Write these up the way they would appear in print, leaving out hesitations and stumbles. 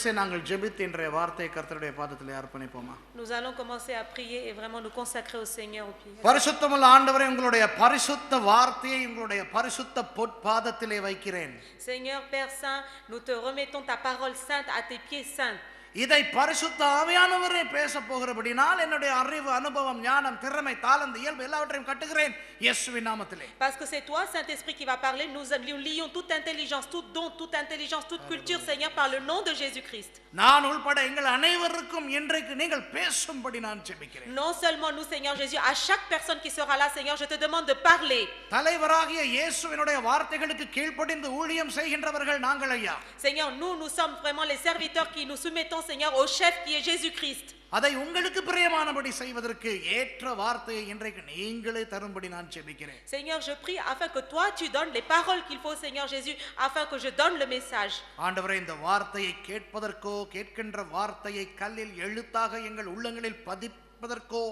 பேச நாங்கள் ஜெபித்து இன்றைய வார்த்தையை கர்த்தருடைய பாதத்திலே அர்ப்பணிப்போமா? Nous allons commencer à prier et vraiment nous consacrer au Seigneur au prières. பரிசுத்தமுள்ள ஆண்டவரே, உங்களுடைய பரிசுத்த வார்த்தையை உங்களுடைய பரிசுத்த பொற்பாதத்திலே வைக்கிறேன். Seigneur Père Saint, nous te remettons ta parole sainte à tes pieds saints. இதை பரிசுத்த ஆவியானவரே பேச போகிறபடினால் என்னுடைய அறிவு, அனுபவம், ஞானம், திறமை, தாளந்து, இயல்பு எல்லாவற்றையும் கட்டுகிறேன் இயேசுவின் நாமத்திலே. Parce que c'est toi, Saint-Esprit, qui va parler. Nous lions toute intelligence, tout don, toute intelligence, toute culture, Seigneur, par le nom de Jésus-Christ. நான் உள்பட எங்கள் அனைவருக்கும் இன்றைக்கு நீங்கள் பேசும்படி நான் ஜெபிக்கிறேன். Non seulement nous, Seigneur Jésus, à chaque personne qui sera là, Seigneur, je te demande de parler. தலைவராகிய இயேசுவினுடைய வார்த்தைகளுக்கு கீழ்ப்படிந்து ஊழியம் செய்கின்றவர்கள் நாங்கள் ஐயா. Seigneur, nous sommes vraiment les serviteurs qui nous soumettons, Seigneur, au chef qui est Jésus-Christ. அதை உங்களுக்கு பிரியமானபடி செய்வதற்கு ஏற்ற வார்த்தையை இன்றைக்கு நீங்களே தரும்படி நான் ஜெபிக்கிறேன். Seigneur, je prie afin que toi tu donnes les paroles qu'il faut, Seigneur Jésus, afin que je donne le message. ஆண்டவரே, இந்த வார்த்தையை கேட்பதற்கோ கேட்கின்ற வார்த்தையை கல்லில் எழுத்தாக எங்கள் உள்ளங்களில் பதிப்பதற்கோ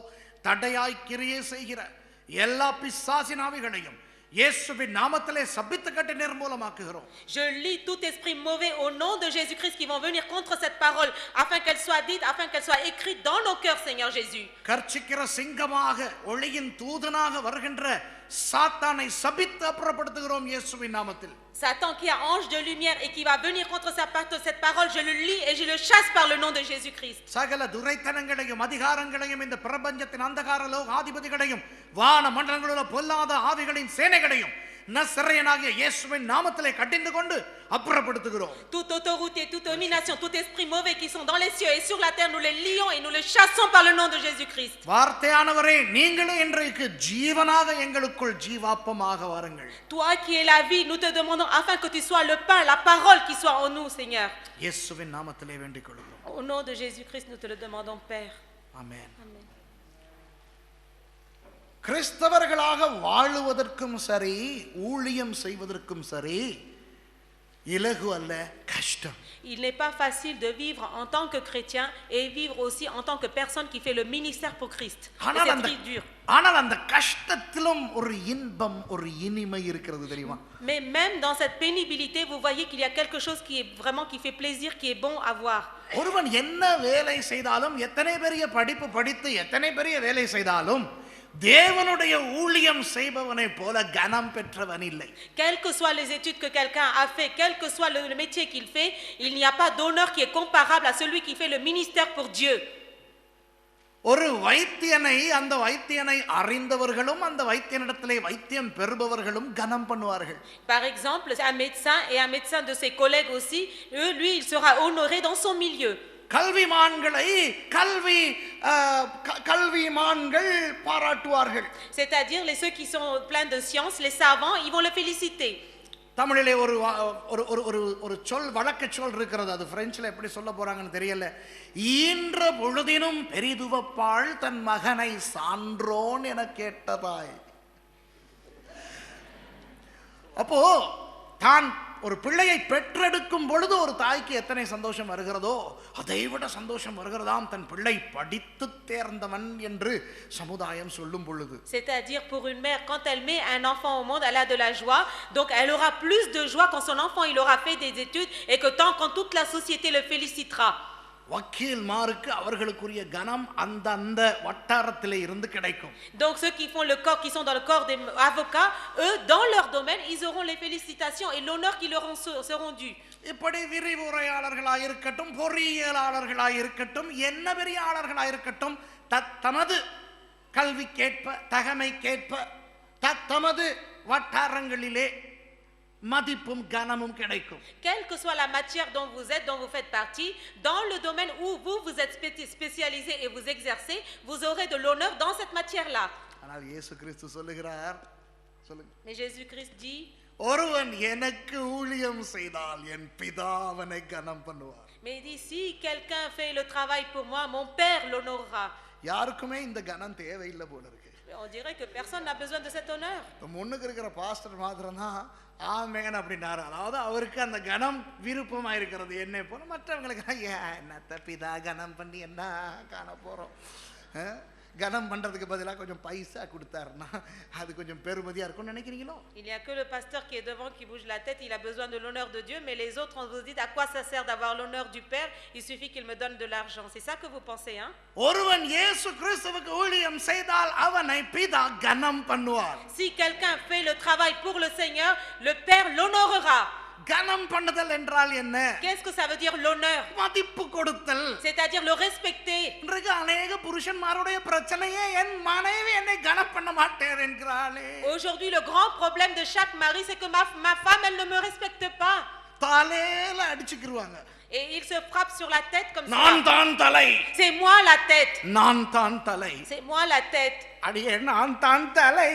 தடையாய் கிரியை செய்கிற எல்லா பிசாசின் ஆவிகளையும் இயேசுவின் நாமத்திலே சபித்து கட்டி நிர்மூலமாக்குகிறோம். Je lis tout esprit mauvais au nom de Jésus-Christ qui vont venir contre cette parole afin qu'elle soit dite, afin qu'elle soit écrite dans nos cœurs, Seigneur Jésus. கர்ச்சிக்கிற சிங்கமாக ஒளியின் தூதனாக வருகின்ற சாத்தானை சபித்து அப்புறப்படுத்துகிறோம் இயேசுவின் நாமத்தில். Satan qui a ange de lumière et qui va venir contre cette parole, je le lis et je le chasse par le nom de Jésus-Christ. சகல துரைத்தனங்களையும் அதிகாரங்களையும் இந்த பிரபஞ்சத்தின் அந்தகார லோக ஆதிபதிகளையும் வான மண்டலங்களில் பொல்லாத ஆவிகளின் சேனைகளையும் நசரேயனாகிய இயேசுவின் நாமத்திலே கடிந்து கொண்டு அப்புறப்படுத்துகிறோம். Toute autorité, toute domination, tout esprit mauvais qui sont dans les cieux et sur la terre, nous les lions et nous les chassons par le nom de Jésus-Christ. வார்த்தையானவரே, நீங்களே இன்றைக்கு ஜீவனாக எங்களுக்குள் ஜீவாப்பமாக வாருங்கள். Toi qui es la vie, nous te demandons afin que tu sois le pain, la parole qui soit en nous, Seigneur. இயேசுவின் நாமத்திலே வேண்டிக் கொள்கிறோம். Au nom de Jésus-Christ, nous te le demandons, Père. ஆமென். Amen. கிறிஸ்தவர்களாக வாழுவதற்கும் சரி, ஊழியம் செய்வதற்கும் சரி, இலகு அல்ல, கஷ்டம். Il n'est pas facile de vivre en tant que chrétien et vivre aussi en tant que personne qui fait le ministère pour Christ. C'est très dur. ஆனால் அந்த கஷ்டத்திலும் ஒரு இன்பம், ஒரு இனிமை இருக்கிறது தெரியுமா? Mais même dans cette pénibilité, vous voyez qu'il y a quelque chose qui est vraiment qui fait plaisir, qui est bon à voir. ஒருவன் என்ன வேலை செய்தாலும், எத்தனை பெரிய படிப்பு படித்து எத்தனை பெரிய வேலை செய்தாலும் தேவனுடைய ஊழியம் செய்பவனை போல கனம் பெற்றவன் இல்லை. Quelles que soient les études que quelqu'un a fait, quel que soit le métier qu'il fait, il n'y a pas d'honneur qui est comparable à celui qui fait le ministère pour Dieu. ஒரு வைத்தியனை, அந்த வைத்தியனை அறிந்தவர்களும் அந்த வைத்தியனிடத்திலே வைத்தியம் பெறுபவர்களும் கனம் பண்ணுவார்கள். Par exemple, un médecin et un médecin de ses collègues aussi, lui, il sera honoré dans son milieu. கல்விமான்களை கல்விமான்கள் பாராட்டுவார்கள். C'est-à-dire ceux qui sont pleins de science, les savants, ils vont le féliciter. தமிழிலே ஒரு ஒரு சொல், வழக்கு சொல் இருக்கிறது. அது பிரெஞ்சில் எப்படி சொல்ல போறாங்கன்னு தெரியல. ஈன்ற பொழுதினும் பெரிதுவப்பாள் தன் மகனை சான்றோன் என கேட்டதாய். அப்போ தான் ஒரு பிள்ளையை பெற்றெடுக்கும் பொழுது ஒரு தாய்க்கு எத்தனை சந்தோஷம் வருகிறதோ அதைவிட சந்தோஷம் வருகிறதாம் தன் பிள்ளை படித்து தேர்ந்தவன் என்று சமுதாயம் சொல்லும் பொழுது. C'est-à-dire pour une mère, quand elle met un enfant au monde, elle a de la joie, donc elle aura plus de joie quand son enfant il aura fait des études et que quand toute la société le félicitera. வக்கீல்மாருக்கு அவர்களுக்குரிய கனம் அந்த வட்டாரத்திலே இருந்து கிடைக்கும். Donc ceux qui font le corps, qui sont dans le corps des avocats, eux dans leur domaine, ils auront les félicitations et l'honneur qui leur seront dus. இப்படி விரிவுரையாளர்களாக இருக்கட்டும், பொறியியலாளர்களாக இருக்கட்டும், என்ன பெரியாளர்களாக இருக்கட்டும், தமது கல்விக்கேற்ப, தகமைக்கேற்ப, தமது வட்டாரங்களிலே மதிப்பும் கனமும் கிடைக்கும். Quelle que soit la matière dont vous êtes, dont vous faites partie, dans le domaine où vous êtes spécialisé et vous exercez, vous aurez de l'honneur dans cette matière-là. ஆனால் இயேசு கிறிஸ்து சொல்லுகிறார், சொல்லுங்க. Mais Jésus-Christ dit, ஒருவன் எனக்கு ஊழியம் செய்தால் என் பிதா அவனை கனம் பண்ணுவார். Mais il dit, si quelqu'un fait le travail pour moi, mon Père l'honorera. யாருக்குமே இந்த கனம் தேவையில்லை போல இருக்கு. On dirait que personne n'a besoin de cet honneur. முன்னுக்கு இருக்கிற பாஸ்டர் மாத்திரம் தான் ஆமேன் அப்படின்னாரு. அதாவது அவருக்கு அந்த கனம் விருப்பமா இருக்கிறது. என்னை போல மற்றவங்களுக்கு என்னத்த பிதா கனம் பண்ணி என்ன காண போறோம். கனம் பண்றதுக்கு பதிலா கொஞ்சம் பைசா கொடுத்தாருன்னா அது கொஞ்சம் பெருமதியா இருக்கும்னு நினைக்கிறீங்களோ? Il n'y a que le pasteur qui est devant qui bouge la tête, il a besoin de l'honneur de Dieu, mais les autres, on vous dit à quoi ça sert d'avoir l'honneur du Père, il suffit qu'il me donne de l'argent. C'est ça que vous pensez, hein? ஒருவன் இயேசு கிறிஸ்துவுக்கு ஊழியம் செய்தால் அவனை பிதா கனம் பண்ணுவார். Si quelqu'un fait le travail pour le Seigneur, le Père l'honorera. கனம் பண்ணுதல் என்றால் என்ன? Qu'est-ce que ça veut dire l'honneur? மதிப்பு கொடுத்தல். C'est-à-dire le respecter. இன்றைக்கு अनेक புருஷன்மாருடைய பிரச்சனையே என் மனைவி என்னை கனம் பண்ண மாட்டேர் என்கிறாளே. Aujourd'hui, le grand problème de chaque mari, c'est que ma femme, elle ne me respecte pas. தலையில அடிச்சுக்கிருவாங்க. Et il se frappe sur la tête comme நான் ça. தான் தலை. C'est moi la tête. நான் தான் தலை. C'est moi la tête. அடியே நான் தான் தலை.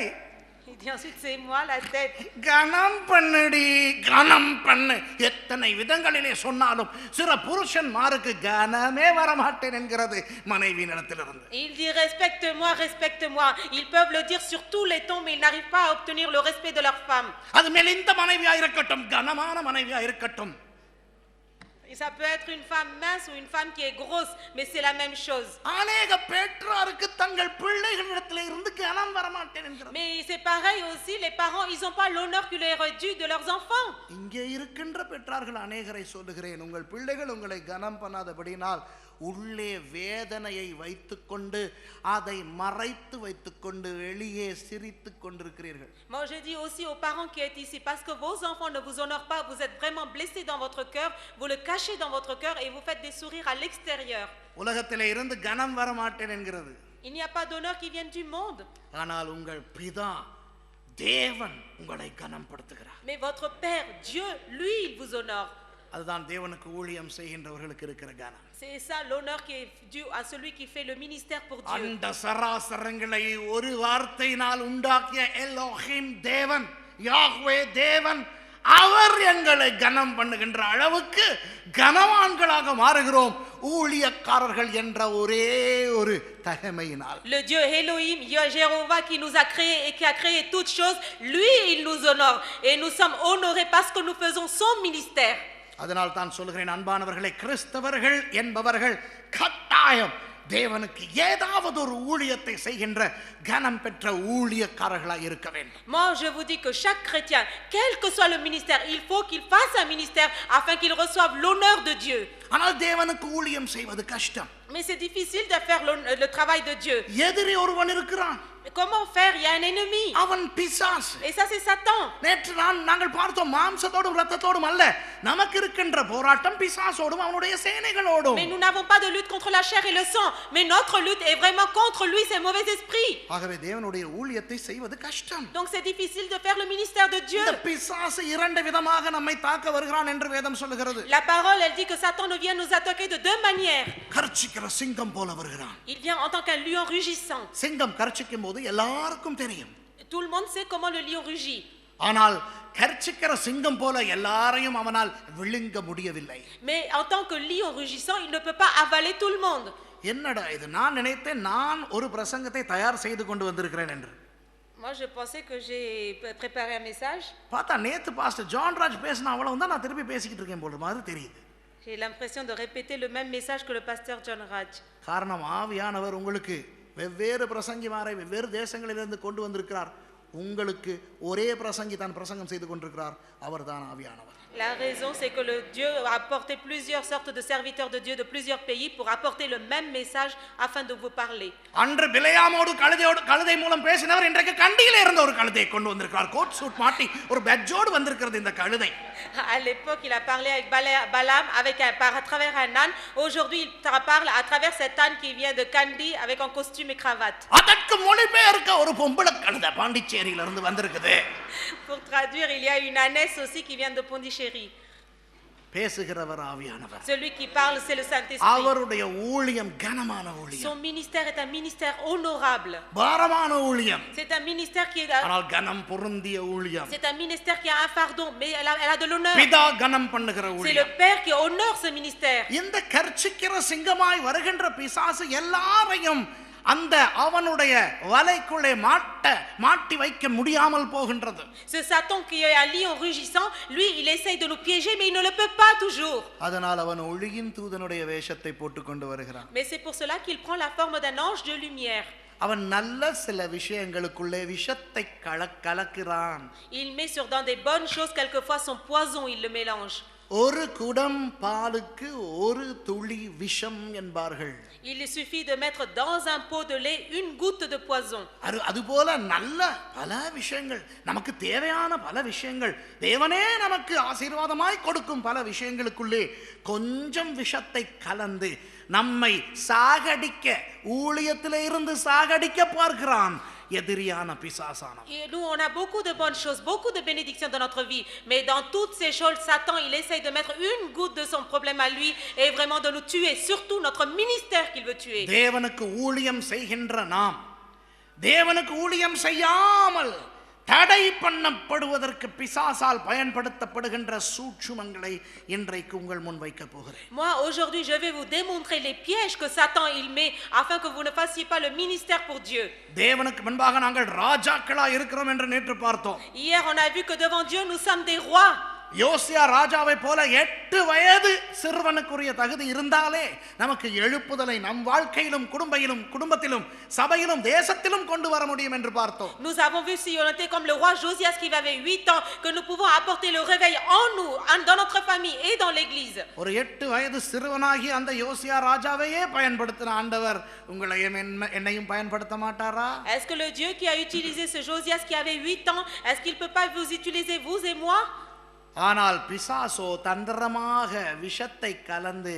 Il dit ensuite, c'est moi la tête. கனம் பண்ணுடி கனம் பண்ணு. எத்தனை விதங்களிலே சொன்னாலும் சில புருஷன்மாருக்கு கனமே வரமாட்டேன் என்கிறது மனைவியினிடத்திலிருந்து. Il dit respecte-moi, respecte-moi. Ils peuvent le dire sur tous les tons, mais ils n'arrivent pas à obtenir le respect de leur femme. அது மெலிந்த மனைவியா இருக்கட்டும் கனமான மனைவியா இருக்கட்டும். Et ça peut être une femme mince ou une femme qui est grosse, mais c'est la même chose. அநேக பெற்றோருக்கு தங்கள் பிள்ளைகளிடத்திலே இருந்து கனம் வரமாட்டேன் என்கிறது. Mais c'est pareil aussi, les parents, ils n'ont pas l'honneur qui leur est dû de leurs enfants. இங்கே இருக்கின்ற பெற்றார்கள் அநேகரை சொல்லுகிறேன், உங்கள் பிள்ளைகள் உங்களை கனம் பண்ணாதபடினால் உள்ளே வேதனையை வைத்துக்கொண்டு அதை மறைத்து வைத்துக்கொண்டு வெளியே சிரித்துக் கொண்டிருக்கிறீர்கள். Moi je dis aussi aux parents qui êtes ici, parce que vos enfants ne vous honorent pas, vous êtes vraiment blessés dans votre cœur, vous le cachez dans votre cœur et vous faites des sourires à l'extérieur. உலகத்திலே இருந்து கனம் வரமாட்டேன் என்கிறது. Il n'y a pas d'honneur qui vienne du monde. ஆனால் உங்கள் பிதா தேவன் உங்களை கனப்படுத்துகிறார். Mais votre Père, Dieu, lui, il vous honore. அதுதான் தேவனுக்கு ஊழியம் செய்கின்றவர்களுக்கு இருக்கிற கனம். C'est ça l'honneur qui est dû à celui qui fait le ministère pour Dieu. அந்த சராசரங்களை ஒரு வார்த்தையினால் உண்டாக்கிய எலோஹிம் தேவன், யாஹ்வே தேவன், அவர் எங்களை கனம் பண்ணுகின்ற அளவுக்கு கனவான்களாக மாறுகிறோம் ஊழியக்காரர்கள் என்ற ஒரே ஒரு தகமையினால். Le Dieu Elohim, Jéhovah qui nous a créés et qui a créé toutes choses, lui il nous honore et nous sommes honorés parce que nous faisons son ministère. அதனால் தான் சொல்கிறேன் அன்பானவர்களே, கிறிஸ்தவர்கள் என்பவர்கள் கட்டாயம் தேவனுக்கு ஏதாவது ஒரு ஊழியத்தை செய்கின்ற கனம் பெற்ற ஊழியக்காரர்களாக இருக்க வேண்டும். Moi je vous dis que chaque chrétien, quel que soit le ministère, il faut qu'il fasse un ministère afin qu'il reçoive l'honneur de Dieu. ஆனால் தேவனுக்கு ஊழியம் செய்வது கஷ்டம். Mais c'est difficile de faire le travail de Dieu. எதிரி ஒருவன் இருக்கிறான். Mais comment faire? Il y a un ennemi. அவன் பிசாசு. Et ça c'est Satan. நேற்று நாங்கள் பார்த்தோம், மாம்சத்தோடும் இரத்தத்தோடும் அல்ல, நமக்கு இருக்கின்ற போராட்டம் பிசாசோடும் அவனுடைய சேனைகளோடும். Mais nous n'avons pas de lutte contre la chair et le sang, mais notre lutte est vraiment contre lui, ces mauvais esprits. ஆகவே தேவனுடைய ஊழியத்தை செய்வது கஷ்டம். Donc c'est difficile de faire le ministère de Dieu. இந்த பிசாசு இரண்டு விதமாக நம்மை தாக்க வருகிறான் என்று வேதம் சொல்லுகிறது. La parole elle dit que Satan vient nous attaquer de deux manières. கர்ச்சிக்கிற சிங்கம் போல வருகிறான். Il vient en tant qu'un lion rugissant. சிங்கம் கர்ச்சிக்கும் போது எல்லாருக்கும் தெரியும். Tout le monde sait comment le lion rugit. ஆனால் கர்ச்சிக்கிற சிங்கம் போல எல்லாரையும் அவனால் விழுங்க முடியவில்லை. Mais en tant que lion rugissant, il ne peut pas avaler tout le monde. என்னடா இது, நான் நினைத்தேன் நான் ஒரு பிரசங்கத்தை தயார் செய்து கொண்டு வந்திருக்கிறேன் என்று. Moi je pensais que j'ai préparé un message. பார்த்தா நேத்து பாஸ்டர் ஜான் ராஜ் பேசின அவ்வளவு தான் நான் திருப்பி பேசிக்கிட்டு இருக்கேன் போல மாதிரி தெரியுது. J'ai l'impression de répéter le même message que le pasteur John Raj. காரணம் ஆவியானவர் உங்களுக்கு வெவ்வேறு பிரசங்கிமாரை வெவ்வேறு தேசங்களிலிருந்து கொண்டு வந்திருக்கிறார். உங்களுக்கு ஒரே பிரசங்கி தான் பிரசங்கம் செய்து கொண்டிருக்கிறார், அவர்தான் ஆவியானவர். La raison c'est que le Dieu a apporté plusieurs sortes de serviteurs de Dieu de plusieurs pays pour apporter le même message afin de vous parler. அன்று பிலேயாமோடு கழுதை மூலம் பேசினவர் இன்றைக்கு கண்டியிலே இருந்த ஒரு கழுதையை கொண்டு வந்திருக்கிறார். கோட் சூட் மாட்டி ஒரு பெட்ஜோடு வந்திருக்கிறது இந்த கழுதை. À l'époque, il a parlé avec Balaam à travers un âne. Aujourd'hui, il parle à travers cet âne qui vient de Kandi avec un costume et cravate. அதற்கு மொழிபெயர்க்க ஒரு பொம்பளை கழுதை பாண்டிச்சேரியில இருந்து வந்திருக்குது. Pour traduire, il y a une ânesse aussi qui vient de Pondichéry. பேசுகிறவர் ஆவியானவர். Celui qui parle, c'est le Saint-Esprit. அவருடைய ஊழியம் கனமான ஊழியம். Son ministère est un ministère honorable. பாரமான ஊழியம். C'est un ministère qui est ஆனால் கனம் பொருந்திய ஊழியம். c'est un ministère qui a un fardeau, mais elle a de l'honneur. பிதா கனம் பண்ணுகிற C'est ஊழியம். le Père qui honore ce ministère. இந்த கர்ச்சிக்கிற சிங்கமாய் வருகின்ற பிசாசு எல்லாரையும் அந்த அவனுடைய வலைக்குள்ளே மாட்டி வைக்க முடியாமல் போகின்றது. Ce Satan qui est un lion rugissant, lui il essaye de nous piéger mais il ne le peut pas toujours. அதனால் அவன் ஒளியின் தூதனுடைய வேஷத்தை போட்டுக்கொண்டு வருகிறான். Mais c'est pour cela qu'il prend la forme d'un ange de lumière. அவன் நல்ல சில விஷயங்களுக்குள்ளே விஷத்தை கலக்கிறான். Il met dans des bonnes choses quelquefois son poison, il le mélange. ஒரு குடம் பாலுக்கு ஒரு துளி விஷம் என்பார்கள். Il suffit de mettre dans un pot de lait une goutte de poison. அதுபோல நல்ல பல விஷயங்கள், நமக்கு தேவையான பல விஷயங்கள், தேவனே நமக்கு ஆசீர்வாதமாய் கொடுக்கும் பல விஷயங்களுக்குள்ளே கொஞ்சம் விஷத்தை கலந்து நம்மை சாகடிக்க, ஊழியத்திலே இருந்து சாகடிக்க பார்க்கிறான் எதிரியான பிசாசானவன். Et nous on a beaucoup de bonnes choses, beaucoup de bénédictions dans notre vie, mais dans toutes ces choses Satan il essaye de mettre une goutte de son problème à lui et vraiment de nous tuer, surtout notre ministère qu'il veut tuer. தேவனுக்கு ஊழியம் செய்கின்ற நாம் தேவனுக்கு ஊழியம் செய்யாமல் தடை பண்ணப்படுவதற்கு பிசாசால் பயன்படுத்தப்படுகின்ற சூட்சுமங்களை இன்றைக்கு உங்கள் முன் வைக்க போகிறேன். Moi aujourd'hui je vais vous démontrer les pièges que Satan il met afin que vous ne fassiez pas le ministère pour Dieu. தேவனுக்கு முன்பாக நாங்கள் ராஜாக்களா இருக்கிறோம் என்று நேற்று பார்த்தோம். Hier on a vu que devant Dieu nous sommes des rois. யோசியா ராஜாவை போல 8 வயது சிறுவனுக்குரிய தகுதி இருந்தாலே நமக்கு எழுப்புதலை நம் வாழ்க்கையிலும் குடும்பத்திலும் சபையிலும் தேசத்திலும் கொண்டு வர முடியும் என்று பார்த்தோம். Nous avons vu si on était comme le roi Josias qui avait 8 ans que nous pouvons apporter le réveil en nous, dans notre famille et dans l'église. ஒரு 8 வயது சிறுவனாகி அந்த யோசியா ராஜாவையே பயன்படுத்தின ஆண்டவர் உங்களையும் என்னையும் பயன்படுத்த மாட்டாரா? Est-ce que le Dieu qui a utilisé ce Josias qui avait 8 ans, est-ce qu'il peut pas vous utiliser vous et moi? ஆனால் பிசாசோ தந்திரமாக விஷத்தை கலந்து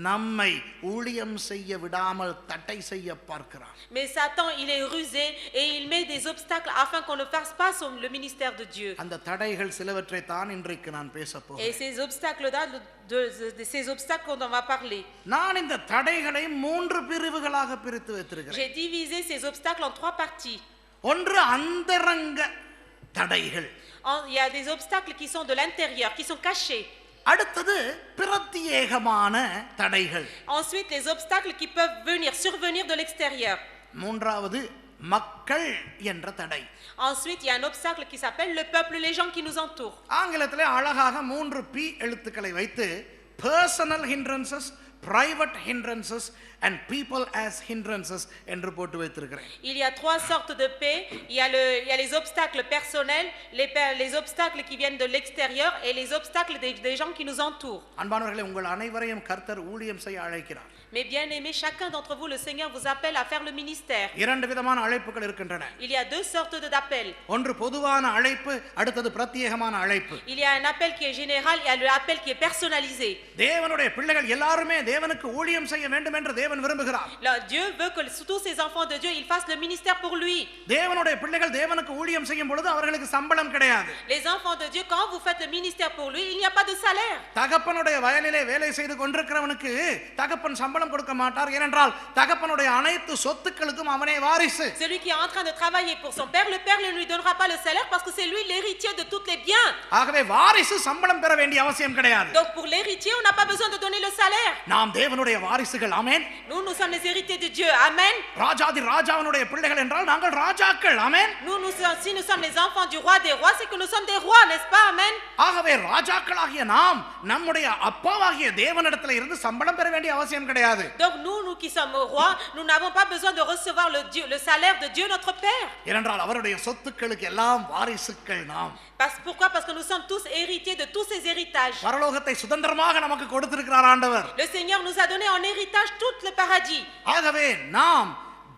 நம்மை ஊழியம் செய்ய விடாமல் தடை செய்ய பார்க்கிறான். Mais Satan il est rusé et il met des obstacles afin qu'on ne fasse pas le ministère de Dieu. அந்த தடைகள் சிலவற்றை தான் இன்றைக்கு நான் பேச போகிறேன். Et ces obstacles là de ces obstacles dont on va parler. நான் இந்த தடைகளை 3 பிரிவுகளாக பிரித்து வைத்திருக்கிறேன். J'ai divisé ces obstacles en 3 parties. ஒன்று அந்தரங்க தடைகள். Il y a des obstacles qui sont de l'intérieur, qui sont cachés. அடுத்தது பிரத்யேகமான தடைகள். Ensuite, les obstacles qui peuvent survenir de l'extérieur. மூன்றாவது மக்கள் என்ற தடை. Ensuite, il y a un obstacle qui s'appelle le peuple, les gens qui nous entourent. ஆங்கிலத்திலே அழகாக 3 P எழுத்துக்களை வைத்து personal hindrances, private hindrances and people as hindrances என்று போட்டு வைத்திருக்கிறேன். Il y a 3 sortes de paix. Il y a les obstacles personnels, les obstacles qui viennent de l'extérieur et les obstacles des gens qui nous entourent. அன்பானவர்களே, உங்கள் அனைவரையும் கர்த்தர் ஊழியம் செய்ய அழைக்கிறார். Mais bien aimés, chacun d'entre vous, le Seigneur vous appelle à faire le ministère. 2 விதமான அழைப்புகள் இருக்கின்றன. Il y a 2 sortes d'appels. ஒன்று பொதுவான அழைப்பு, அடுத்தது பிரத்யேகமான அழைப்பு. Il y a un appel qui est général et il y a l'appel qui est personnalisé. தேவனுடைய பிள்ளைகள் எல்லாரும் தேவனுக்கு ஊழியம் செய்ய வேண்டும் என்று தேவன் விரும்புகிறார். Dieu veut que tous ces enfants de Dieu ils fassent le ministère pour lui. தேவனுடைய பிள்ளைகள் தேவனுக்கு ஊழியம் செய்யும் பொழுது அவர்களுக்கு சம்பளம் கிடையாது. Les enfants de Dieu quand vous faites le ministère pour lui, il n'y a pas de salaire. தகப்பனுடைய வயலிலே வேலை செய்து கொண்டிருக்கிறவனுக்கு தகப்பன் சம்பளம் கொடுக்க மாட்டார். ஏனென்றால் தகப்பனுடைய அனைத்து சொத்துக்களுக்கும் அவனே வாரிசு. Celui qui est en train de travailler pour son père, le père ne lui donnera pas le salaire parce que c'est lui l'héritier de tous les biens. ஆகவே வாரிசு சம்பளம் பெற வேண்டிய அவசியம் கிடையாது. Donc pour l'héritier, on n'a pas besoin de donner le salaire. நாம் தேவனுடைய வாரிசுகள். ஆமென். Nous sommes les héritiers de Dieu. Amen. ராஜாதி ராஜாவினுடைய பிள்ளைகள் என்றால் நாங்கள் ராஜாக்கள். ஆமென். Si nous sommes les enfants du roi des rois, c'est que nous sommes des rois, n'est-ce pas? Amen. ஆகவே ராஜாக்களாகிய நாம் நம்முடைய அப்பாவாகிய தேவனிடத்தில் இருந்து சம்பளம் பெற வேண்டிய அவசியம் கிடையாது. Donc nous qui sommes rois, nous n'avons pas besoin de recevoir le salaire de Dieu notre Père. ஏனென்றால் அவருடைய சொத்துக்களுக்கு எல்லாம் வாரிசுகள் நாம். Pourquoi? Parce que nous sommes tous héritiers de tous ces héritages. பரலோகத்தை சுதந்திரமாக நமக்கு கொடுத்திருக்கிறார் ஆண்டவர். Le Seigneur nous a donné en héritage tout le paradis. ஆகவே நாம்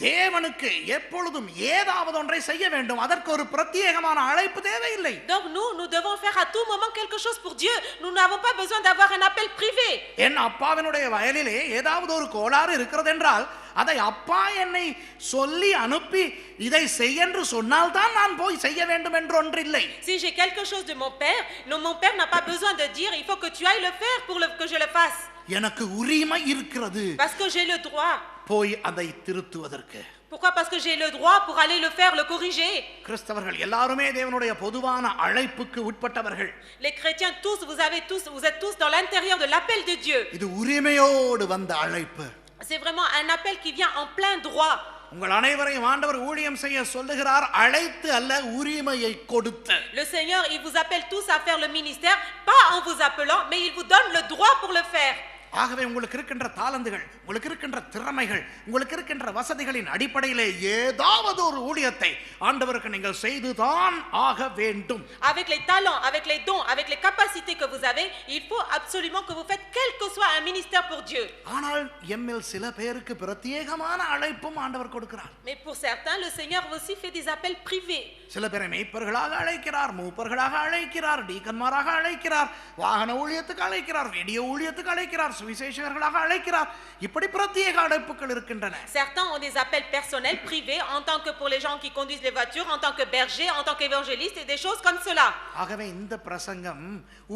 தேவனுக்கு எப்பொழுதும் ஏதாவது ஒன்றை செய்ய வேண்டும். அதற்கு ஒரு பிரத்யேகமான அழைப்பு தேவையில்லை. Donc nous devons faire à tout moment quelque chose pour Dieu. Nous n'avons pas besoin d'avoir un appel privé. என் அப்பாவினுடைய வயலிலே ஏதாவது ஒரு கோளாறு இருக்கிறது என்றால் அதை அப்பா என்னை சொல்லி அனுப்பி இதை செய் என்று சொன்னால் தான் நான் போய் செய்ய வேண்டும் என்று ஒன்றில்லை. Si j'ai quelque chose de mon père, mon père n'a pas besoin de dire il faut que tu ailles le faire pour que je le fasse. எனக்கு உரிமை இருக்கிறது. Parce que j'ai le droit. போய் அதை திருத்துவதற்கு. Pourquoi? Parce que j'ai le droit pour aller le faire, le corriger. கிறிஸ்தவர்கள் எல்லாரும் தேவனுடைய பொதுவான அழைப்புக்கு உட்பட்டவர்கள். Les chrétiens vous êtes tous dans l'intérieur de l'appel de Dieu. இது உரிமையோடு வந்த அழைப்பு. C'est vraiment un appel qui vient en plein droit. உங்கள் அனைவரையும் ஆண்டவர் ஊழியம் செய்ய சொல்லுகிறார், அழைத்து அல்ல உரிமையை கொடுத்து. Le Seigneur il vous appelle tous à faire le ministère, pas en vous appelant, mais il vous donne le droit pour le faire. ஆகவே உங்களுக்கு இருக்கின்ற தாளந்துகள், உங்களுக்கு இருக்கின்ற திறமைகள், உங்களுக்கு இருக்கின்ற வசதிகளின் அடிப்படையிலே ஏதாவது ஒரு ஊழியத்தை ஆண்டவருக்கு நீங்கள் செய்துதான் ஆக வேண்டும். Avec les talents, avec les dons, avec les capacités que vous avez, il faut absolument que vous faites quel que soit un ministère pour Dieu. ஆனால் எம்மில் சில பேருக்கு பிரத்யேகமான அழைப்பும் ஆண்டவர் கொடுக்கிறார். Mais pour certains, le Seigneur aussi fait des appels privés. சில பேரை மேய்ப்பர்களாக அழைக்கிறார், மூப்பர்களாக அழைக்கிறார், டீக்கன்மாராக அழைக்கிறார், வாகன ஊழியத்துக்கு அழைக்கிறார், ரேடியோ ஊழியத்துக்கு அழைக்கிறார், சுவிசேஷகர்களாக அழைக்கிறார். இப்படி பிரத்யேக அழைப்புகள் இருக்கின்றன. Certains ont des appels personnels privés en tant que pour les gens qui conduisent les voitures, en tant que berger, en tant qu'évangéliste et des choses comme cela. ஆகவே இந்த பிரசங்கம்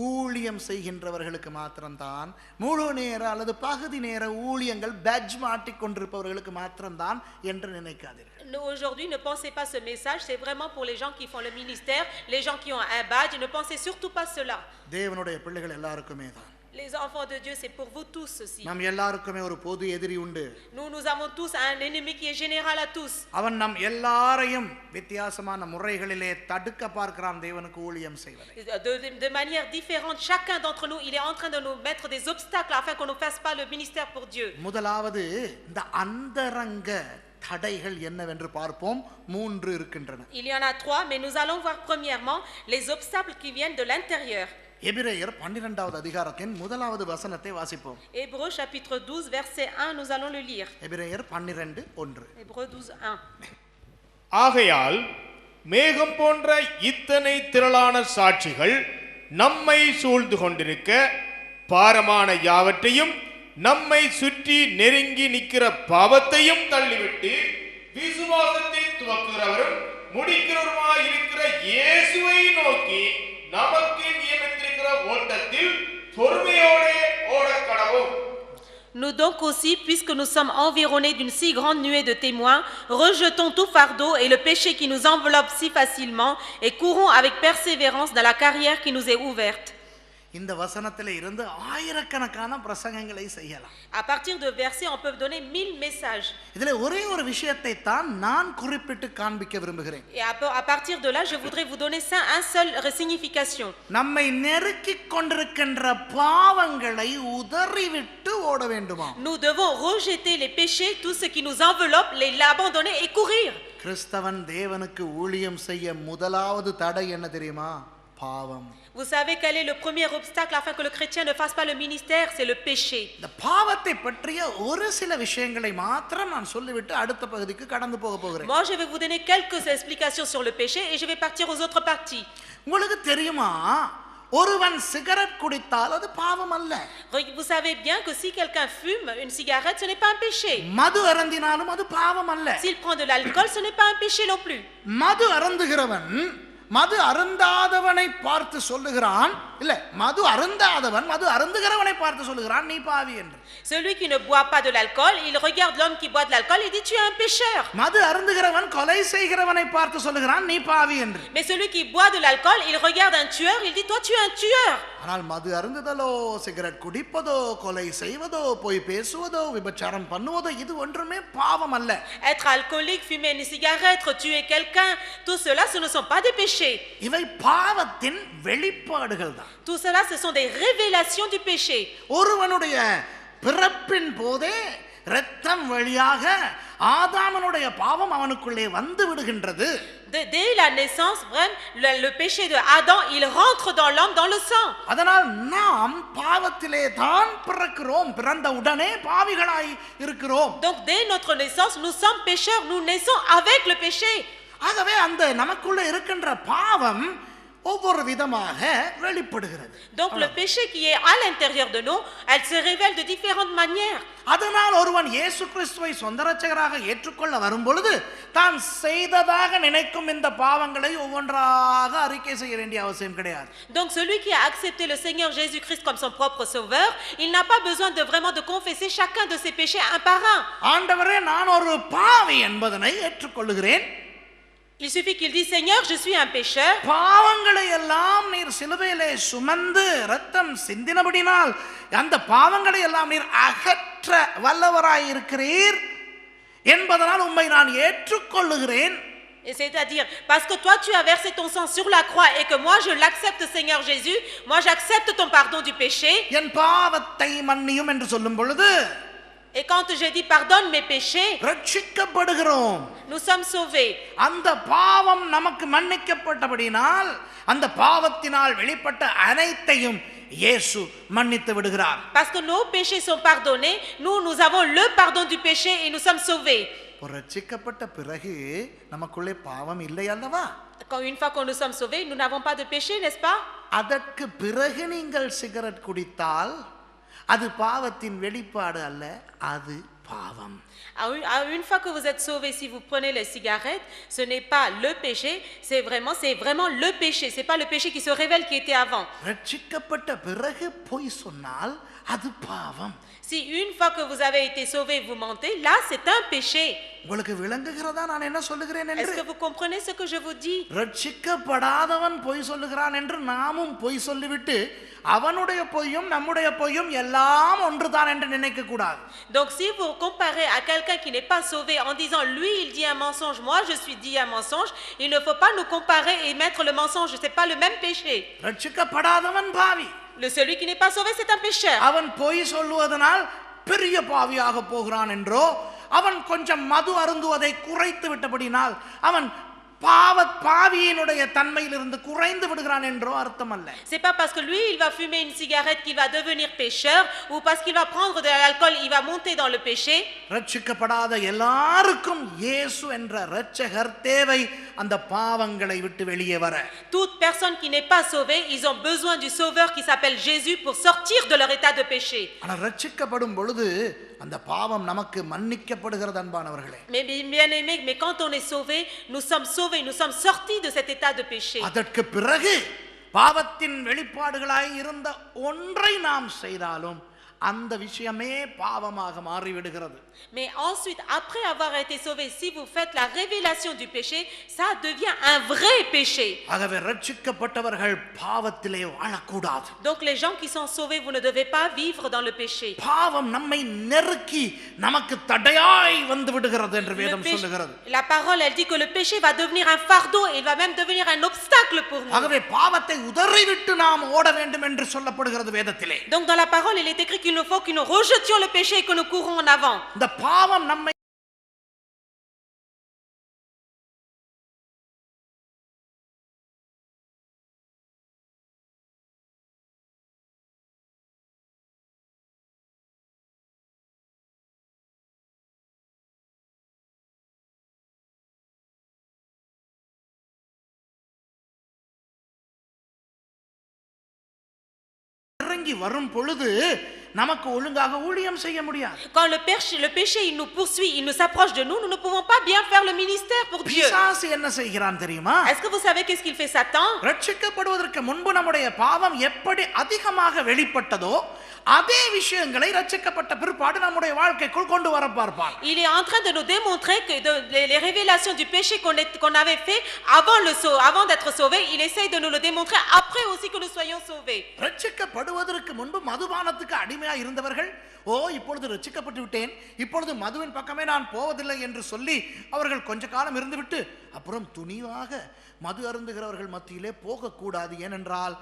ஊழியம் செய்கின்றவர்களுக்கு மாத்திரம்தான், முழு நேர அல்லது பகுதி நேர ஊழியங்கள் பேட்ஜ் மாட்டிக் கொண்டிருப்பவர்களுக்கு மாத்திரம்தான் என்று நினைக்காதீர்கள். Aujourd'hui, ne pensez pas ce message, c'est vraiment pour les gens qui font le ministère, les gens qui ont un badge, ne pensez surtout pas cela. தேவனுடைய பிள்ளைகள் எல்லாருக்குமே தான். Les enfants de Dieu, c'est pour vous tous ceci. நம் எல்லாருக்குமே ஒரு பொது எதிரி உண்டு. Nous avons tous un ennemi qui est général à tous. அவன் நம் எல்லாரையும் வித்தியாசமான முறைகளிலே தடுக்க பார்க்கிறான் தேவனுக்கு ஊழியம் செய்வதை. De manière différente, chacun d'entre nous, il est en train de nous mettre des obstacles afin qu'on ne fasse pas le ministère pour Dieu. முதலாவது இந்த அந்தரங்க தடைகள் என்னவென்று பார்ப்போம். 3 இருக்கின்றன. Il y en a 3, mais nous allons voir premièrement les obstacles qui viennent de l'intérieur. எபிரேயர் 12வது அதிகாரத்தின் முதலாவது வசனத்தை வாசிப்போம். Hébreux chapitre 12 verset 1, nous allons le lire. எபிரேயர் 12:1. Hébreux 12:1. ஆகையால் மேகம் போன்ற இத்தனை திரளான சாட்சிகள் நம்மை சூழ்ந்து கொண்டிருக்க பாரமான யாவற்றையும் நம்மை சுற்றி நெருங்கி நிற்கிற பாவத்தையும் தள்ளிவிட்டு விசுவாசத்தை துவக்குகிறவரும் முடிக்கிறவருமாய் இருக்கிற இயேசுவை நோக்கி நமக்கு நியமித்திருக்கிற ஓட்டத்தில் பொறுமையோடு ஓடக்கடவோம். Nous donc aussi, puisque nous sommes environnés d'une si grande nuée de témoins, rejetons tout fardeau et le péché qui nous enveloppe si facilement et courons avec persévérance dans la carrière qui nous est ouverte. இந்த வசனத்திலே இருந்து ஆயிரக்கணக்கான பிரசங்கங்களை செய்யலாம். À partir de versets, on peut donner 1000 messages. இதிலே ஒரே ஒரு விஷயத்தை தான் நான் குறிப்பிட்டு காண்பிக்க விரும்புகிறேன். Et à partir de là, je voudrais vous donner ça un seul signification. நம்மை நெருக்கிக் கொண்டிருக்கின்ற பாவங்களை உதறிவிட்டு ஓட வேண்டுமா? Nous devons rejeter les péchés, tout ce qui nous enveloppe, l'abandonner et courir. கிறிஸ்தவன் தேவனுக்கு ஊழியம் செய்ய முதலாவது தடை என்ன தெரியுமா? பாவம். Vous savez quel est le premier obstacle afin que le chrétien ne fasse pas le ministère? C'est le péché. இந்த பாவத்தை பற்றிய ஒரு சில விஷயங்களை மாத்திரம் நான் சொல்லிவிட்டு அடுத்த பகுதிக்கு கடந்து போக போகிறேன். Moi, je vais vous donner quelques explications sur le péché et je vais partir aux autres parties. உங்களுக்கு தெரியுமா, ஒருவன் சிகரெட் குடித்தால் அது பாவம் அல்ல. Vous savez bien que si quelqu'un fume une cigarette, ce n'est pas un péché. மது அருந்தினாலும் அது பாவம் அல்ல. S'il prend de l'alcool, ce n'est pas un péché non plus. மது அருந்துகிறவன் மது அருந்தாதவனை பார்த்து சொல்லுகிறான், இல்ல மது அருந்தாதவன் மது அருந்துகிறவனை பார்த்து சொல்லுகிறான், நீ பாவி என்று. Celui qui ne boit pas de l'alcool, il regarde l'homme qui boit de l'alcool et dit tu es un pécheur. மது அருந்துகிறவன் கொலை செய்கிறவனை பார்த்து சொல்லுகிறான், நீ பாவி என்று. Mais celui qui boit de l'alcool, il regarde un tueur, il dit toi tu es un tueur. ஆனால் மது அருந்துதலோ, cigarette குடிப்பதோ, கொலை செய்வதோ, பொய் பேசுவதோ, விபச்சாரம் பண்ணுவதோ இது ஒன்றுமே பாவம் அல்ல. Être alcoolique, fumer une cigarette, tuer quelqu'un, tout cela ce ne sont pas des péchés. இவை பாவத்தின் வெளிப்பாடுகள் தான். Tout cela ce sont des révélations du péché. ஒருவனுடைய பிறப்பின் போதே இரத்தம் வழியாக ஆதாமனுடைய பாவம் அவனுக்குள்ளே வந்து விடுகின்றது. Dès la naissance, le péché de Adam, il rentre dans l'homme, dans le sang. அதனால் நாம் பாவத்திலே தான் பிறக்கிறோம், பிறந்த உடனே பாவிகளாய் இருக்கிறோம். Donc dès notre naissance, nous sommes pécheurs, nous naissons avec le péché. ஆகவே அந்த நமக்குள்ள இருக்கின்ற பாவம் ஒவ்வொரு விதமாக வெளிப்படுகிறது. Donc le péché qui est à l'intérieur de nous, elle se révèle de différentes manières. அதனால் ஒருவன் இயேசு கிறிஸ்துவை சொந்த இரட்சகராக ஏற்றுக்கொள்ள வரும்பொழுது தான் செய்ததாக நினைக்கும் இந்த பாவங்களை ஒவ்வொன்றாக அறிக்கை செய்ய வேண்டிய அவசியம் கிடையாது. Donc celui qui a accepté le Seigneur Jésus-Christ comme son propre sauveur, il n'a pas besoin de vraiment de confesser chacun de ses péchés un par un. ஆண்டவரே நான் ஒரு பாவி என்பதனை ஏற்றுக்கொள்கிறேன். Il suffit qu'il dise Seigneur, je suis un pécheur. பாவங்களை எல்லாம் நீர் சிலுவையிலே சுமந்து இரத்தம் சிந்தினபடினால் அந்த பாவங்களை எல்லாம் நீர் அகற்ற வல்லவராய் இருக்கிறீர் என்பதனால் உம்மை நான் ஏற்றுக்கொள்ளுகிறேன். Et c'est-à-dire, parce que toi tu as versé ton sang sur la croix et que moi je l'accepte, Seigneur Jésus, moi j'accepte ton pardon du péché. என் பாவத்தை மன்னியும் என்று சொல்லும் பொழுது Et quand je dis pardonne mes péchés, ரட்சிக்கப்படுகிறோம். nous sommes sauvés. அந்த பாவம் நமக்கு மன்னிக்கப்பட்டபடியினால் அந்த பாவத்தினால் வெளிப்பட்ட அனைத்தையும் இயேசு மன்னித்து விடுகிறார். Parce que nos péchés sont pardonnés, nous avons le pardon du péché et nous sommes sauvés. ரட்சிக்கப்பட்ட பிறகு நமக்குள்ளே பாவம் இல்லை அல்லவா? Quand une fois que nous sommes sauvés, nous n'avons pas de péché, n'est-ce pas? அதற்கு பிறகு நீங்கள் சிகரெட் குடித்தால் அது பாவத்தின் வெளிப்பாடு அல்ல, அது பாவம். Une fois que vous êtes sauvés, si vous prenez les cigarettes, ce n'est pas le péché, c'est vraiment le péché. C'est pas le péché qui se révèle qui était avant. ரட்சிக்கப்பட்ட பிறகு பொய் சொன்னால் அது பாவம். Si une fois que vous avez été sauvés, vous mentez, là c'est un péché. உங்களுக்கு விளங்குகிறதா நான் என்ன சொல்லுகிறேன் Est-ce என்று? que vous comprenez ce que je vous dis? ரட்சிக்கப்படாதவன் பொய் சொல்லுகிறான் என்று நாமும் பொய் சொல்லிவிட்டு அவனுடைய பொய்யும் நம்முடைய பொய்யும் எல்லாம் ஒன்றுதான் என்று நினைக்க கூடாது. Donc si vous comparez à quelqu'un qui n'est pas sauvé en disant lui il dit un mensonge, moi je suis dit un mensonge, il ne faut pas nous comparer et mettre le mensonge, c'est pas le même péché. ரட்சிக்கப்படாதவன் பாவி. Celui qui n'est pas sauvé, c'est un pécheur. அவன் பொய் சொல்லுவதனால் பெரிய பாவியாக போகிறான் என்றோ, அவன் கொஞ்சம் மது அருந்துவதை குறைத்து விட்டபடினால் அவன் பாவியினுடைய தன்மையிலிருந்து குறைந்து விடுகிறான் என்றோ அர்த்தம் அல்ல. C'est pas parce que lui il va fumer une cigarette qu'il va devenir pécheur, ou parce qu'il va prendre de l'alcool il va monter dans le péché. ரட்சிக்கப்படாத எல்லாருக்கும் இயேசு என்ற இரட்சகர் தேவை அந்த பாவங்களை விட்டு வெளியே வர. Toute personne qui n'est pas sauvée, ils ont besoin du sauveur qui s'appelle Jésus pour sortir de leur état de péché. ஆனால் ரட்சிக்கப்படும் பொழுது அந்த பாவம் நமக்கு மன்னிக்கப்படுகிறது அன்பானவர்களே. Mais bien aimé, mais quand on est sauvé, nous sommes sauvés, nous sommes sortis de cet état de péché. அதற்கு பிறகு பாவத்தின் வெளிப்பாடுகளாய் இருந்த ஒன்றை நாம் செய்தாலும் அந்த விஷயமே பாவமாக மாறிவிடுகிறது. Mais ensuite, après avoir été sauvé, si vous faites la révélation du péché, ça devient un vrai péché. ஆகவே ரட்சிக்கப்பட்டவர்கள் பாவத்திலே வாழக்கூடாது. Donc les gens qui sont sauvés, vous ne devez pas vivre dans le péché. பாவம் நம்மை நெருக்கி நமக்கு தடையாய் வந்து விடுகிறது என்று வேதம் சொல்லுகிறது. La parole elle dit que le péché va devenir un fardeau et il va même devenir un obstacle pour nous. ஆகவே பாவத்தை உதறிவிட்டு நாம் ஓட வேண்டும் என்று சொல்லப்படுகிறது வேதத்திலே. Donc dans la parole il est écrit qu'il faut que nous rejetions le péché et que nous courons en avant. இந்த பாவம் நம்மை இறங்கி வரும் பொழுது நமக்கு ஒழுங்காக ஊழியம் செய்ய முடியாது. Quand le péché il nous poursuit, il nous s'approche de nous, nous ne pouvons pas bien faire le ministère pour Dieu. பிசாசு என்ன செய்கிறான் தெரியுமா? Est-ce que vous savez qu'est-ce qu'il fait Satan? ரட்சிக்கப்படுவதற்கு முன்பு நம்முடைய பாவம் எப்படி அதிகமாக வெளிப்பட்டதோ அதே விஷயங்களை ரட்சிக்கப்பட்ட பிற்பாடு நம்முடைய வாழ்க்கைக்குள் கொண்டு வர பார்ப்பான். Il est en train de nous démontrer que les révélations du péché qu'on avait fait avant d'être sauvé, il essaye de nous le démontrer après aussi que nous soyons sauvés. ரட்சிக்கப்படுவதற்கு முன்பு மதுபானத்துக்கு அடிமையா இருந்தவர்கள் இப்பொழுது ரட்சிக்கப்பட்டு விட்டேன், இப்பொழுது மதுவின் பக்கமே நான் போவதில்லை என்று சொல்லி அவர்கள் கொஞ்ச காலம் இருந்துவிட்டு அப்புறம் துணிவாக மது அருந்துகிறவர்கள் மத்தியிலே போகக்கூடாது, ஏனென்றால்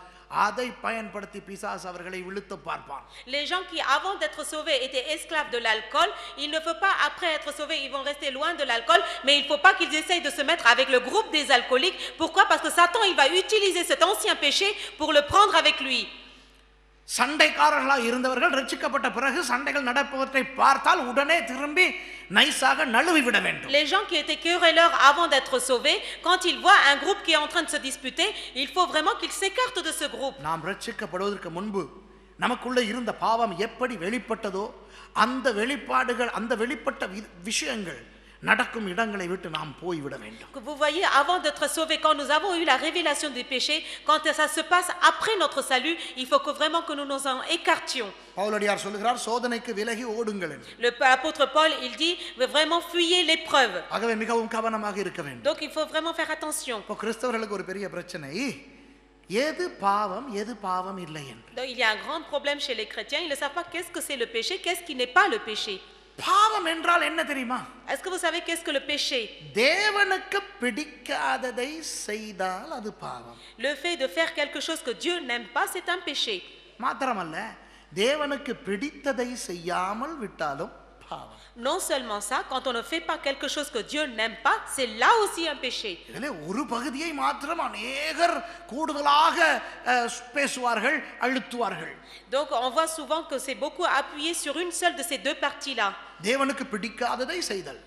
அதை பயன்படுத்தி பிசாசு அவர்களை இழுத்து பார்ப்பான். Les gens qui avant d'être sauvés étaient esclaves de l'alcool, il ne faut pas après être sauvés, ils vont rester loin de l'alcool, mais il faut pas qu'ils essayent de se mettre avec le groupe des alcooliques. Pourquoi? Parce que Satan il va utiliser cet ancien péché pour le prendre avec lui. சண்டைக்காரர்களாக இருந்தவர்கள் ரட்சிக்கப்பட்ட பிறகு சண்டைகள் நடப்பவற்றை பார்த்தால் உடனே திரும்பி நைசாக நழுவி விட வேண்டும். Les gens qui étaient querelleurs avant d'être sauvés, quand ils voient un groupe qui est en train de se disputer, il faut vraiment qu'ils s'écartent de ce groupe. நாம் ரட்சிக்கப்படுவதற்கு முன்பு நமக்குள்ள இருந்த பாவம் எப்படி வெளிப்பட்டதோ அந்த வெளிப்பாடுகள் அந்த வெளிப்பட்ட விஷயங்கள் நடக்கும் இடங்களை விட்டு நாம் போய் விட வேண்டும். Vous voyez, avant d'être sauvés, quand nous avons eu la révélation des péchés, quand ça se passe après notre salut, il faut que vraiment que nous nous en écartions. பவுலடியார் சொல்கிறார் சோதனைக்கு விலகி ஓடுங்கள் என்று. L'apôtre Paul il dit vraiment fuyez l'épreuve. ஆகவே மிகவும் கவனமாக இருக்க வேண்டும். Donc il faut vraiment faire attention. இப்போ கிறிஸ்தவர்களுக்கு ஒரு பெரிய பிரச்சனை எது பாவம் எது பாவம் இல்லை என்று. Donc il y a un grand problème chez les chrétiens, ils ne savent pas qu'est-ce que c'est le péché, qu'est-ce qui n'est pas le péché. பாவம் என்றால் என்ன தெரியுமா? Est-ce que vous savez qu'est-ce que le péché? தேவனுக்கு பிடிக்காததை செய்தால் அது பாவம். Le fait de faire quelque chose que Dieu n'aime pas, c'est un péché. மாத்திரமல்ல, தேவனுக்கு பிடித்ததை செய்யாமல் விட்டாலும் பாவம். Non seulement ça, quand on ne fait pas quelque chose que Dieu n'aime pas, c'est là aussi un péché. இதிலே ஒரு பகுதியை மாத்திரம் அநேகர் கூடுதலாக பேசுவார்கள், அழுத்துவார்கள். Donc on voit souvent que c'est beaucoup appuyé sur une seule de ces deux parties-là. தேவனுக்கு பிடிக்காததை செய்தல்,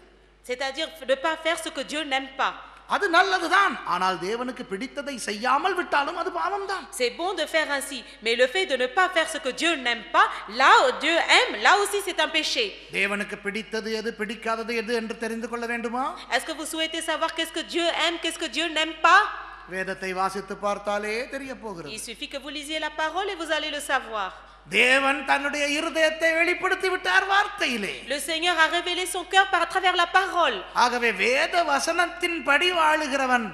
C'est-à-dire de ne pas faire ce que Dieu n'aime pas. அது நல்லதுதான். ஆனால் தேவனுக்கு பிடித்ததை செய்யாமல் விட்டாலும் அது பாவம்தான். C'est bon de faire ainsi, mais le fait de ne pas faire ce que Dieu n'aime pas, là où Dieu aime, là aussi c'est un péché. தேவனுக்கு பிடித்தது எது, பிடிக்காதது எது என்று தெரிந்து கொள்ள வேண்டுமா? Est-ce que vous souhaitez savoir qu'est-ce que Dieu aime, qu'est-ce que Dieu n'aime pas? வேதத்தை வாசித்து பார்த்தாலே தெரிய போகிறது. Il suffit que vous lisiez la parole et vous allez le savoir. தேவன் தன்னுடைய இருதயத்தை வெளிப்படுத்தி விட்டார் வார்த்தையிலே. Le Seigneur a révélé son cœur à travers la parole. ஆகவே வேத வசனத்தின்படி வாழுகிறவன்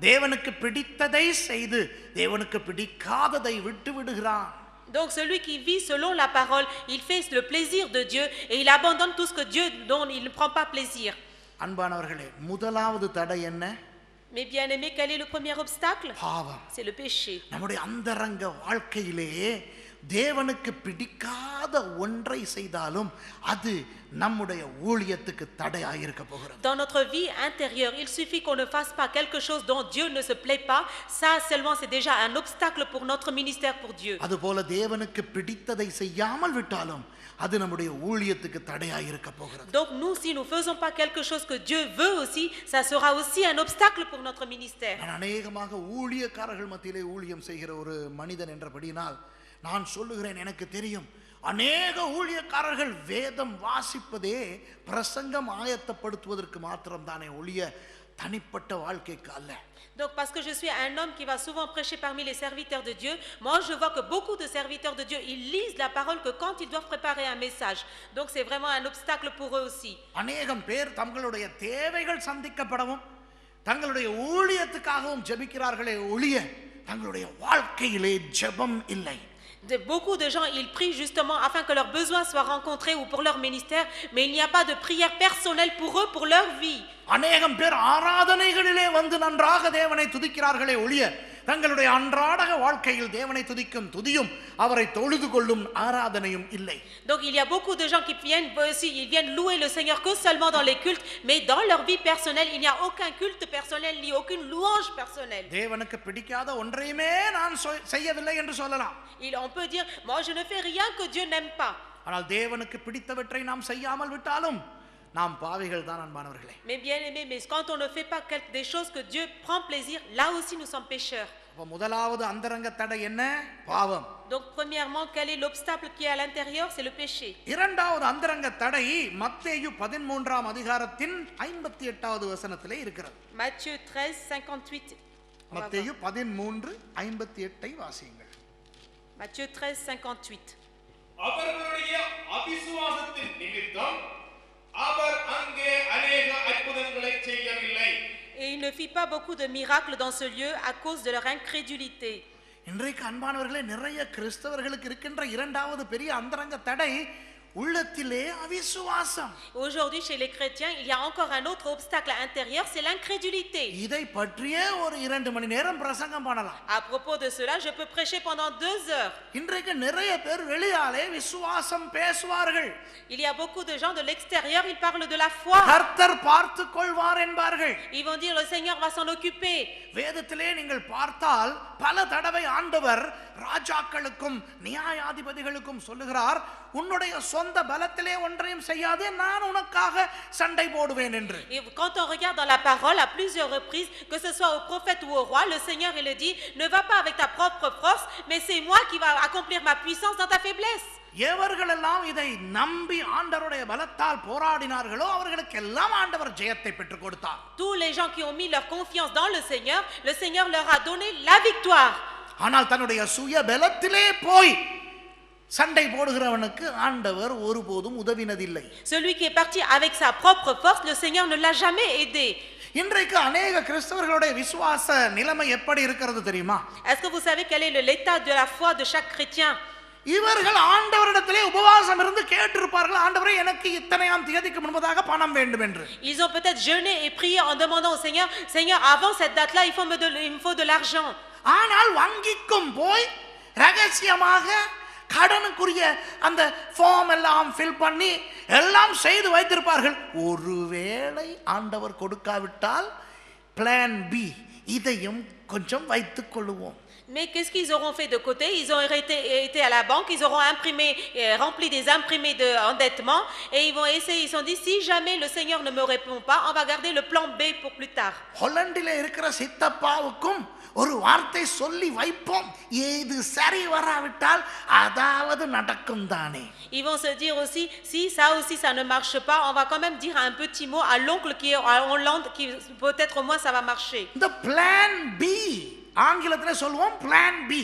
தேவனுக்கு பிடித்ததை செய்து தேவனுக்கு பிடிக்காததை விட்டு விடுகிறான். Donc celui qui vit selon la parole, il fait le plaisir de Dieu et il abandonne tout ce que Dieu dont il ne prend pas plaisir. அன்பானவர்களே, முதலாவது தடை என்ன? Mais bien aimé, quel est le premier obstacle? பாவம். C'est le péché. நம்முடைய அந்தரங்க வாழ்க்கையிலே தேவனுக்கு பிடிக்காத ஒன்றை செய்தாலும் அது நம்முடைய ஊழியத்துக்கு தடையாக இருக்க போகிறது. Dans notre vie intérieure, il suffit qu'on ne fasse pas quelque chose dont Dieu ne se plaît pas. Ça seulement c'est déjà un obstacle pour notre ministère pour Dieu. அதுபோல தேவனுக்கு பிடித்ததை செய்யாமல் விட்டாலும் அது நம்முடைய ஊழியத்துக்கு தடையாக இருக்க போகிறது. Donc nous, si nous faisons pas quelque chose que Dieu veut aussi, ça sera aussi un obstacle pour notre ministère. நான் அநேகமாக ஊழியக்காரர்கள் மத்தியிலே ஊழியம் செய்கிற ஒரு மனிதன் என்றபடினால் நான் சொல்லுகிறேன், எனக்கு தெரியும், அநேக ஊழியக்காரர்கள் வேதம் வாசிப்பதே பிரசங்கம் ஆயத்தப்படுத்துவதற்கு மாத்திரம் தானே ஒழிய தனிப்பட்ட வாழ்க்கைக்கு அல்ல. Donc parce que je suis un homme qui va souvent prêcher parmi les serviteurs de Dieu, moi je vois que beaucoup de serviteurs de Dieu, ils lisent la parole que quand ils doivent préparer un message. Donc c'est vraiment un obstacle pour eux aussi. அநேகம் பேர் தங்களுடைய தேவைகள் சந்திக்கப்படவும் தங்களுடைய ஊழியத்துக்காகவும் ஜெபிக்கிறார்களே ஒழிய தங்களுடைய வாழ்க்கையிலே ஜெபம் இல்லை. Beaucoup de gens, ils prient justement afin que leurs besoins soient rencontrés ou pour leur ministère, mais il n'y a pas de prière personnelle pour eux, pour leur vie. அநேகம் பேர் ஆராதனைகளிலே வந்து நன்றாக தேவனை துதிக்கிறார்களே ஒழிய தங்களுடைய அன்றாட வாழ்க்கையில் தேவனை துதிக்கும் துதியும் அவரை தொழுது கொள்ளும் ஆராதனையும் இல்லை. Donc il y a beaucoup de gens qui viennent louer le Seigneur que seulement dans les cultes, mais dans leur vie personnelle, il n'y a aucun culte personnel ni aucune louange personnelle. தேவனுக்கு பிடிக்காத ஒன்றையுமே நான் செய்யவில்லை என்று சொல்லலாம். On peut dire, moi je ne fais rien que Dieu n'aime pas. ஆனால் தேவனுக்கு பிடித்தவற்றை நாம் செய்யாமல் விட்டாலும் நாம் பாவிகள் தான் அன்பானவர்களே. Mais bien aimé, mais quand on ne fait pas des choses que Dieu prend plaisir, là aussi nous sommes pécheurs. அப்ப முதலாவது அந்தரங்க தடை என்ன? பாவம். Donc premièrement, quel est l'obstacle qui est à l'intérieur? C'est le péché. இரண்டாவது அந்தரங்க தடை மத்தேயு 13ஆம் அதிகாரத்தின் 58வது வசனத்திலே இருக்கிறது. Matthieu 13:58. மத்தேயு 13:58 வாசியுங்கள். Matthieu 13:58. அவர்களுடைய அவிசுவாசத்தின் நிமித்தம் அவர் அங்கே அநேக அற்புதங்களை செய்யவில்லை. Et il ne fit pas beaucoup de miracles dans ce lieu à cause de leur incrédulité. இன்றைக்கு அன்பானவர்களே, நிறைய கிறிஸ்தவர்களுக்கு இருக்கின்ற இரண்டாவது பெரிய அந்தரங்க தடை உள்ளத்திலே அவிசுவாசம். Aujourd'hui chez les chrétiens, il y a encore un autre obstacle intérieur, c'est l'incrédulité. இதை பற்றியே ஒரு 2 மணி நேரம் பிரசங்கம் பண்ணலாம். À propos de cela, je peux prêcher pendant 2 heures. இன்றைக்கு நிறைய பேர் வெளியாலே விசுவாசம் பேசுவார்கள். Il y a beaucoup de gens de l'extérieur, ils parlent de la foi. கர்த்தர் பார்த்துக் கொள்வார் என்பார்கள். Ils vont dire le Seigneur va s'en occuper. வேதத்திலே நீங்கள் பார்த்தால் பல தடவை ஆண்டவர் ராஜாக்களுக்கும் நியாயாதிபதிகளுக்கும் சொல்லுகிறார், உன்னுடைய சொந்த பலத்திலே ஒன்றையும் செய்யாதே, நான் உனக்காக சண்டை போடுவேன் என்று. Et quand on regarde dans la parole à plusieurs reprises, que ce soit au prophète ou au roi, le Seigneur il le dit, ne va pas avec ta propre force, mais c'est moi qui va accomplir ma puissance dans ta faiblesse. எவர்களெல்லாம் இதை நம்பி ஆண்டவருடைய பலத்தால் போராடினார்களோ அவர்களுக்கெல்லாம் ஆண்டவர் ஜெயத்தை பெற்றுக் கொடுத்தார். Tous les gens qui ont mis leur confiance dans le Seigneur leur a donné la victoire. ஆனால் தன்னுடைய சுய பலத்திலே போய் சண்டை போடுகிறவனுக்கு ஆண்டவர் ஒருபோதும் உதவினதில்லை. Celui qui est parti avec sa propre force, le Seigneur ne l'a jamais aidé. இன்றைக்கு அநேக கிறிஸ்தவர்களுடைய விசுவாச நிலைமை எப்படி இருக்கிறது தெரியுமா? Est-ce que vous savez quel est l'état de la foi de chaque chrétien? இவர்கள் ஆண்டவரிடத்திலே உபவாசம் இருந்து கேட்டிருப்பார்கள், ஆண்டவரே எனக்கு இத்தனையாம் தேதிக்கு முன்பதாக பணம் வேண்டும் என்று. Ils ont peut-être jeûné et prié en demandant au Seigneur, Seigneur, avant cette date-là, il me faut de l'argent. ஆனால் வங்கிக்கும் போய் ரகசியமாக கடனுக்குரிய அந்த ஃபார்ம் எல்லாம் ஃபில் பண்ணி எல்லாம் செய்து வைத்திருப்பார்கள். ஒருவேளை ஆண்டவர் கொடுக்காவிட்டால் பிளான் பி, இதையும் கொஞ்சம் வைத்துக் கொள்ளுவோம். Mais qu'est-ce qu'ils auront fait de côté? Ils ont été à la banque, ils auront rempli des imprimés d'endettement et ils vont essayer, ils se sont dit, si jamais le Seigneur ne me répond pas, on va garder le plan B pour plus tard. ஹொலண்டிலே இருக்கிற சித்தப்பாவுக்கும் ஒரு வார்த்தை சொல்லி வைப்போம், ஏது சரி வராவிட்டால் அதாவது நடக்கும் தானே. Ils vont se dire aussi, si ça aussi ça ne marche pas, on va quand même dire un petit mot à l'oncle qui est en Hollande, qui peut-être au moins ça va marcher. இந்த plan B, ஆங்கிலத்தில் சொல்லுவோம் plan B.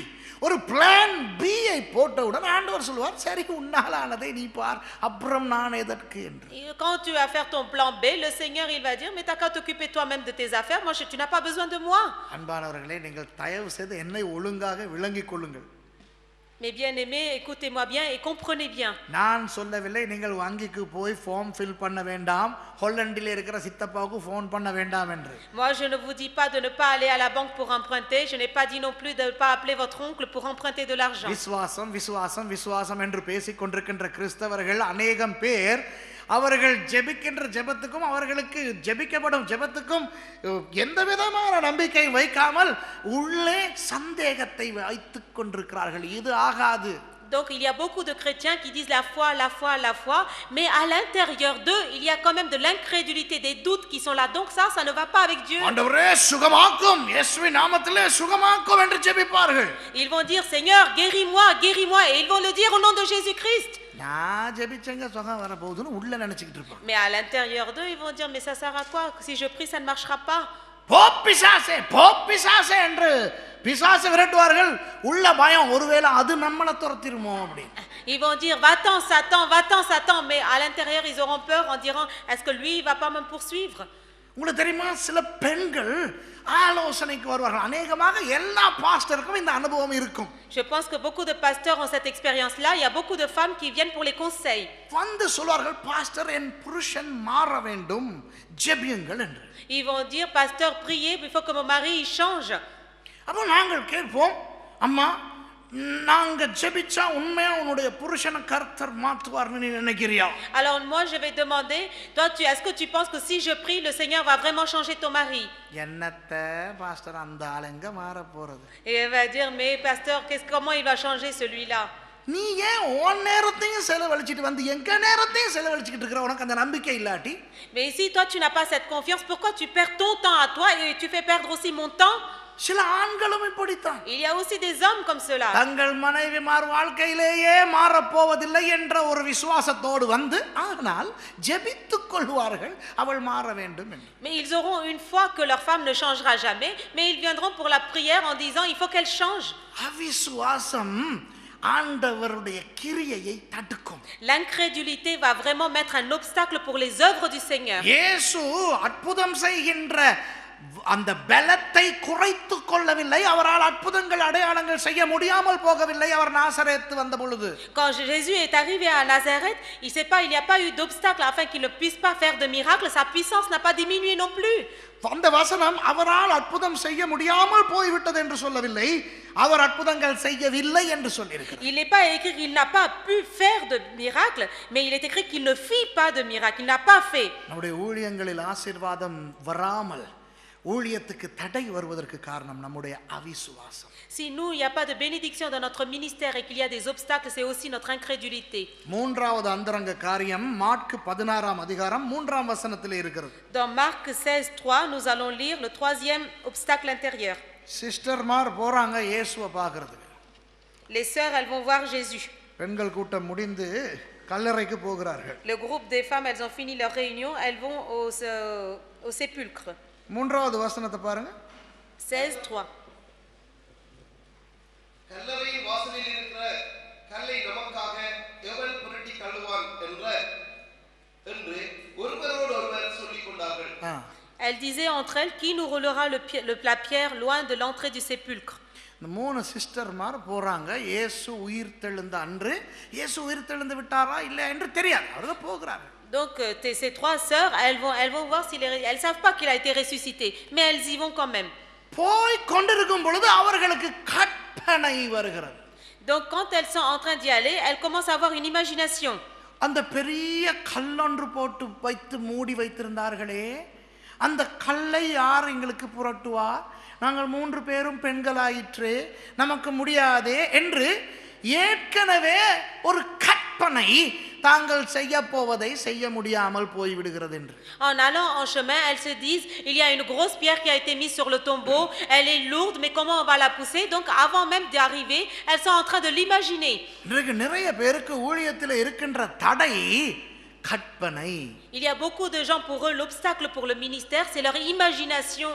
ஒரு plan B ஐ போட்டவுடன் ஆண்டவர் சொல்வார், சரி உன்னாலானதை நீ பார், அப்புறம் நான் எதற்கு என்று. Quand tu vas faire ton plan B, le Seigneur il va dire, mais t'as qu'à t'occuper toi-même de tes affaires, moi tu n'as pas besoin de moi. அன்பானவர்களே, நீங்கள் தயவு செய்து என்னை ஒழுங்காக விளங்கிக் கொள்ளுங்கள். Mais bien-aimés, écoutez-moi bien et comprenez bien. நான் சொல்லவில்லை நீங்கள் வங்கிக்கு போய் ஃபார்ம் ஃபில் பண்ண வேண்டாம், ஹொலண்டில் இருக்கிற சித்தப்பாவுக்கு ஃபோன் பண்ண வேண்டாம் என்று. Moi je ne vous dis pas de ne pas aller à la banque pour emprunter, je n'ai pas dit non plus de ne pas appeler votre oncle pour emprunter de l'argent. விசுவாசம் விசுவாசம் விசுவாசம் என்று பேசிக் கொண்டிருக்கின்ற கிறிஸ்தவர்கள் அநேகம் பேர் அவர்கள் ஜெபிக்கின்ற ஜெபத்துக்கும் அவர்களுக்கு ஜெபிக்கப்படும் ஜெபத்துக்கும் எந்த விதமான நம்பிக்கை வைக்காமல் உள்ளே சந்தேகத்தை வைத்துக் கொண்டிருக்கிறார்கள். இது ஆகாது. Donc il y a beaucoup de chrétiens qui disent la foi, la foi, la foi, mais à l'intérieur d'eux, il y a quand même de l'incrédulité, des doutes qui sont là. Donc ça ne va pas avec Dieu. ஆண்டவரே சுகமாக்கும், இயேசுவின் நாமத்திலே சுகமாக்கும் என்று ஜெபிப்பார்கள். Ils vont dire Seigneur, guéris-moi, guéris-moi, et ils vont le dire au nom de Jésus-Christ. நான் ஜெபிச்சங்க சுகம் வர போகுதுன்னு உள்ள நினைச்சிட்டு இருப்பாங்க. Mais à l'intérieur d'eux, ils vont dire mais ça sert à quoi? Si je prie, ça ne marchera pas. போப்பிசாசே போப்பிசாசே என்று பிசாசு விரட்டுவார்கள். உள்ள பயம், ஒருவேளை அது நம்மளை துரத்திருமோ அப்படி. Ils vont dire va-t'en Satan, va-t'en Satan, mais à l'intérieur ils auront peur en disant est-ce que lui il va pas me poursuivre? உங்களுக்கு தெரியுமா, சில பெண்கள் ஆலோசனைக்கு வருவார்கள். அநேகமாக எல்லா பாஸ்டருக்கும் இந்த அனுபவம் இருக்கும். Je pense que beaucoup de pasteurs ont cette expérience-là. Il y a beaucoup de femmes qui viennent pour les conseils. வந்து சொல்வார்கள், பாஸ்டர் என் புருஷன் மாற வேண்டும், ஜெபியுங்கள் என்று. Ils vont dire pasteur, priez, il faut que mon mari il change. அப்போ நாங்கள் கேட்போம், அம்மா நாங்க ஜெபிச்சா உண்மையா உன்னுடைய புருஷனை கர்த்தர் மாற்றுவார்னு நீ நினைக்கிறியா? Alors moi je vais demander, toi est-ce que tu penses que si je prie le Seigneur va vraiment changer ton mari? என்னத்த பாஸ்டர் அந்த ஆளுங்க மாற போறது? Et elle va dire mais pasteur, comment il va changer celui-là? நீ ஏன் உன் நேரத்தையும் செலவழிச்சிட்டு வந்து எங்க நேரத்தையும் செலவழிச்சிட்டு இருக்கிற? உனக்கு அந்த நம்பிக்கை இல்லாட்டி? Mais si toi tu n'as pas cette confiance, pourquoi tu perds ton temps à toi et tu fais perdre aussi mon temps? சில ஆண்களும் இப்படித்தான். Il y a aussi des hommes comme cela. தங்கள் மனைவிமார் வாழ்க்கையிலேயே மாறப் போவதில்லை என்ற ஒரு விசுவாசத்தோடு வந்து ஆனால் ஜெபித்துக் கொள்வார்கள் அவள் மாற வேண்டும் என்று. Mais ils auront une foi que leur femme ne changera jamais, mais ils viendront pour la prière en disant il faut qu'elle change. அவிசுவாசம் ஆண்டவருடைய கிரியையை தடுக்கும். L'incrédulité va vraiment mettre un obstacle pour les œuvres du Seigneur. இயேசு அற்புதம் செய்கின்ற அந்த பலத்தை குறைத்துக் கொள்ளவில்லை. அவரால் அற்புதங்கள் அடையாளங்கள் செய்ய முடியாமல் போகவில்லை. அவர் நாசரேத்து வந்த பொழுது, Quand Jésus est arrivé à Nazareth, il n'y a pas eu d'obstacle afin qu'il ne puisse pas faire de miracles. Sa puissance n'a pas diminué non plus. அந்த வசனம் அவரால் அற்புதம் செய்ய முடியாமல் போய்விட்டது என்று சொல்லவில்லை, அவர் அற்புதங்கள் செய்யவில்லை என்று சொல்லியிருக்கிறார். Il n'est pas écrit qu'il n'a pas pu faire de miracles, mais il est écrit qu'il ne fit pas de miracles, il n'a pas fait. நம்முடைய ஊழியங்களில் ஆசீர்வாதம் வராமல் ஊழியத்துக்கு தடை வருவதற்கு காரணம் நம்முடைய அவிசுவாசம். Si nous, il n'y a pas de bénédiction dans notre ministère et qu'il y a des obstacles, c'est aussi notre incrédulité. மூன்றாவது அந்தரங்க காரியம் மாற்கு 16ஆம் அதிகாரம் 3ஆம் வசனத்திலே இருக்கிறது. Dans Marc 16:3, nous allons lire le troisième obstacle intérieur. சிஸ்டர்மார் போறாங்க இயேசுவை பார்க்கிறதுக்கு. Les sœurs, elles vont voir Jésus. பெண்கள் கூட்டம் முடிந்து கல்லறைக்கு போகிறார்கள். Le groupe des femmes, elles ont fini leur réunion, elles vont au sépulcre. மூன்றாவது வசனத்தை பாருங்க. 16:3. கல்லறையின் வாசலில் இருக்கிற கல்லை நமக்காக எவன் புரட்டி தள்ளுவான் என்று ஒருவரோடு ஒருவர் சொல்லிக் கொண்டார்கள். Elles disaient entre elles, qui nous roulera la pierre loin de l'entrée du sépulcre? இந்த 3 சிஸ்டர்மார் போறாங்க. இயேசு உயிர்த்தெழுந்த அன்று இயேசு உயிர்த்தெழுந்து விட்டாரா இல்லையா என்று தெரியாது, அவர்கள் போகிறார்கள். Donc ces 3 sœurs, elles vont voir s'il est, elles savent pas qu'il a été ressuscité, mais elles y vont quand même. போய் கொண்டிருக்கும் பொழுது அவர்களுக்கு கற்பனை வருகிறது. Donc quand elles sont en train d'y aller, elles commencent à avoir une imagination. அந்த பெரிய கல்லொன்று போட்டு வைத்து மூடி வைத்திருந்தார்களே, அந்த கல்லை யார் எங்களுக்கு புரட்டுவார்? நாங்கள் 3 பேரும் பெண்களாயிற்று, நமக்கு முடியாதே என்று ஏற்கனவே ஒரு கற்பனை தாங்கள் செய்ய போவதை செய்ய முடியாமல் போய்விடுகிறது என்று. En allant en chemin, elles se disent, il y a une grosse pierre qui a été mise sur le tombeau, elle est lourde, mais comment on va la pousser? Donc avant même d'arriver, elles sont en train de l'imaginer. இன்றைக்கு நிறைய பேருக்கு ஊழியத்தில் இருக்கின்ற தடை கற்பனை. Il y a beaucoup de gens, pour eux, l'obstacle pour le ministère, c'est leur imagination.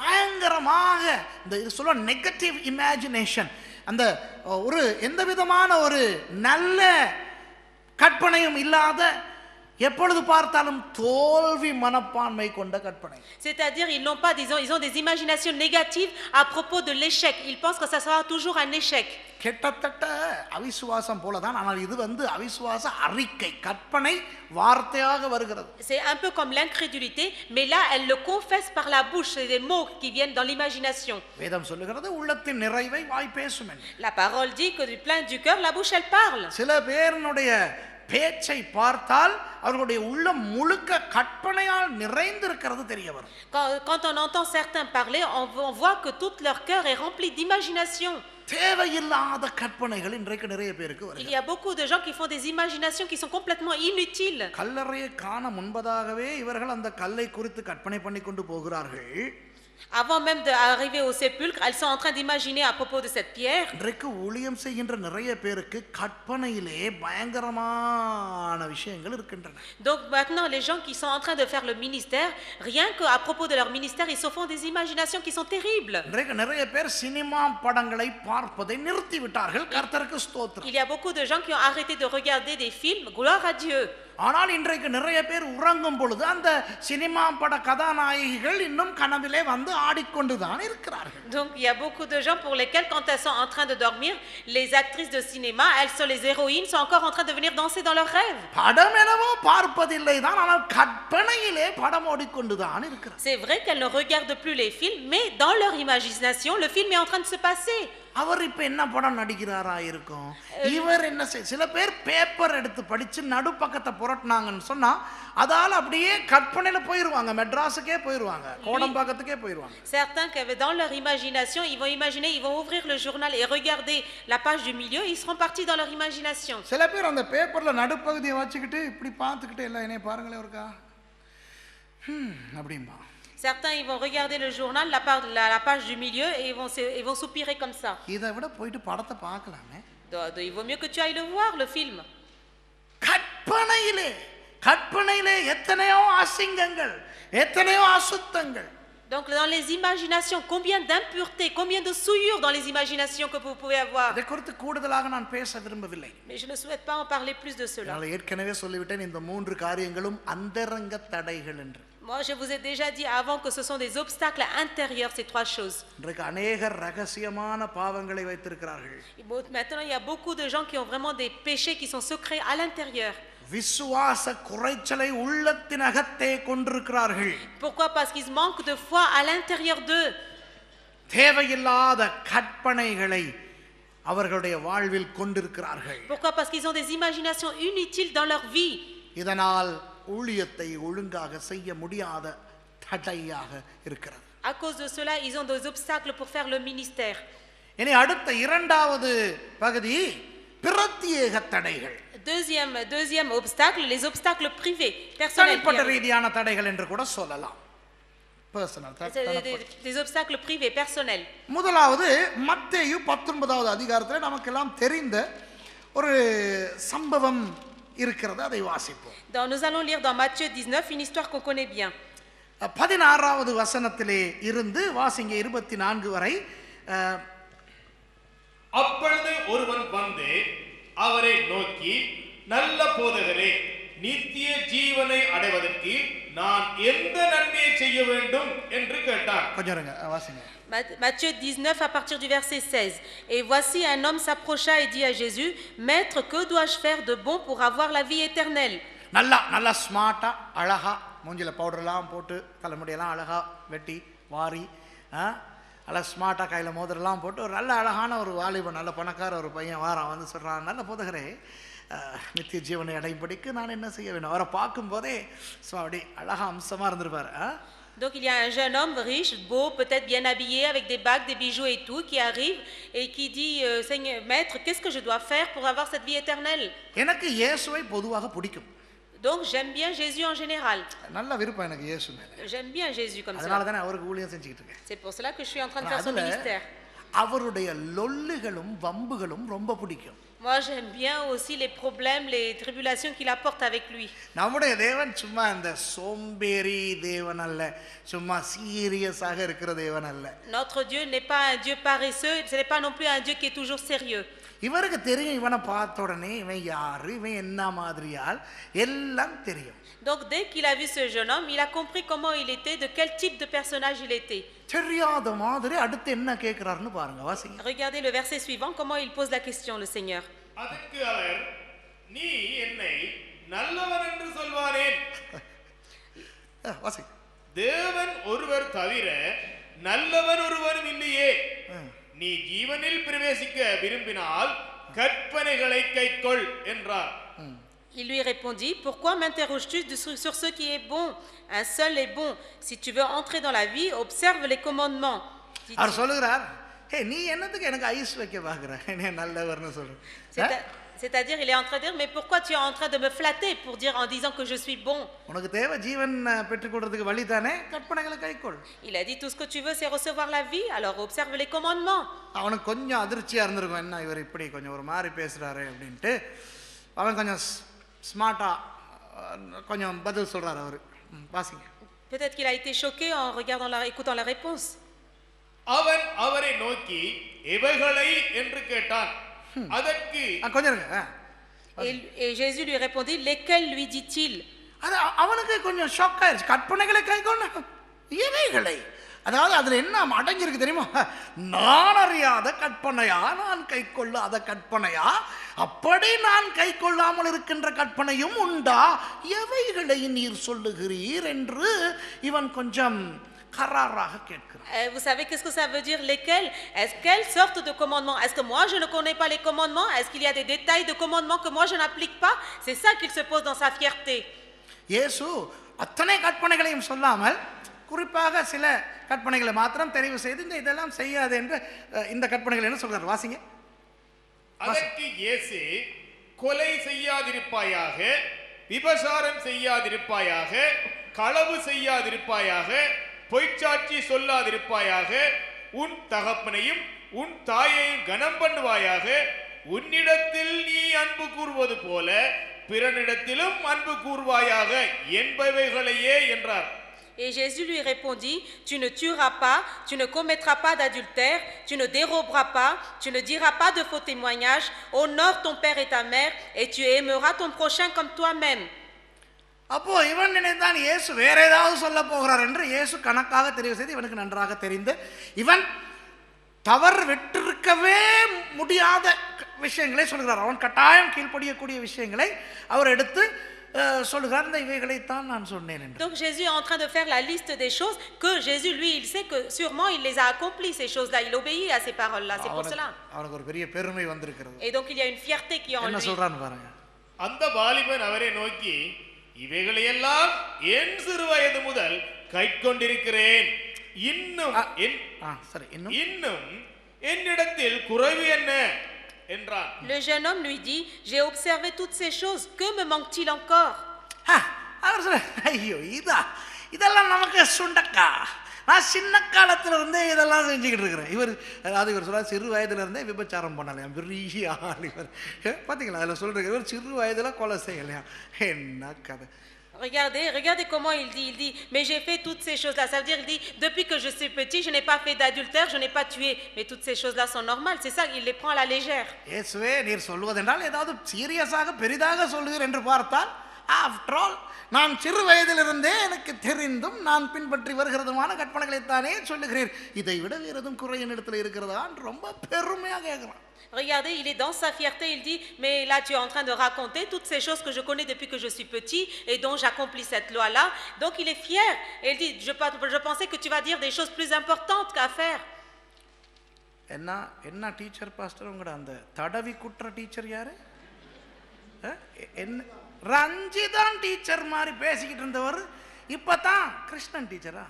பயங்கரமாக இந்த சொல்ல நெகட்டிவ் இமேஜினேஷன், அந்த ஒரு எந்த விதமான ஒரு நல்ல கற்பனையும் இல்லாத, எப்பொழுது பார்த்தாலும் தோல்வி மனப்பான்மை கொண்ட கற்பனை. C'est-à-dire, ils n'ont pas, disons, ils ont des imaginations négatives à propos de l'échec. Ils pensent que ça sera toujours un échec. கிட்டத்தட்ட அவிசுவாசம் போலதான், ஆனால் இது அவிசுவாச அறிக்கை, கற்பனை வார்த்தையாக வருகிறது. C'est un peu comme l'incrédulité, mais là, elle le confesse par la bouche. C'est des mots qui viennent dans l'imagination. வேதம் சொல்லுகிறது உள்ளத்தின் நிறைவை வாய் பேசும் என்று. La parole dit que du plein du cœur, la bouche, elle parle. சில பேருடைய பேச்சை பார்த்தால் அவர்களுடைய உள்ளம் முழுக்க கற்பனையால் நிறைந்திருக்கிறது தெரிய வரும். Quand on entend certains parler, on voit que tout leur cœur est rempli d'imagination. தேவையில்லாத கற்பனைகள் இன்றைக்கு நிறைய பேருக்கு Il வருகிறது. y a beaucoup de gens qui font des imaginations qui sont complètement inutiles. கல்லறையை காண முன்பதாகவே இவர்கள் அந்த கல்லை குறித்து கற்பனை பண்ணி கொண்டு போகிறார்கள். Avant même d'arriver au sépulcre, elles sont en train d'imaginer à propos de cette pierre. இன்றைக்கு ஊழியம் செய்கின்ற நிறைய பேருக்கு கற்பனையிலே பயங்கரமான விஷயங்கள் இருக்கின்றன. Donc maintenant, les gens qui sont en train de faire le ministère, rien qu'à propos de leur ministère, ils se font des imaginations qui sont terribles. இன்றைக்கு நிறைய பேர் சினிமா படங்களை பார்ப்பதை நிறுத்தி விட்டார்கள். கர்த்தருக்கு ஸ்தோத்திரம். Il y a beaucoup de gens qui ont arrêté de regarder des films, gloire à Dieu. ஆனால் இன்றைக்கு நிறைய பேர் உறங்கும் பொழுது அந்த சினிமா பட கதாநாயகிகள் இன்னும் கனவிலே வந்து ஆடிக்கொண்டுதான் இருக்கிறார்கள். Donc il y a beaucoup de gens pour lesquels, quand elles sont en train de dormir, les actrices de cinéma, elles sont les héroïnes, sont encore en train de venir danser dans leurs rêves. படம் என்னவோ பார்ப்பதில்லை தான், ஆனால் கற்பனையிலே படம் ஓடிக்கொண்டுதான் இருக்கிறது. C'est vrai qu'elles ne regardent plus les films, mais dans leur imagination, le film est en train de se passer. அவர் இப்ப என்ன படம் நடிக்கிறாரா இருக்கும், இவர் என்ன சில பேர் பேப்பர் எடுத்து படிச்சு நடுப்பக்கத்தை புரட்டினாங்கன்னு சொன்னா அதால அப்படியே கற்பனையில போயிருவாங்க, மெட்ராஸுக்கே போயிருவாங்க, கோடம்பாக்கத்துக்கே போயிருவாங்க. Certains qui dans leur imagination, ils vont imaginer, ils vont ouvrir le journal et regarder la page du milieu, ils seront partis dans leur imagination. சில பேர் அந்த பேப்பர்ல நடுப்பகுதியை வச்சுக்கிட்டு இப்படி பார்த்துக்கிட்டு எல்லாம் என்னைய பாருங்களே ஒருக்கா அப்படிம்பா. Certains, ils vont regarder le journal, la page du milieu, et ils vont soupirer comme ça. இதை விட போயிட்டு படத்தை பார்க்கலாமே. Il vaut mieux que tu ailles le voir, le film. கற்பனையிலே எத்தனையோ அசிங்கங்கள், எத்தனையோ அசுத்தங்கள். Donc dans les imaginations, combien d'impuretés, combien de souillures dans les imaginations que vous pouvez avoir. அதை குறித்து கூடுதலாக நான் பேச விரும்பவில்லை. Mais je ne souhaite pas en parler plus de cela. நான் ஏற்கனவே சொல்லிவிட்டேன் இந்த 3 காரியங்களும் அந்தரங்க தடைகள் என்று. Moi, je vous ai déjà dit avant que ce sont des obstacles intérieurs, ces 3 choses. இன்றைக்கு அநேகர் ரகசியமான பாவங்களை வைத்திருக்கிறார்கள். Maintenant, il y a beaucoup de gens qui ont vraiment des péchés qui sont secrets à l'intérieur. விசுவாச குறைச்சலை உள்ளத்தின் அகத்தே கொண்டிருக்கிறார்கள். Pourquoi? Parce qu'ils manquent de foi à l'intérieur d'eux. தேவையில்லாத கற்பனைகளை அவர்களுடைய வாழ்வில் கொண்டிருக்கிறார்கள். Pourquoi? Parce qu'ils ont des imaginations inutiles dans leur vie. இதனால் ஊழியத்தை ஒழுங்காக செய்ய முடியாத தடையாக இருக்கிறது. À cause de cela, ils ont des obstacles pour faire le ministère. இனி அடுத்த இரண்டாவது பகுதி பிரத்யேக தடைகள். Deuxième obstacle, les obstacles privés, personnels. தனிப்பட்ட ரீதியான தடைகள் என்று கூட சொல்லலாம். Des obstacles privés, personnels. முதலாவது மத்தேயு 19வது அதிகாரத்தில் நமக்கெல்லாம் தெரிந்த ஒரு சம்பவம் இருக்கிறது, அதை வாசிப்போம். Nous allons lire dans Matthieu 19 une histoire qu'on connaît bien. 16வது வசனத்திலே இருந்து வாசிங்க 24 வரை. அப்பொழுது ஒருவன் வந்து அவரை நோக்கி, நல்ல போதகரே, நித்திய ஜீவனை அடைவதற்கு நான் எந்த நன்மையை செய்ய வேண்டும் என்று கேட்டான். கொஞ்சம் இருங்க, வாசிங்க. Matthieu 19 à partir du verset 16. Et voici un homme s'approcha et dit à Jésus, Maître, que dois-je faire de bon pour avoir la vie éternelle? நல்லா ஸ்மார்ட்டா அழகா மூஞ்சில பவுடர்லாம் போட்டு தலைமுடியெல்லாம் அழகா வெட்டி வாரி நல்லா ஸ்மார்ட்டாக கையில் மோதிரெல்லாம் போட்டு ஒரு நல்ல அழகான ஒரு வாலிபன், நல்ல பணக்கார ஒரு பையன் வாரான், வந்து சொல்கிறான், நல்ல போதகரே, நித்திய ஜீவனை அடையும்படிக்கு நான் என்ன செய்ய வேண்டும்? அவரை பார்க்கும்போதே அப்படி அழகாக அம்சமாக இருந்திருப்பார். Donc il y a un jeune homme riche, beau, peut-être bien habillé, avec des bagues, des bijoux et tout, qui arrive et qui dit, Seigneur, Maître, qu'est-ce que je dois faire pour avoir cette vie éternelle? எனக்கு இயேசுவை பொதுவாக பிடிக்கும். Donc j'aime bien Jésus en général. நல்ல விருப்பம் எனக்கு இயேசு மேல. J'aime bien Jésus comme ça. அதனால தான் அவருக்கு ஊழியம் செஞ்சிட்டு இருக்கேன். C'est pour cela que je suis en train de faire son ministère. அவருடைய லொல்லுகளும் வம்புகளும் ரொம்ப பிடிக்கும். Moi j'aime bien aussi les problèmes, les tribulations qu'il apporte avec lui. நம்முடைய தேவன் சும்மா இந்த சோம்பேறி தேவன் அல்ல, சும்மா சீரியஸாக இருக்கிற தேவன் அல்ல. Notre Dieu n'est pas un Dieu paresseux, ce n'est pas non plus un Dieu qui est toujours sérieux. இவருக்கு தெரியும், இவனை பார்த்த உடனே இவன் யாரு, இவன் என்ன மாதிரியால் எல்லாம் தெரியும். Donc dès qu'il a vu ce jeune homme, il a compris comment il était, de quel type de personnage il était. தெரியாத மாதிரி அடுத்து என்ன கேக்குறாருன்னு பாருங்க, வாசிங்க. Regardez le verset suivant, comment il pose la question, le Seigneur. அதற்கு அவர், நீ என்னை நல்லவன் என்று சொல்வானேன்? வாசிங்க. தேவன் ஒருவர் தவிர நல்லவன் ஒருவரும் இல்லையே. நீ ஜீவனில் பிரவேசிக்க விரும்பினால் கற்பனைகளை கைக்கொள் என்றார். Il lui répondit, pourquoi m'interroges-tu sur ce qui est bon? Un seul est bon. Si tu veux entrer dans la vie, observe les commandements. அவர் சொல்லுகிறார், ஹே, நீ என்னத்துக்கு எனக்கு ஐஸ் வைக்க பாக்குற? என்ன நல்லவர்னு சொல்லு. C'est-à-dire, il est en train de dire, mais pourquoi tu es en train de me flatter pour dire en disant que je suis bon? உனக்கு தேவை ஜீவன் பெற்றுக் கொள்றதுக்கு வழி தானே, கற்பனைகளை கைக்கொள். Il a dit, tout ce que tu veux, c'est recevoir la vie, alors observe les commandements. அவனுக்கு கொஞ்சம் அதிர்ச்சியா இருந்திருக்கும், என்ன இவர் இப்படி கொஞ்சம் ஒரு மாதிரி பேசுறாரு அப்படின்ட்டு. அவன் கொஞ்சம் ஸ்மார்ட்டா கொஞ்சம் பதில் சொல்றாரு அவரு. வாசிங்க. Peut-être qu'il a été choqué en écoutant la réponse. அவன் அவரை நோக்கி எவைகளை என்று கேட்டான். அதற்கு கொஞ்சம் இருங்க. Et Jésus lui répondit, lesquels lui dit-il? அது அவனுக்கு கொஞ்சம் ஷாக் ஆயிருச்சு. கற்பனைகளை கைக்கொள்ள இவைகளை, அதாவது அதுல என்ன அடங்கியிருக்கு தெரியுமா? நான் அறியாத கற்பனையா, நான் கை கொள்ளாத கற்பனையா, அப்படி நான் கை கொள்ளாமல் இருக்கின்ற கற்பனையும் உண்டா? எவைகளை நீர் சொல்லுகிறீர் என்று இவன் கொஞ்சம் கராராக கேட்கிறான். Vous savez qu'est-ce que ça veut dire, lesquels? Quelle sorte de commandements? Est-ce que moi je ne connais pas les commandements? Est-ce qu'il y a des détails de commandements que moi je n'applique pas? C'est ça qu'il se pose dans sa fierté. இயேசு அத்தனை கற்பனைகளையும் சொல்லாமல் குறிப்பாக சில கற்பனைகளை மாத்திரம் தெரிவு செய்து இதெல்லாம் செய்யாது என்று இந்த கற்பனைகள் என்ன சொல்றார், வாசிங்க. அதற்கு இயேசு, கொலை செய்யாதிருப்பாயாக, விபசாரம் செய்யாதிருப்பாயாக, களவு செய்யாதிருப்பாயாக, பொய்ச்சாட்சி சொல்லாதிருப்பாயாக, உன் தகப்பனையும் உன் தாயையும் கனம் பண்ணுவாயாக, உன்னிடத்தில் நீ அன்பு கூறுவது போல பிறனிடத்திலும் அன்பு கூறுவாயாக என்பவைகளையே என்றார். Et Jésus lui répondit, tu ne tueras pas, tu ne commettras pas d'adultère, tu ne déroberas pas, tu ne diras pas de faux témoignages, honore ton père et ta mère, et tu aimeras ton prochain comme toi-même. அப்போ இவன் நினைத்தான் இயேசு வேற ஏதாவது சொல்ல போகிறார் என்று. இயேசு கணக்காக தெரிவு செய்து இவனுக்கு நன்றாக தெரிந்து இவன் தவறு விட்டிருக்கவே முடியாத விஷயங்களை சொல்கிறார். அவன் கட்டாயம் கீழ்ப்படியக்கூடிய விஷயங்களை அவர் எடுத்து சொல்லுகிறார். இந்த இவைகளைத்தான் நான் சொன்னேன் என்று. Donc Jésus est en train de faire la liste des choses que Jésus, lui, il sait que sûrement il les a accomplies, ces choses-là. Il obéit à ces paroles-là. C'est pour cela. அவனுக்கு ஒரு பெரிய பெருமை வந்திருக்கிறது. Et donc il y a une fierté qui est en என்ன lui. சொல்றான்னு பாருங்க. அந்த வாலிபன் அவரை நோக்கி, இவைகளையெல்லாம் என் சிறு வயது முதல் கைக்கொண்டிருக்கிறேன். இன்னும் என்னிடத்தில் குறைவு என்ன என்றான். Le jeune homme lui dit, j'ai observé toutes ces choses, que me manque-t-il encore? அவர் சொல்ற, ஐயோ இதெல்லாம் நமக்கு சுண்டக்கா, நான் சின்ன காலத்துல இருந்தே இதெல்லாம் செஞ்சுக்கிட்டு இருக்கிறேன். இவர் சொல்ற சிறு வயதுல இருந்தே விபச்சாரம் பண்ணலையா, பெரிய ஆள் இவர். பாத்தீங்களா அதுல சொல்றீங்க, இவர் சிறு வயதுல கொலை செய்யலையா, என்ன கதை. Regardez comment il dit, mais j'ai fait toutes ces choses-là. Ça veut dire, il dit, depuis que je suis petit, je n'ai pas fait d'adultère, je n'ai pas tué. Mais toutes ces choses-là sont normales. C'est ça, il les prend à la légère. இயேசுவே நீர் சொல்வதென்றால் ஏதாவது சீரியஸாக பெரிதாக சொல்லுகிறீர் என்று பார்த்தால் after all நான் சிறு வயதிலிருந்தே எனக்கு தெரிந்தும் நான் பின்பற்றி வருகிறதுமான கற்பனைகளைத்தானே சொல்லுகிறேன், இதை விட வேறு எதுவும் குறை என்னிடத்தில் இருக்கிறதான்னு ரொம்ப பெருமையாக கேட்குறான். Regardez, il est dans sa fierté, il dit, mais là tu es en train de raconter toutes ces choses que je connais depuis que je suis petit et dont j'accomplis cette loi-là. Donc il est fier. Et il dit, je pensais que tu vas dire des choses plus importantes qu'à faire. என்ன teacher pastor உங்களோட அந்த தடவி குற்ற teacher யாரு? என்ன ரஞ்சிதான் teacher மாதிரி பேசிக்கிட்டு இருந்தவர் இப்பதான் கிருஷ்ணன் டீச்சரா?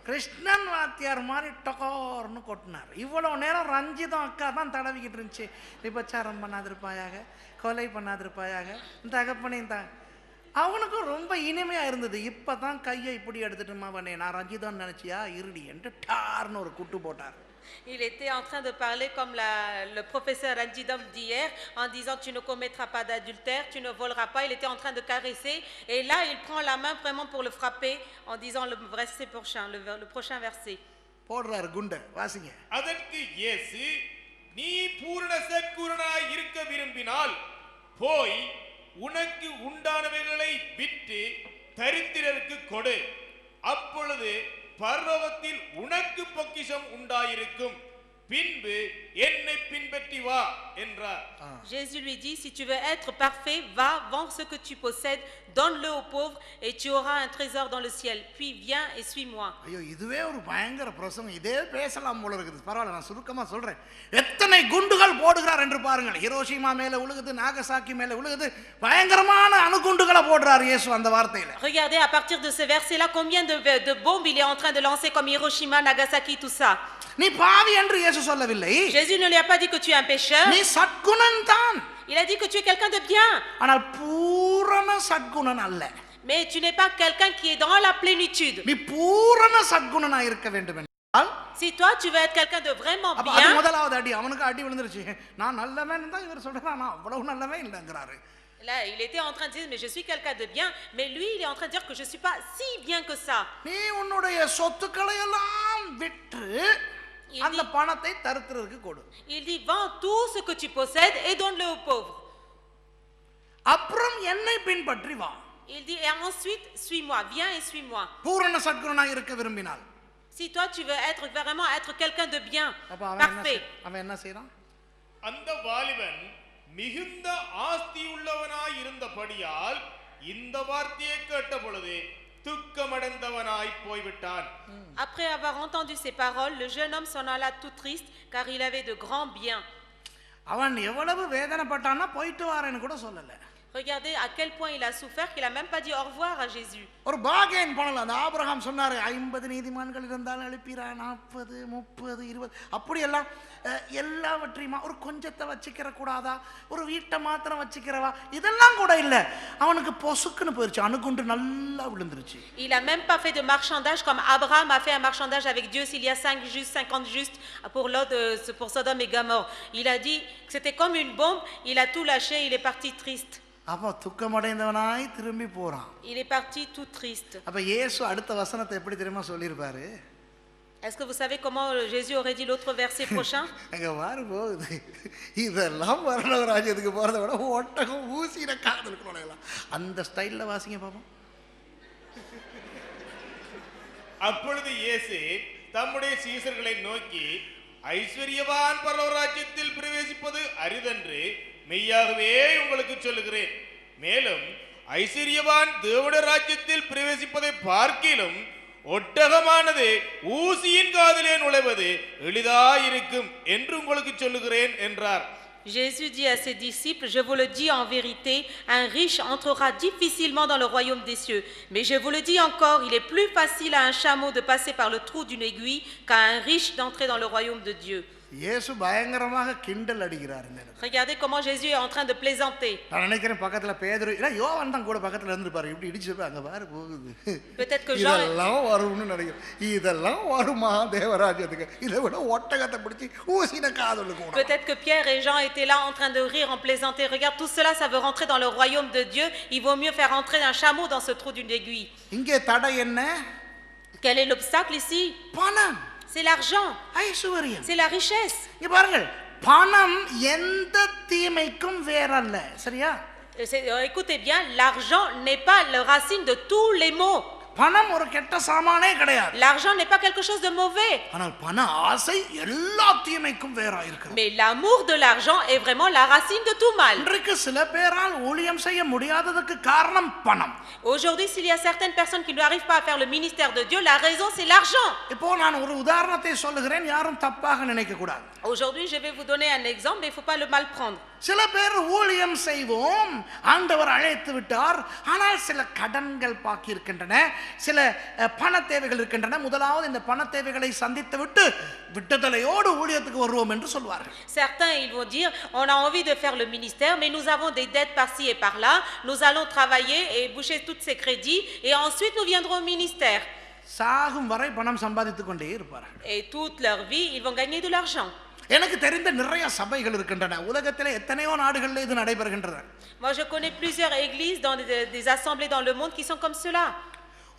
கிருஷ்ணன் வாத்தியார் மாதிரி டொகோர்னு கொட்டினார். இவ்வளோ நேரம் ரஞ்சிதம் அக்கா தான் தடவிக்கிட்டு இருந்துச்சு. விபச்சாரம் பண்ணாதிருப்பாயாக, கொலை பண்ணாதிருப்பாயாக, இந்த அகப்பனையும் தான். அவனுக்கும் ரொம்ப இனிமையாக இருந்தது. இப்போ தான் கையை இப்படி எடுத்துட்டுமா பண்ணே, நான் ரஞ்சிதம் நினச்சியா இருடி என்று டார்னு ஒரு குட்டு போட்டார். Il était en train de parler comme le professeur Ranjidam d'hier en disant tu ne commettras pas d'adultère, tu ne voleras pas. Il était en train de caresser et là il prend la main vraiment pour le frapper en disant le verset prochain, le prochain verset. போடுறார் குண்ட வாசிங்க. அதற்கு இயேசு, நீ பூரண சத்குணனாய் இருக்க விரும்பினால் போய் உனக்கு உண்டானவைகளை விற்று தரித்திரருக்கு கொடு, அப்பொழுது பரலோகத்தில் உனக்கு பொக்கிஷம் உண்டாயிருக்கும், பின்பு என்னை பின்பற்றி வா என்றார். Jésus lui dit, si tu veux être parfait, va, vends ce que tu possèdes, donne-le aux pauvres et tu auras un trésor dans le ciel. Puis viens et suis-moi. ஐயோ, இதுவே ஒரு பயங்கர பிரசங்கம். இதே பேசலாம் போல இருக்குது. பரவாயில்ல, நான் சுருக்கமா சொல்றேன். எத்தனை குண்டுகள் போடுகிறார் என்று பாருங்கள். ஹிரோஷிமா மேல விழுகுது, நாகசாக்கி மேல விழுகுது, பயங்கரமான அணுகுண்டுகளை போடுறார் இயேசு அந்த வார்த்தையில. Regardez à partir de ce verset là combien de bombes il est en train de lancer comme Hiroshima, Nagasaki, tout ça. நீ பாவி என்று இயேசு சொல்லவில்லை. Jésus ne lui a pas dit que tu es un pécheur. நீ சத்குணன் தான். Il a dit que tu es quelqu'un de bien. ஆனால் பூரண சத்குணன் அல்ல. Mais tu n'es pas quelqu'un qui est dans la plénitude. நீ பூரண சத்குணனாய் இருக்க வேண்டும் என்றால், Si toi tu veux être quelqu'un de vraiment அப்ப அது bien, முதலாவது அடி. அவனுக்கு அடி விழுந்துருச்சு. நான் நல்லவன் தான் இவர் சொல்றான், நான் அவ்வளவு நல்லவன் இல்லைங்கிறாரு. là il était en train de dire mais je suis quelqu'un de bien, mais lui il est en train de dire que je suis pas si bien que ça. நீ உன்னுடைய சொத்துக்களை எல்லாம் விற்று அந்த பணத்தை தரித்திரருக்கு கொடு. Il dit vends tout ce que tu possèdes et donne-le aux pauvres. அப்புறம் என்னை பின்பற்றி வா. Il dit et ensuite suis-moi, viens et suis-moi. பூரண சத்குணனாய் இருக்க விரும்பினால், Si toi tu veux vraiment être quelqu'un de bien, அப்ப parfait. அவன் என்ன செய்றான்? அந்த வாலிபன் மிகுந்த ஆஸ்தியுள்ளவனாய் இருந்தபடியால் இந்த வார்த்தையை கேட்ட பொழுது துக்கமடைந்தவனாய் போய்விட்டான். Après avoir entendu ces paroles, le jeune homme s'en alla tout triste car il avait de grands biens. அவன் எவ்வளவு வேதனைப்பட்டான்னா போயிட்டு வாரேன்னு கூட சொல்லல. Regardez à quel point il a souffert qu'il a même pas dit au revoir à Jésus. ஒரு பாகேன் பண்ணல. அந்த Abraham சொன்னாரு 50 நீதிமான்கள் இருந்தாலும் எழுப்பிரா, 40, 30, 20 அப்படியெல்லாம் எல்லாவற்றையுமா ஒரு கொஞ்சத்தை வச்சுக்கிற கூடாதா, ஒரு வீட்டை மாத்திரம் வச்சுக்கிறவா, இதெல்லாம் கூட இல்லை. அவனுக்கு பொசுக்குன்னு போயிருச்சு, அணுகுண்டு நல்லா விழுந்துருச்சு. Il a même pas fait de marchandage comme Abraham a fait un marchandage avec Dieu s'il y a 5 justes, 50 justes pour pour Sodome et Gomorrhe. Il a dit que c'était comme une bombe, il a tout lâché, il est parti triste. அப்போ துக்கமடைந்தவனாய் திரும்பி போறான். Il est parti tout triste. அப்ப இயேசு அடுத்த வசனத்தை எப்படி தெரியுமா சொல்லியிருப்பாரு? Est-ce que vous savez comment Jésus aurait dit l'autre verset prochain? அங்க வாரு போகுது, இதெல்லாம் பரலோக ராஜ்யத்துக்கு போறதை விட ஒட்டகம் ஊசியில காதலுக்கு நுழையலாம். அந்த ஸ்டைல்ல வாசிங்க பாப்போம். அப்பொழுது இயேசு தம்முடைய சீசர்களை நோக்கி, ஐஸ்வர்யவான் பரலோக ராஜ்யத்தில் பிரவேசிப்பது அரிதென்று மெய்யாகவே உங்களுக்கு சொல்லுகிறேன். மேலும் ஐஸ்வர்யவான் தேவனுடைய ராஜ்யத்தில் பிரவேசிப்பதை பார்க்கிலும் ஒட்டகமானது ஊசியின் காதிலே நுழைவது எளிதாயிருக்கும் என்று உங்களுக்கு சொல்லுகிறேன் என்றார். Jésus dit à ses disciples, je vous le dis en vérité, un riche entrera difficilement dans le royaume des cieux. Mais je vous le dis encore, il est plus facile à un chameau de passer par le trou d'une aiguille qu'à un riche d'entrer dans le royaume de Dieu. இயேசு பயங்கரமாக கிண்டல் அடிக்கிறார். Regardez comment Jésus est en train de plaisanter. நான் நினைக்கிறேன் பக்கத்துல பேதுரு இல்ல யோவான் தான் கூட பக்கத்துல இருந்து பாரு, இப்படி இடிச்சு அங்க பாரு போகுது. Peut-être que Jean இதெல்லாம் வரும்னு நினைக்கிறேன். இதெல்லாம் வருமா தேவராஜ்யத்துக்கு? இதை விட ஒட்டகத்தை பிடிச்சி ஊசின காதலுக்கு. Peut-être que Pierre et Jean étaient là en train de rire, en plaisanter. Regarde, tout cela, ça veut rentrer dans le royaume de Dieu. Il vaut mieux faire entrer un chameau dans ce trou d'une aiguille. இங்கே தடை என்ன? Quel est l'obstacle ici? பணம். C'est l'argent. ஐஸ்வர்யம். C'est la richesse. இங்க பாருங்கள், பணம் எந்த தீமைக்கும் வேறல்ல. சரியா? Écoutez bien, l'argent n'est pas la racine de tous les maux. பணம் ஒரு கெட்ட சாமானே கிடையாது. L'argent n'est pas quelque chose de mauvais. ஆனால் பண ஆசை எல்லா தீமைக்கும் வேறா இருக்கிறது. Mais l'amour de l'argent est vraiment la racine de tout mal. இன்றைக்கு சில பேரால் ஊழியம் செய்ய முடியாததுக்கு காரணம் பணம். Aujourd'hui, s'il y a certaines personnes qui n'arrivent pas à faire le ministère de Dieu, la raison c'est l'argent. இப்போ நான் ஒரு உதாரணத்தை சொல்லுகிறேன், யாரும் தப்பாக நினைக்க கூடாது. Aujourd'hui, je vais vous donner un exemple, mais il ne faut pas le mal prendre. சில பேர் ஊழியம் செய்வோம், ஆண்டவர் அழைத்து விட்டார், ஆனால் சில கடன்கள் பாக்கி இருக்கின்றன, சில பண தேவைகள் இருக்கின்றன. முதலாவது இந்த பண தேவைகளை சந்தித்து விட்டு விட்டுதலையோடு ஊழியத்துக்கு வருவோம் என்று சொல்வார்கள். Certains ils vont dire on a envie de faire le ministère mais nous avons des dettes par-ci et par-là, nous allons travailler et boucher tous ces crédits et ensuite nous viendrons au ministère. சாகும் வரை பணம் சம்பாதித்துக் கொண்டே இருப்பார்கள். Et toute leur vie ils vont gagner de l'argent. எனக்கு தெரிந்த நிறைய சபைகள் இருக்கின்றன, உலகத்திலே எத்தனையோ நாடுகளில் இது நடைபெறுகின்றன. Moi je connais plusieurs églises dans des assemblées dans le monde qui sont comme cela.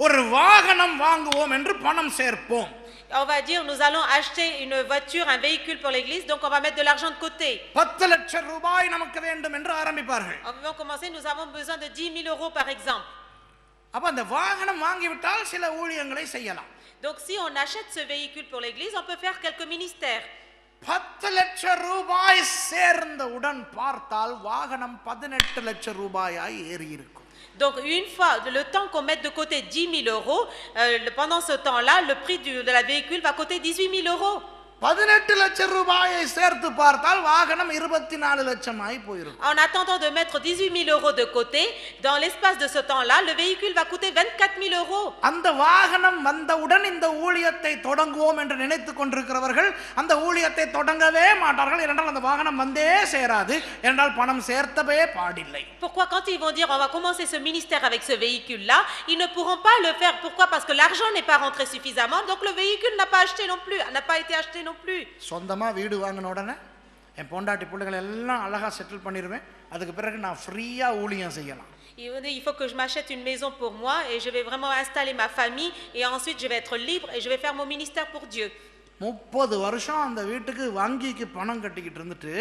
ஒரு வாகனம் வாங்குவோம் என்று பணம் சேர்ப்போம். On va dire nous allons acheter une voiture, un véhicule pour l'église, donc on va mettre de l'argent de côté. 10 லட்சம் ரூபாய் நமக்கு வேண்டும் என்று ஆரம்பிப்பார்கள். On va commencer, nous avons besoin de 10 000 euros par exemple. அப்ப அந்த வாகனம் வாங்கிவிட்டால் சில ஊழியங்களை செய்யலாம். Donc si on achète ce véhicule pour l'église, on peut faire quelques ministères. 10 லட்சம் ரூபாய் சேர்ந்தவுடன் பார்த்தால் வாகனம் 18 லட்சம் ரூபாயாய் ஏறி இருக்கும். Donc une fois, le temps qu'on mette de côté 10 000 euros, pendant ce temps-là, le prix de la véhicule va coûter 18 000 euros. 18 லட்சம் ரூபாயை சேர்த்து பார்த்தால் வாகனம் 24 லட்சமாய் போயிருக்கும். En attendant de mettre 18 000 euros de côté, dans l'espace de ce temps-là, le véhicule va coûter 24 000 euros. அந்த வாகனம் வந்தவுடன் இந்த ஊழியத்தை தொடங்குவோம் என்று நினைத்துக் கொண்டிருக்கிறவர்கள் அந்த ஊழியத்தை தொடங்கவே மாட்டார்கள். ஏனென்றால் அந்த வாகனம் வந்தே சேராது, ஏனென்றால் பணம் சேர்த்தவே பாடில்லை. Pourquoi quand ils vont dire on va commencer ce ministère avec ce véhicule-là, ils ne pourront pas le faire. Pourquoi? Parce que l'argent n'est pas rentré suffisamment, donc le véhicule n'a pas acheté non plus, n'a pas été acheté non plus. சொந்தமா வீடு வாங்கின உடனே என் பொண்டாட்டி பிள்ளைகளை எல்லாம் அழகா settle பண்ணிடுவேன், அதுக்கு பிறகு நான் ஃப்ரீயா ஊழியம் செய்யலாம். Il faut que je m'achète une maison pour moi et je vais vraiment installer ma famille et ensuite je vais être libre et je vais faire mon ministère pour Dieu. 30 வருஷம் அந்த வீட்டுக்கு வங்கிக்கு பணம் கட்டிக்கிட்டு இருந்துட்டு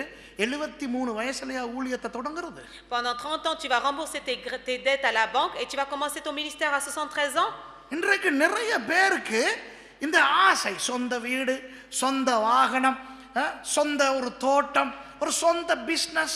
73 வயசுலயா ஊழியத்தை தொடங்குறது? Pendant 30 ans tu vas rembourser tes dettes à la banque et tu vas commencer ton ministère à 73 ans. இன்றைக்கு நிறைய பேருக்கு இந்த ஆசை, சொந்த வீடு, சொந்த வாகனம், சொந்த ஒரு தோட்டம், ஒரு சொந்த பிசினஸ்.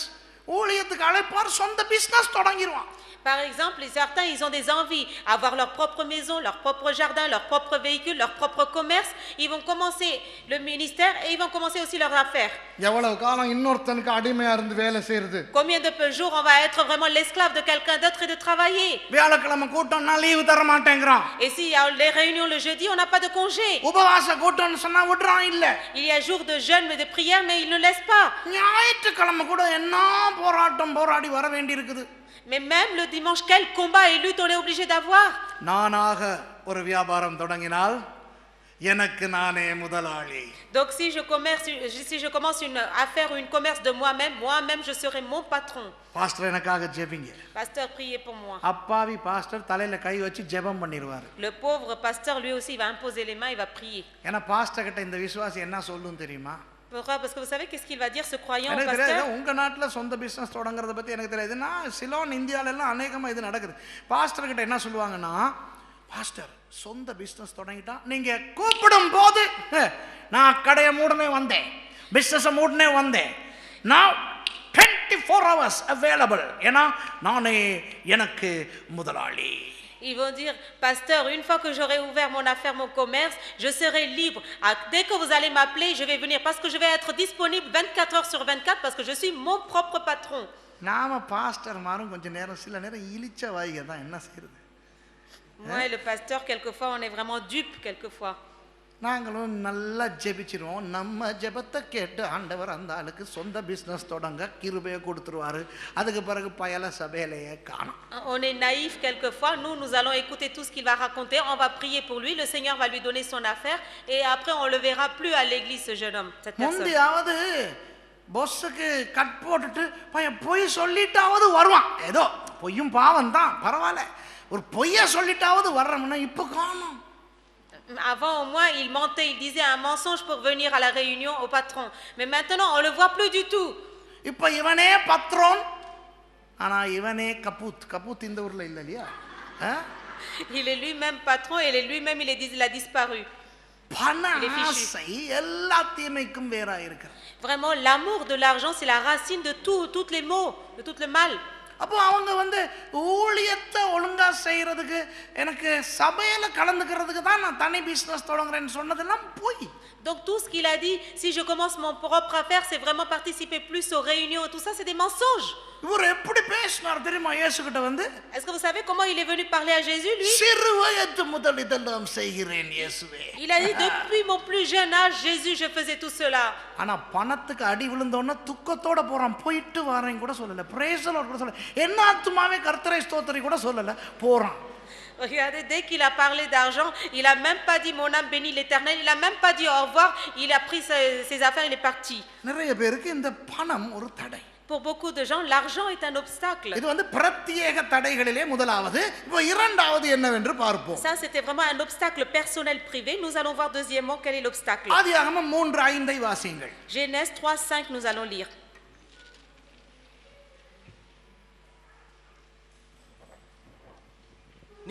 ஊழியத்துக்கு அழைப்பார், சொந்த business தொடங்கிடுவான். Par exemple, certains, ils ont des envies, avoir leur propre maison, leur propre jardin, leur propre véhicule, leur propre commerce. Ils vont commencer le ministère et ils vont commencer aussi leurs affaires. எவ்வளவு காலம் இன்னொருத்தனுக்கு அடிமையா இருந்து வேலை செய்யறது? Combien de jours on va être vraiment l'esclave de quelqu'un d'autre et de travailler? வியாழக்கிழமை கூட்டம்னா leave தர மாட்டேங்கிறான். Et s'il y a les réunions le jeudi, on n'a pas de congé. உபவாச கூட்டம்னு சொன்னா விடுறான் இல்ல. Il y a jour de jeûne mais de prière mais ils ne laissent pas. ஞாயிற்றுக்கிழமை கூட என்ன போராட்டம் போராடி வர வேண்டி இருக்குது. Mais même le dimanche, quel combat et lutte on est obligé d'avoir. நானாக ஒரு வியாபாரம் தொடங்கினால் எனக்கு நானே முதலாளி. Donc si je commence une affaire ou une commerce de moi-même je serai mon patron. Pastor எனக்காக ஜெபிங்க. Pasteur, priez pour moi. அப்பாவி பாஸ்டர் தலையில கை வச்சு ஜெபம் பண்ணிடுவார். Le pauvre pasteur lui aussi il va imposer les mains, il va prier. ஏன்னா pastor கிட்ட இந்த விசுவாசி என்ன சொல்லும் தெரியுமா? Pourquoi? Parce que vous savez qu'est-ce qu'il va dire ce croyant au எனக்கு pasteur? தெரியாது, உங்க நாட்டுல சொந்த பிசினஸ் தொடங்குறத பத்தி எனக்கு தெரியாது. நான் சிலோன் இந்தியால எல்லாம் அநேகமா இது நடக்குது. பாஸ்டர் கிட்ட என்ன சொல்லுவாங்கன்னா, பாஸ்டர் சொந்த பிசினஸ் தொடங்கிட்டா நீங்க கூப்பிடும் போது நான் கடையை மூடனே வந்தேன், பிசினஸ் மூடனே வந்தேன், நான் 24 hours available, ஏன்னா நானே எனக்கு முதலாளி. Ils vont dire, pasteur, une fois que j'aurai ouvert mon affaire, mon commerce, je serai libre. Dès que vous allez m'appeler, je vais venir parce que je vais être disponible 24 heures sur 24 parce que je suis mon propre patron. நாம pastor மாரும் கொஞ்ச நேரம் சில நேரம் இழிச்ச வாய்க தான், என்ன செய்யறது? Moi et le pasteur, quelquefois, on est vraiment dupes quelquefois. நாங்களும் நல்லா ஜெபிச்சிருவோம். நம்ம ஜெபத்தை கேட்டு ஆண்டவர் அந்த ஆளுக்கு சொந்த பிஸ்னஸ் தொடங்க கிருபையை கொடுத்துருவாரு. அதுக்கு பிறகு பயல சபையிலேயே காணோம். On est naïf quelquefois. Nous allons écouter tout ce qu'il va raconter. On va prier pour lui. Le Seigneur va lui donner son affaire. Et après, on le verra plus à l'église, ce jeune homme, cette personne. முந்தியாவது பொஸ்ஸுக்கு cut போட்டுட்டு பையன் பொய் சொல்லிட்டாவது வருவான். ஏதோ பொய்யும் பாவம் தான், பரவாயில்ல, ஒரு பொய்ய சொல்லிட்டாவது வர்றோம்னா இப்போ காணோம். Avant, au moins, il mentait, il disait un mensonge pour venir à la réunion au patron. Mais maintenant, on ne le voit plus du tout. இப்போ இவனே பத்ரோன், ஆனா இவனே கபூத் இந்த ஊர்ல இல்ல இல்லையா? Il est lui-même patron et lui-même il a disparu. பண ஆசை எல்லா தீமைக்கும் வேறா இருக்கிறது. Vraiment, l'amour de l'argent, c'est la racine de toutes les maux, de tout le mal. அப்போ அவங்க ஊழியத்தை ஒழுங்கா செய்யறதுக்கு எனக்கு சபையில கலந்துக்கிறதுக்கு தான் நான் தனி பிசினஸ் தொடங்குறேன்னு சொன்னதெல்லாம் போய். Donc tout ce qu'il a dit, si je commence mon propre affaire, c'est vraiment participer plus aux réunions et tout ça, c'est des mensonges. இவர் எப்படி பேசினார் தெரியுமா இயேசு கிட்ட Est-ce que vous savez comment il est venu parler à Jésus, lui? சிறு வயது முதல் இதெல்லாம் செய்கிறேன் இயேசுவே. Il a dit depuis mon plus jeune âge, Jésus, je faisais tout cela. ஆனா பணத்துக்கு அடி விழுந்தோன்னா துக்கத்தோட போறான், போயிட்டு வரேன் கூட சொல்லல, பிரேஸ் தி லார்ட் கூட சொல்லல, என்ன ஆத்துமாவே கர்த்தரை ஸ்தோத்திரி கூட சொல்லல, போறான். Regardez, dès qu'il a parlé d'argent, il a même pas dit mon âme bénit l'Éternel, il a même pas dit au revoir, il a pris ses affaires, il est parti. நிறைய பேருக்கு இந்த பணம் ஒரு தடை. Pour beaucoup de gens, l'argent est un obstacle. இது பிரத்யேக தடைகளிலே முதலாவது. இப்போ இரண்டாவது என்னவென்று பார்ப்போம். Ça, c'était vraiment un obstacle personnel privé. Nous allons voir deuxièmement quel est l'obstacle. ஆதியாகமம் 3:5 வாசியுங்கள். Genèse 3:5, nous allons lire.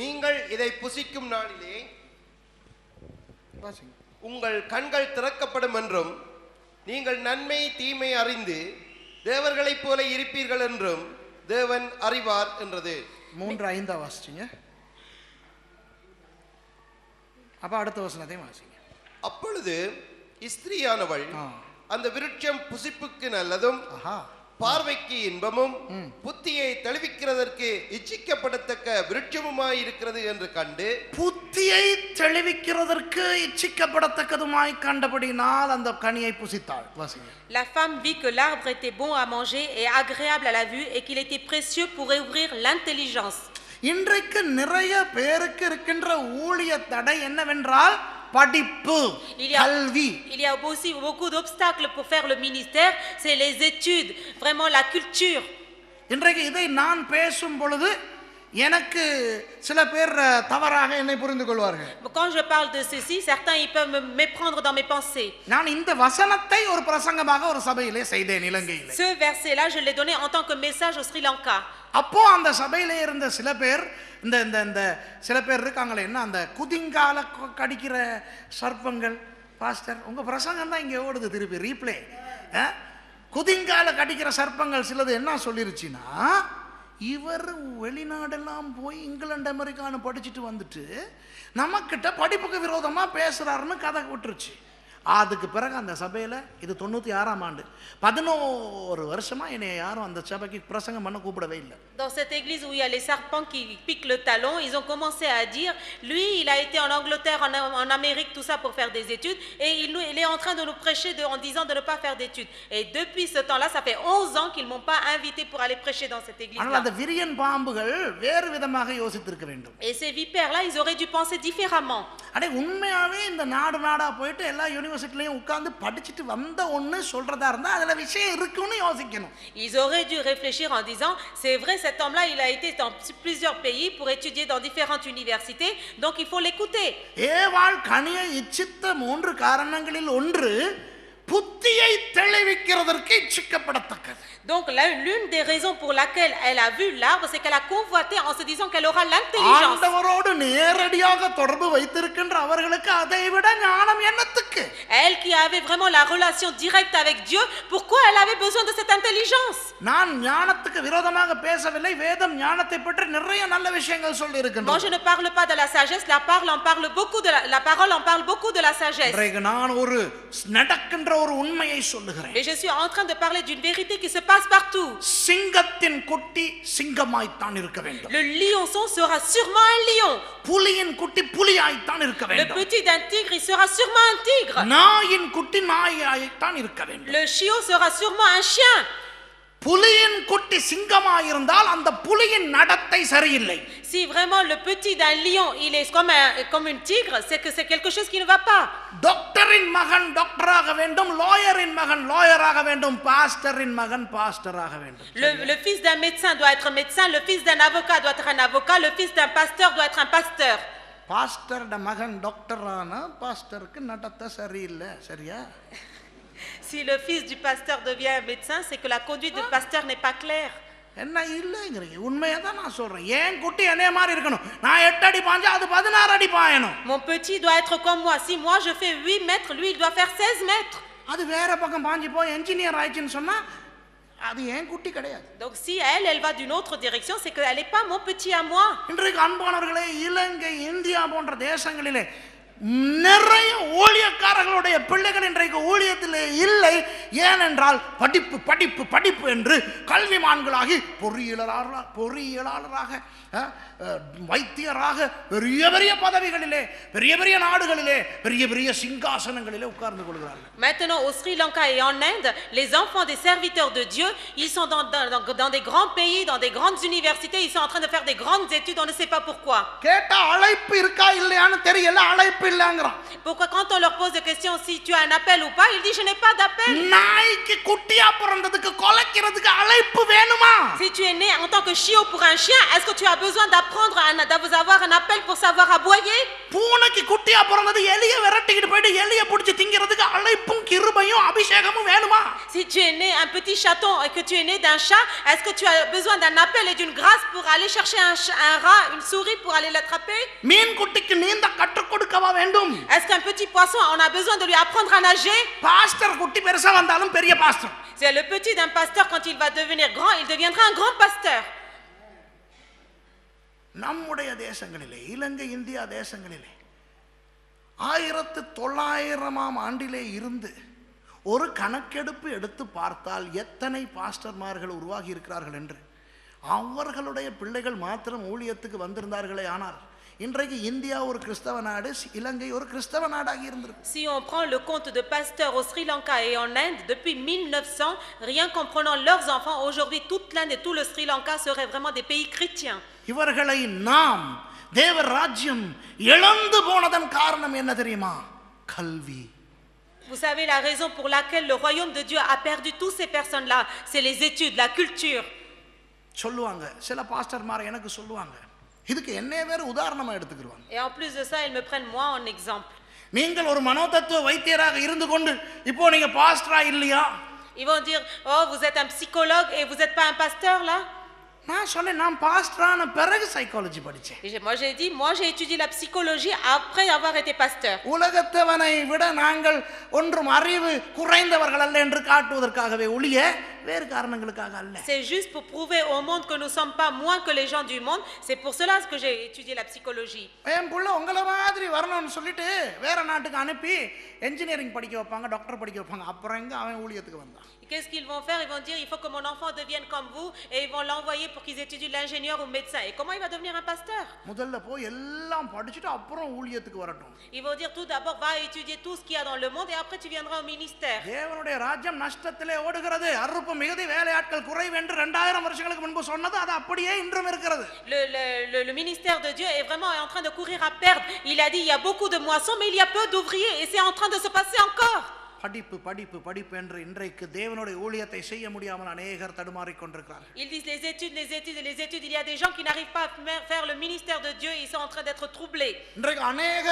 நீங்கள் இதை புசிக்கும் நாளிலே உங்கள் கண்கள் திறக்கப்படும் என்றும் நீங்கள் நன்மை தீமை அறிந்து தேவர்களைப் போல இருப்பீர்கள் என்றும் தேவன் அறிவார் என்றது. 3:5 வாசிச்சீங்க. அப்ப அடுத்த வசனத்தை வாசிங்க. அப்பொழுது ஸ்திரீயானவள் அந்த விருட்சம் புசிப்புக்கு நல்லதும் பார்வைக்கு இன்பமும் புத்தியை தெளிவிக்கிறதற்கு இச்சிக்கப்படத்தக்க விருட்சமுமாய் இருக்கிறது என்று கண்டு, புத்தியை தெளிவிக்கிறதற்கு இச்சிக்கப்படத்தக்கதுமாய் கண்டபடினால் அந்த கனியை புசித்தாள். வாசிங்க. La femme vit que l'arbre était bon à manger et agréable à la vue et qu'il était précieux pour ouvrir l'intelligence. இன்றைக்கு நிறைய பேருக்கு இருக்கின்ற ஊழிய தடை என்னவென்றால் படிப்பு, கல்வி. Il y a aussi beaucoup d'obstacles pour faire le ministère, c'est les études, vraiment la culture. இன்றைக்கு இதை நான் பேசும் பொழுது எனக்கு சில பேர் தவறாக என்னை புரிந்து கொள்வார்கள். Quand je parle de ceci, certains ils peuvent me méprendre dans mes pensées. நான் இந்த வசனத்தை ஒரு பிரசங்கமாக ஒரு சபையிலே செய்தேன் இலங்கையிலே. Ce verset là, je l'ai donné en tant que message au Sri Lanka. அப்போ அந்த சபையிலே இருந்த சில பேர் இந்த சில பேர் இருக்காங்களே, என்ன அந்த குதிங்கால கடிக்கிற சர்ப்பங்கள், பாஸ்டர் உங்க பிரசங்கம் தான் இங்கே ஓடுது திருப்பி ரீப்ளே. குதிங்கால கடிக்கிற சர்ப்பங்கள் சிலது என்ன சொல்லிருச்சுன்னா, இவர் வெளிநாடெல்லாம் போய் இங்கிலாந்து அமெரிக்கான்னு படிச்சுட்டு வந்துட்டு நம்மக்கிட்ட படிப்புக்கு விரோதமா பேசுறாருன்னு கதை விட்டுருச்சு. அதுக்கு பிறகு அந்த சபையில் இது 96ஆம் ஆண்டு 11 வருஷமா என்னை யாரும் அந்த சபைக்கு பிரசங்கம் பண்ண கூப்பிடவே இல்லை. Dans cette église où il y a les serpents qui piquent le talon, ils ont commencé à dire, lui il a été en Angleterre, en Amérique, tout ça pour faire des études, et il est en train de nous prêcher en disant de ne pas faire d'études. Et depuis ce temps-là, ça fait 11 ans qu'ils m'ont pas invité pour aller prêcher dans cette église-là. ஆனால் அந்த விரியன் பாம்புகள் வேறு விதமாக யோசித்திருக்க வேண்டும். Et ces vipères-là, ils auraient dû penser différemment. அடே உண்மையாவே இந்த நாடா போயிட்டு எல்லா யூனிவர்சிட்டிலையும் உட்கார்ந்து படிச்சிட்டு வந்த ஒன்னு சொல்றதா இருந்தா அதுல விஷயம் இருக்குன்னு யோசிக்கணும். Ils auraient dû réfléchir en disant, c'est vrai, cet homme-là, il a été dans plusieurs pays pour étudier dans différentes universités, donc il faut l'écouter. ஏவாள் கனியை இச்சித்த 3 காரணங்களில் ஒன்று புத்தியை தெளிவிக்கிறதற்கு இச்சிக்கப்படத்தக்கது. Donc l'une des raisons pour laquelle elle a vu l'arbre, c'est qu'elle a convoité en se disant qu'elle aura l'intelligence. ஆண்டவரோடு நேரடியாக தொடர்பு வைத்திருக்கின்ற அவர்களுக்கு அதை விட ஞானம் என்னத்துக்கு? Elle qui avait vraiment la relation directe avec Dieu, pourquoi elle avait besoin de cette intelligence? நான் ஞானத்துக்கு விரோதமாக பேசவில்லை. வேதம் ஞானத்தை பற்றி நிறைய நல்ல விஷயங்கள் சொல்லி இருக்கின்றது. Moi je ne parle pas de la sagesse, la parole en parle beaucoup de la sagesse. இன்றைக்கு நான் ஒரு நடக்கின்ற ஒரு உண்மையை சொல்லுகிறேன். Et je suis en train de parler d'une vérité qui se passe partout. சிங்கத்தின் குட்டி சிங்கமாய்த்தான் இருக்க வேண்டும். Le lionceau sera sûrement un lion. புலியின் குட்டி புலியாய்த்தான் இருக்க Le வேண்டும். petit d'un tigre, il sera sûrement un tigre. நாயின் குட்டி நாயாய்த்தான் இருக்க வேண்டும். Le chiot sera sûrement un chien. புலியின் குட்டி சிங்கமாயிருந்தால் அந்த புலியின் நடத்தை சரியில்லை. Si vraiment le petit d'un lion, il est comme une tigre, c'est que c'est quelque chose qui ne va pas. டாக்டரின் மகன் டாக்டராக வேண்டும், லாயரின் மகன் லாயராக வேண்டும், பாஸ்டரின் மகன் பாஸ்டராக வேண்டும். Le fils d'un médecin doit être médecin, le fils d'un avocat doit être un avocat, le fils d'un pasteur doit être un pasteur. பாஸ்டர்ட மகன் டாக்டரானா பாஸ்டருக்கு நடத்தை சரியில்லை, சரியா? Si le fils du pasteur devient médecin, c'est que la conduite du pasteur n'est pas claire. என்ன இல்லைங்கிறீங்க? உண்மையை தான் நான் சொல்றேன். ஏன் குட்டி என்னைய மாதிரி இருக்கணும்? நான் 8 அடி பாஞ்சா அது 16 அடி பாயணும். Mon petit doit être comme moi. Si moi je fais 8 mètres, lui il doit faire 16 mètres. அது வேற பக்கம் பாஞ்சு போய் என்ஜினியர் ஆயிடுச்சுன்னு சொன்னா அது ஏன் குட்டி கிடையாது. Donc si elle va d'une autre direction, c'est qu'elle n'est pas mon petit à moi. இன்றைக்கு அன்பானவர்களே, இலங்கை, இந்தியா போன்ற தேசங்களிலே நிறைய ஊழியக்காரர்களுடைய பிள்ளைகள் இன்றைக்கு ஊழியத்தில் இல்லை. ஏனென்றால் படிப்பு படிப்பு படிப்பு என்று கல்விமான்களாகி பொறியியலாளராக வைத்தியராக பெரிய பெரிய பதவிகளிலே, பெரிய பெரிய நாடுகளிலே, பெரிய பெரிய சிங்காசனங்களிலே உட்கார்ந்து கொள்கிறார்கள். Maintenant au Sri Lanka et en Inde, les enfants des serviteurs de Dieu, ils sont dans des grands pays, dans des grandes universités, ils sont en train de faire des grandes études, on ne sait pas pourquoi. கேட்டா அழைப்பு இருக்கா இல்லையான்னு தெரியல, அழைப்பு இல்லங்கறான். Pourquoi quand on leur pose des questions si tu as un appel ou pas, ils disent je n'ai pas d'appel. நாய்க்கு குட்டியா பிறந்ததுக்கு கொலைக்கிறதுக்கு அழைப்பு வேணுமா? Si tu es né en tant que chiot pour un chien, est-ce que tu as besoin d'avoir un appel pour savoir aboyer? பூனைக்கு குட்டியா பிறந்தது எலிய விரட்டிக்கிட்டு போயிட்டு எலிய பிடிச்சு திங்கிறதுக்கு அழைப்பும் கிருபையும் அபிஷேகமும் வேணுமா? Si tu es né un petit chaton et que tu es né d'un chat, est-ce que tu as besoin d'un appel et d'une grâce pour aller chercher un rat, une souris pour aller l'attraper? மீன் குட்டிக்கு நீந்த கற்றுக் கொடுக்கவா வேண்டும்? Est-ce qu'un petit poisson, on a besoin de lui apprendre à nager? Pastor குட்டி பெருசா வந்தாலும் பெரிய pastor. C'est le petit d'un pasteur, quand il va devenir grand, il deviendra un grand pasteur. நம்முடைய தேசங்களிலே, இலங்கை இந்தியா தேசங்களிலே 1900ஆம் ஆண்டிலே இருந்து ஒரு கணக்கெடுப்பு எடுத்து பார்த்தால் எத்தனை பாஸ்டர்மார்கள் உருவாகி இருக்கிறார்கள் என்று. அவர்களுடைய பிள்ளைகள் மாத்திரம் ஊழியத்துக்கு வந்திருந்தார்களே ஆனால் இன்றைக்கு இந்தியா ஒரு கிறிஸ்தவ நாடு, இலங்கை ஒரு கிறிஸ்தவ நாடாகி இருந்திருக்கு. Si on prend le compte de pasteurs au Sri Lanka et en Inde depuis 1900, rien qu'en prenant leurs enfants, aujourd'hui toute l'Inde et tout le Sri Lanka seraient vraiment des pays chrétiens. இவர்களை நாம் தேவ ராஜ்யம் இழந்து போனதன் காரணம் என்ன தெரியுமா? கல்வி. Vous savez la raison pour laquelle le royaume de Dieu a perdu toutes ces personnes-là, c'est les études, la culture. சொல்லுவாங்க சில பாஸ்டர்மார் எனக்கு சொல்லுவாங்க, இதுக்கு என்னைய வேற உதாரணமா எடுத்துக்குவாங்க. Et en plus de ça, ils me prennent moi en exemple. நீங்கள் ஒரு மனோதத்துவ வைத்தியராக இருந்து கொண்டு இப்போ நீங்க பாஸ்டரா இல்லையா? Ils vont dire oh vous êtes un psychologue et vous n'êtes pas un pasteur là? நான் சொன்னேன் நான் பாஸ்டரான பிறகு சைக்காலஜி படிச்சேன். Moi j'ai dit moi j'ai étudié la psychologie après avoir été pasteur. உலகத்தவனை விட நாங்கள் ஒன்றும் அறிவு குறைந்தவர்கள் அல்ல என்று காட்டுவதற்காகவே ஒளிய வேறு காரணங்களுக்காக அல்ல. C'est juste pour prouver au monde que nous sommes pas moins que les gens du monde. C'est pour cela que j'ai étudié la psychologie. என் புள்ள உங்கள மாதிரி வரணும்னு சொல்லிட்டு வேற நாட்டுக்கு அனுப்பி என்ஜினியரிங் படிக்க வைப்பாங்க, டாக்டர் படிக்க வைப்பாங்க. அப்புறம் எங்க அவன் ஊழியத்துக்கு வந்தான்? Qu'est-ce qu'ils vont faire? Ils vont dire il faut que mon enfant devienne comme vous et ils vont l'envoyer pour qu'ils étudient l'ingénieur ou médecin. Et comment il va devenir un pasteur? முதல்ல போய் எல்லாம் படிச்சிட்டு அப்புறம் ஊழியத்துக்கு வரட்டும். Ils vont dire tout d'abord va étudier tout ce qu'il y a dans le monde et après tu viendras au ministère. தேவனுடைய ராஜ்யம் நஷ்டத்திலே ஓடுகிறது, அறுப்பு மிகுதி வேலையாட்கள் குறைவு என்று 2000 வருஷங்களுக்கு முன்பு சொன்னது அது அப்படியே இன்றும் இருக்கிறது. Le ministère de Dieu est vraiment en train de courir à perdre. Il a dit il y a beaucoup de moissons mais il y a peu d'ouvriers et c'est en train de se passer encore. படிப்பு படிப்பு படிப்பு என்று இன்றைக்கு தேவனுடைய ஊழியத்தை செய்ய முடியாமல் அநேகர் தடுமாறிக் கொண்டிருக்கிறார்கள். Ils disent les études les études et les études. Il y a des gens qui n'arrivent pas à faire le ministère de Dieu, ils sont en train d'être troublés. இன்றைக்கு அநேக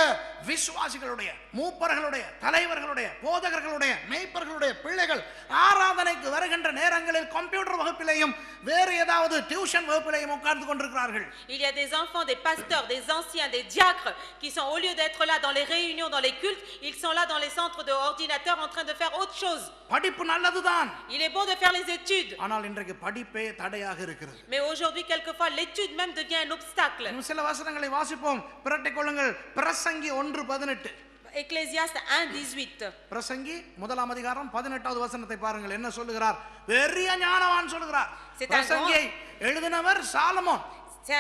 விசுவாசிகளுடைய, மூப்பர்களுடைய, தலைவர்களுடைய, போதகர்களுடைய, மேய்ப்பர்களுடைய பிள்ளைகள் ஆராதனைக்கு வருகின்ற நேரங்களில் கம்ப்யூட்டர் வகுப்பிலேயும் வேறு ஏதாவது டியூஷன் வகுப்பிலேயும் உட்கார்ந்து கொண்டிருக்கிறார்கள். Il y a des enfants, des pasteurs, des anciens, des diacres qui sont au lieu d'être là dans les réunions, dans les cultes, ils sont là dans les centres de ordinateurs en train de faire autre chose. படிப்பு நல்லதுதான். Il est bon de faire les études. ஆனால் இன்றைக்கு படிப்பே தடையாக இருக்கிறது. Mais aujourd'hui quelquefois l'étude même devient un obstacle. சில வசனங்களை வாசிப்போம், பிரட்டிக் கொள்ளுங்கள். பிரசங்கி 1:18. Ecclésiaste 1:18. பிரசங்கி 1ஆம் அதிகாரம் 18வது வசனத்தை பாருங்கள். என்ன சொல்லுகிறார்? பெரிய ஞானவான் சொல்லுகிறார். பிரசங்கியை எழுதினவர் Solomon. C'est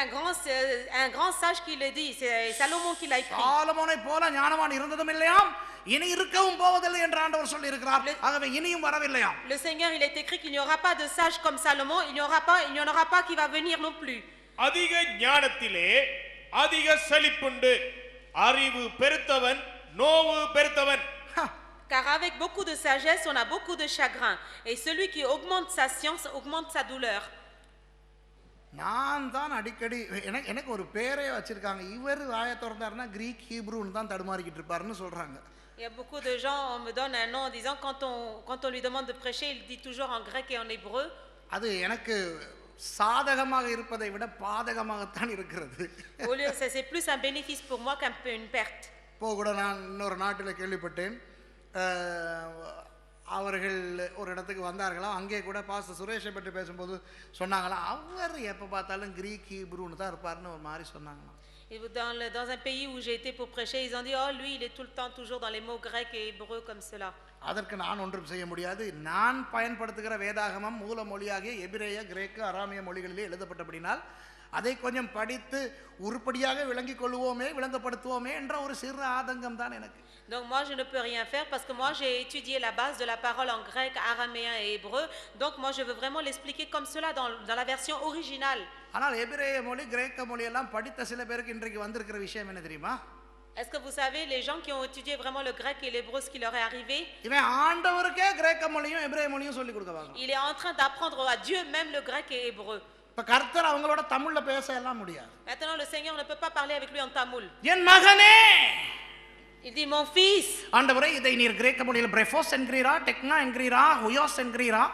un grand sage qui le dit. C'est Salomon qui l'a écrit. சாலமோனை போல ஞானவான் இருந்ததும் இல்லையாம், இனி இருக்கவும் போவதில்லை என்று ஆண்டவர் சொல்லி இருக்கிறார். ஆகவே இனியும் வரவில்லையாம். Le Seigneur il est écrit qu'il n'y aura pas de sage comme Salomon, il n'y en aura pas qui va venir non plus. அதிக ஞானத்திலே அதிக செழிப்புண்டு, அறிவு பெருத்தவன் நோவு பெருத்தவன். Car avec beaucoup de sagesse on a beaucoup de chagrin et celui qui augmente sa science augmente sa douleur. நான் தான் அடிக்கடி எனக்கு ஒரு பேரே வச்சிருக்காங்க, இவர் வாயை திறந்தாருன்னா கிரீக் ஹீப்ரூன்னு தான் தடுமாறிக்கிட்டு இருப்பாருன்னு சொல்றாங்க. Il y a beaucoup de gens, on me donne un nom en disant quand on lui demande de prêcher, il dit toujours en grec et en hébreu. அது எனக்கு சாதகமாக இருப்பதை விட பாதகமாகத்தான் இருக்கிறது. Au lieu, c'est plus un bénéfice pour moi qu'un peu une perte. இப்போ கூட நான் இன்னொரு நாட்டில் கேள்விப்பட்டேன், அவர்கள் ஒரு இடத்துக்கு வந்தார்களாம். அங்கே கூட பாஸ்டர் சுரேஷை பற்றி பேசும்போது சொன்னாங்களாம், அவர் எப்போ பார்த்தாலும் கிரீக் ஹீப்ரூன்னு தான் இருப்பார்னு ஒரு மாதிரி சொன்னாங்களாம். Et dans un pays où j'ai été pour prêcher, ils ont dit, oh lui il est tout le temps toujours dans les mots grecs et hébreux comme cela. அதற்கு நான் ஒன்றும் செய்ய முடியாது. நான் பயன்படுத்துகிற வேதாகமம் மூல மொழியாகிய எபிரேய, கிரேக்க, அராமிய மொழிகளிலே எழுதப்பட்டபடினால் அதை கொஞ்சம் படித்து உருப்படியாக விளங்கிக் கொள்வோமே, விளங்கப்படுத்துவோமே என்ற ஒரு சிறு ஆதங்கம் தான் எனக்கு. Donc moi je ne peux rien faire parce que moi j'ai étudié la base de la parole en grec, araméen et hébreu. Donc moi je veux vraiment l'expliquer comme cela dans la version originale. ஆனால் எபிரேய மொழி, கிரேக்க மொழி எல்லாம் படித்த சில பேருக்கு இன்றைக்கு வந்திருக்கிற விஷயம் என்ன தெரியுமா? Est-ce que vous savez, les gens qui ont étudié vraiment le grec et l'hébreu, ce qui leur est arrivé? இவன் ஆண்டவருக்கே கிரேக்க மொழியும் எபிரேய மொழியும் சொல்லி கொடுக்கவாங்க. Il est en train d'apprendre à Dieu même le grec et hébreu. இப்ப கர்த்தர் அவங்களோட தமிழ்ல பேச எல்லாம் முடியாது. Maintenant le Seigneur ne peut pas parler avec lui en tamoul. என் மகனே, Il dit mon fils. ஆண்டவரே, இதை நீர் கிரேக்க மொழியில் பிரேஃபோஸ் என்கிறீரா, டெக்னா என்கிறீரா, ஹுயோஸ் என்கிறீரா?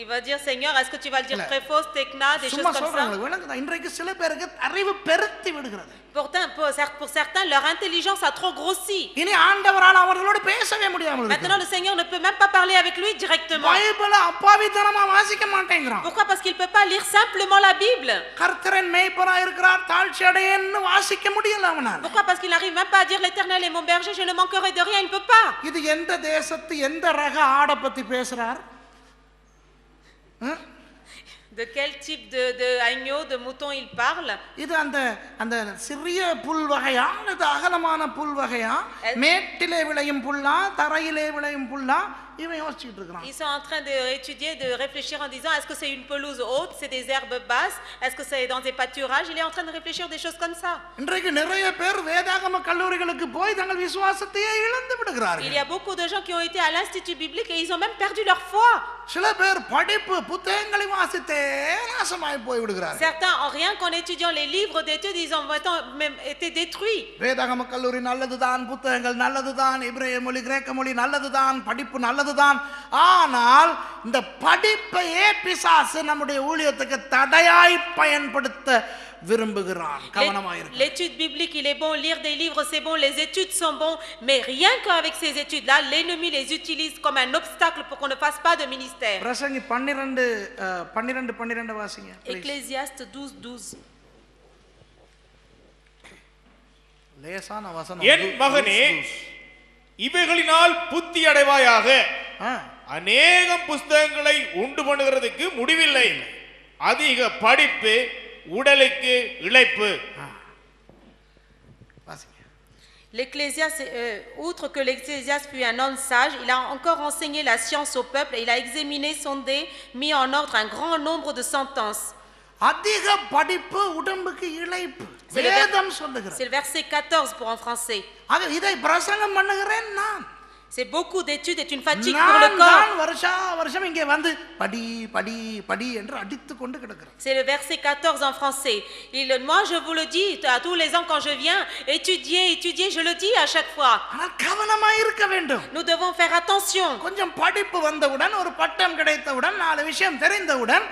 Il va dire Seigneur, est-ce que tu vas le dire préfos, techna, des choses சும்மா comme சொல்றாங்க. ça? விளங்குதா? இன்றைக்கு சில பேருக்கு அறிவு பெருத்தி விடுகிறது. Pourtant, pour certains, leur intelligence a trop grossi. இனி ஆண்டவரால் அவர்களோடு பேசவே முடியாமல் Maintenant, le Seigneur ne peut même pas parler avec lui directement. பைபிளை அப்பாவித்தனமா வாசிக்க மாட்டேங்கிறான். Pourquoi? Parce qu'il ne peut pas lire simplement la Bible. கர்த்தரின் மேய்ப்பராய் இருக்கிறார், தாழ்ச்சி அடையேன்னு வாசிக்க முடியல அவனால. Pourquoi? Parce qu'il n'arrive même pas à dire l'Éternel est mon berger, je ne manquerai de rien, il ne peut pas. இது எந்த தேசத்து எந்த ரக ஆடை பத்தி பேசுறார்? De quel type de agneau, de mouton il parle? இது அந்த அந்த சிறிய புல் வகையா, இது அகலமான புல் வகையா, மேட்டிலே விளையும் புல்லா, தரையிலே விளையும் புல்லா, இவன் யோசிச்சுட்டு இருக்கான். Ils sont en train d'étudier, de réfléchir en disant est-ce que c'est une pelouse haute, c'est des herbes basses, est-ce que c'est dans des pâturages? Il est en train de réfléchir des choses comme ça. இன்றைக்கு நிறைய பேர் வேதாகம கல்லூரிகளுக்கு போய் தங்கள் விசுவாசத்தையே இழந்து விடுகிறார்கள். Il y a beaucoup de gens qui ont été à l'institut biblique et ils ont même perdu leur foi. சில பேர் படிப்பு புத்தகங்களை வாசித்தே நாசமாய் போய் விடுகிறார்கள். Certains, en rien qu'en étudiant les livres d'études, ils ont même été détruits. வேதாகம கல்லூரி நல்லதுதான், புத்தகங்கள் நல்லதுதான், எபிரேய மொழி, கிரேக்க மொழி நல்லதுதான், படிப்பு நல்லதுதான். ஆனால் இந்த படிப்பையே பிசாசு நம்முடைய ஊழியத்துக்கு தடையாய் பயன்படுத்த விரும்புகிறான். கவனமாக இருக்க. L'étude biblique, il est bon, lire des livres, c'est bon, les études sont bons, mais rien qu'avec ces études-là, l'ennemi les utilise comme un obstacle pour qu'on ne fasse pas de ministère. பிரசங்கி 12 வாசிங்க. Ecclésiaste 12:12. லேசான வசனம். என் மகனே, இவைகளினால் புத்தி அடைவாயாக. அநேகம் புஸ்தகங்களை உண்டு பண்ணுகிறதுக்கு முடிவில்லை. அதிக படிப்பு உடலுக்கு இளைப்பு. L'Ecclésiaste, outre que l'Ecclésiaste fut un homme sage, il a encore enseigné la science au peuple, et il a examiné, sondé, mis en ordre un grand nombre de sentences. அதிக படிப்பு உடம்புக்கு இளைப்பு. வேதம் சொல்லுகிறது. C'est le verset 14 pour en français. ஆக இதை பிரசங்கம் பண்ணுகிறேன் நான். C'est beaucoup d'études est une fatigue pour le corps. வருஷம் இங்கே வந்து படி படி படி என்று அடித்து கொண்டு கிடக்கிறேன். C'est le verset 14 en français. Moi je vous le dis à tous les ans quand je viens, étudier, je le dis à chaque fois. ஆனால் கவனமாய் இருக்க வேண்டும். Nous devons faire attention. கொஞ்சம் படிப்பு வந்தவுடன், ஒரு பட்டம் கிடைத்தவுடன், 4 விஷயம் தெரிந்தவுடன்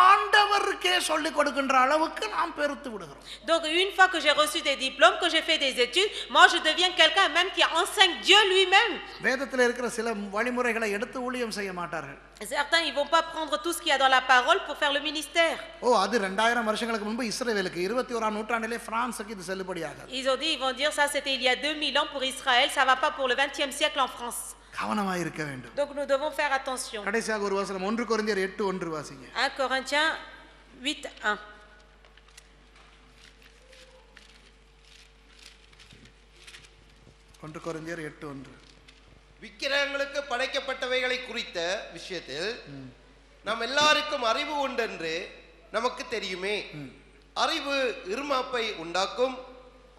ஆண்டவருக்கே சொல்லிக் கொடுக்கின்ற அளவுக்கு நாம் பெருத்து விடுகிறோம். Donc une fois que j'ai reçu des diplômes, que j'ai fait des études, moi je deviens quelqu'un même qui enseigne Dieu lui-même. வேதத்தில் இருக்கிற சில வழிமுறைகளை எடுத்து ஊழியம் செய்ய மாட்டார்கள். Certains ils vont pas prendre tout ce qu'il y a dans la parole pour faire le ministère. அது 2000 வருஷங்களுக்கு முன்பு இஸ்ரவேலுக்கு 21ஆம் நூற்றாண்டிலே பிரான்சுக்கு இது செல்லுபடியாகாது. Ils vont dire ça c'était il y a 2000 ans pour Israël, ça va pas pour le 20e siècle en France. கவனமாய் இருக்க வேண்டும். Donc nous devons faire attention. கடைசியாக ஒரு வசனம் 1 கொரிந்தியர் 8:1 வாசிங்க. 1 Corinthiens 8:1. 1 கொரிந்தியர் 8:1. விக்கிரகங்களுக்கு படைக்கப்பட்டவைகளை குறித்த விஷயத்தில் நாம் எல்லாருக்கும் அறிவு உண்டென்று நமக்கு தெரியுமே. அறிவு இருமாப்பை உண்டாக்கும்,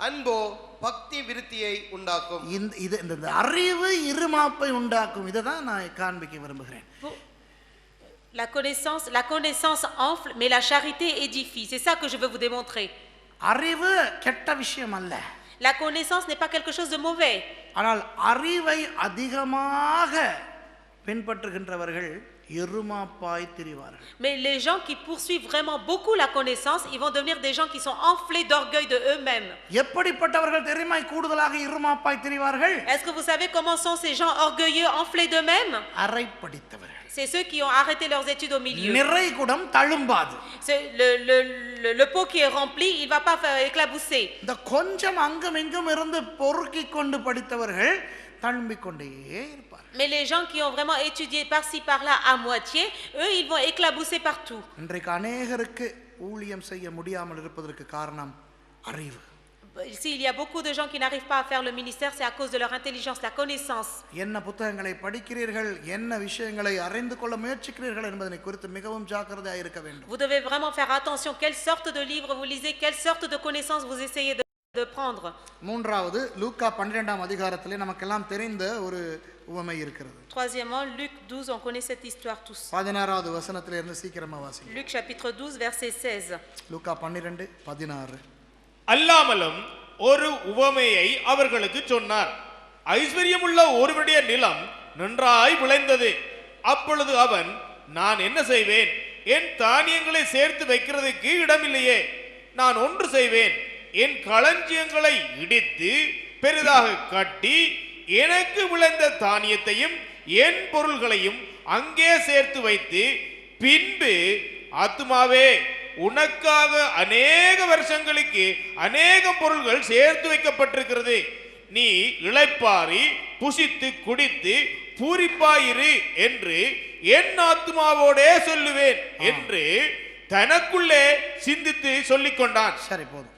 அன்போ பக்தி விருத்தியை உண்டாக்கும். இந்த அறிவு இருமாப்பை உண்டாக்கும். இதை தான் நான் காண்பிக்க விரும்புகிறேன். La connaissance enfle, mais la charité édifie. C'est ça que je veux vous démontrer. அறிவு கெட்ட விஷயம் அல்ல. La connaissance n'est pas quelque chose de mauvais. ஆனால் அறிவை அதிகமாக பின்பற்றுகின்றவர்கள் இருமாப்பாய் திரிவார்கள். Mais les gens qui poursuivent vraiment beaucoup la connaissance, ils vont devenir des gens qui sont enflés d'orgueil de eux-mêmes. எப்படிப்பட்டவர்கள் தெரியுமா கூடுதலாக இருமாப்பாய் திரிவார்கள்? Est-ce que vous savez comment sont ces gens orgueilleux, enflés d'eux-mêmes? அரை படித்தவர்கள். C'est ceux qui ont arrêté leurs études au milieu. நிறை குடம் தழும்பாது. Le pot qui est rempli, il ne va pas éclabousser. இந்த கொஞ்சம் அங்கும் இங்கும் இருந்து பொறுக்கி கொண்டு படித்தவர்கள் தழும்பிக் கொண்டே இருப்பார்கள். Mais les gens qui ont vraiment étudié par-ci par-là à moitié, eux, ils vont éclabousser partout. இன்றைக்கு அநேகருக்கு ஊழியம் செய்ய முடியாமல் இருப்பதற்கு காரணம் அறிவு. S'il y a beaucoup de gens qui n'arrivent pas à faire le ministère, c'est à cause de leur intelligence, la connaissance. என்ன புத்தகங்களை படிக்கிறீர்கள், என்ன விஷயங்களை அறிந்து கொள்ள முயற்சிக்கிறீர்கள் என்பதை குறித்து மிகவும் ஜாக்கிரதையாக இருக்க வேண்டும். Vous devez vraiment faire attention quelle sorte de livre vous lisez, quelle sorte de connaissances vous essayez de prendre. மூன்றாவது லூக்கா 12ஆம் அதிகாரத்திலே நமக்கெல்லாம் தெரிந்த ஒரு உவமை இருக்கிறது. Troisièmement, Luc 12, on connaît cette histoire tous. 16வது வசனத்திலே இருந்து சீக்கிரமா வாசிங்க. Luc chapitre 12 verset 16. லூக்கா 12:16. அல்லாமலும் ஒரு உவமையை அவர்களுக்கு சொன்னார். ஐஸ்வர்யமுள்ள ஒருவனுடைய நிலம் நன்றாய் விளைந்தது. அப்பொழுது அவன், நான் என்ன செய்வேன்? என் தானியங்களை சேர்த்து வைக்கிறதுக்கு இடமில்லையே. நான் ஒன்று செய்வேன், என் களஞ்சியங்களை இடித்து பெரிதாக கட்டி எனக்கு விளைந்த தானியத்தையும் என் பொருள்களையும் அங்கே சேர்த்து வைத்து, பின்பு ஆத்துமாவே, உனக்காக அநேக வருஷங்களுக்கு அநேக பொருள்கள் சேர்த்து வைக்கப்பட்டிருக்கிறது. நீ இளைப்பாரி புசித்து குடித்து பூரிப்பாயிரு என்று என் ஆத்துமாவோடே சொல்லுவேன் என்று தனக்குள்ளே சிந்தித்து சொல்லிக் கொண்டான். சரி, போதும்.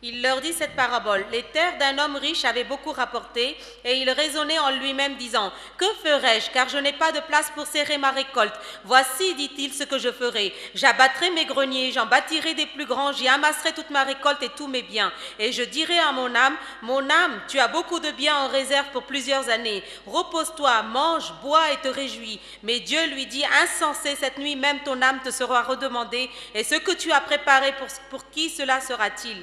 Il leur dit cette parabole. Les terres d'un homme riche avaient beaucoup rapporté, et il raisonnait en lui-même, disant, que ferai-je, car je n'ai pas de place pour serrer ma récolte. Voici, dit-il, ce que je ferai. J'abattrai mes greniers, j'en bâtirai des plus grands, j'y amasserai toute ma récolte et tous mes biens. Et je dirai à mon âme, tu as beaucoup de biens en réserve pour plusieurs années. Repose-toi, mange, bois et te réjouis. Mais Dieu lui dit, insensé, cette nuit même ton âme te sera redemandée, et ce que tu as préparé, pour qui cela sera-t-il?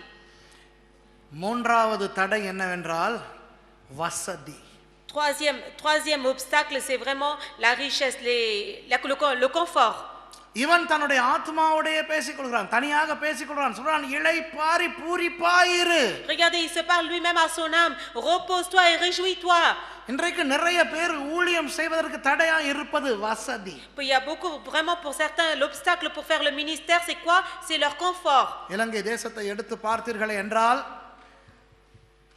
மூன்றாவது தடை என்னவென்றால் வசதி. Troisième obstacle, c'est vraiment la richesse, le confort. இவன் தன்னுடைய ஆத்மாவோடே பேசிக்கொள்கிறான், தனியாக பேசிக்கொள்கிறான். சொல்றான், இளைப்பாரி பூரிப்பாயிரு. Regardez, il se parle lui-même à son âme. Repose-toi et réjouis-toi. இன்றைக்கு நிறைய பேர் ஊழியம் செய்வதற்கு தடையா இருப்பது வசதி. Il y a beaucoup, vraiment pour certains, l'obstacle pour faire le ministère, c'est quoi? C'est leur confort. இலங்கை தேசத்தை எடுத்து பார்த்தீர்கள் என்றால்,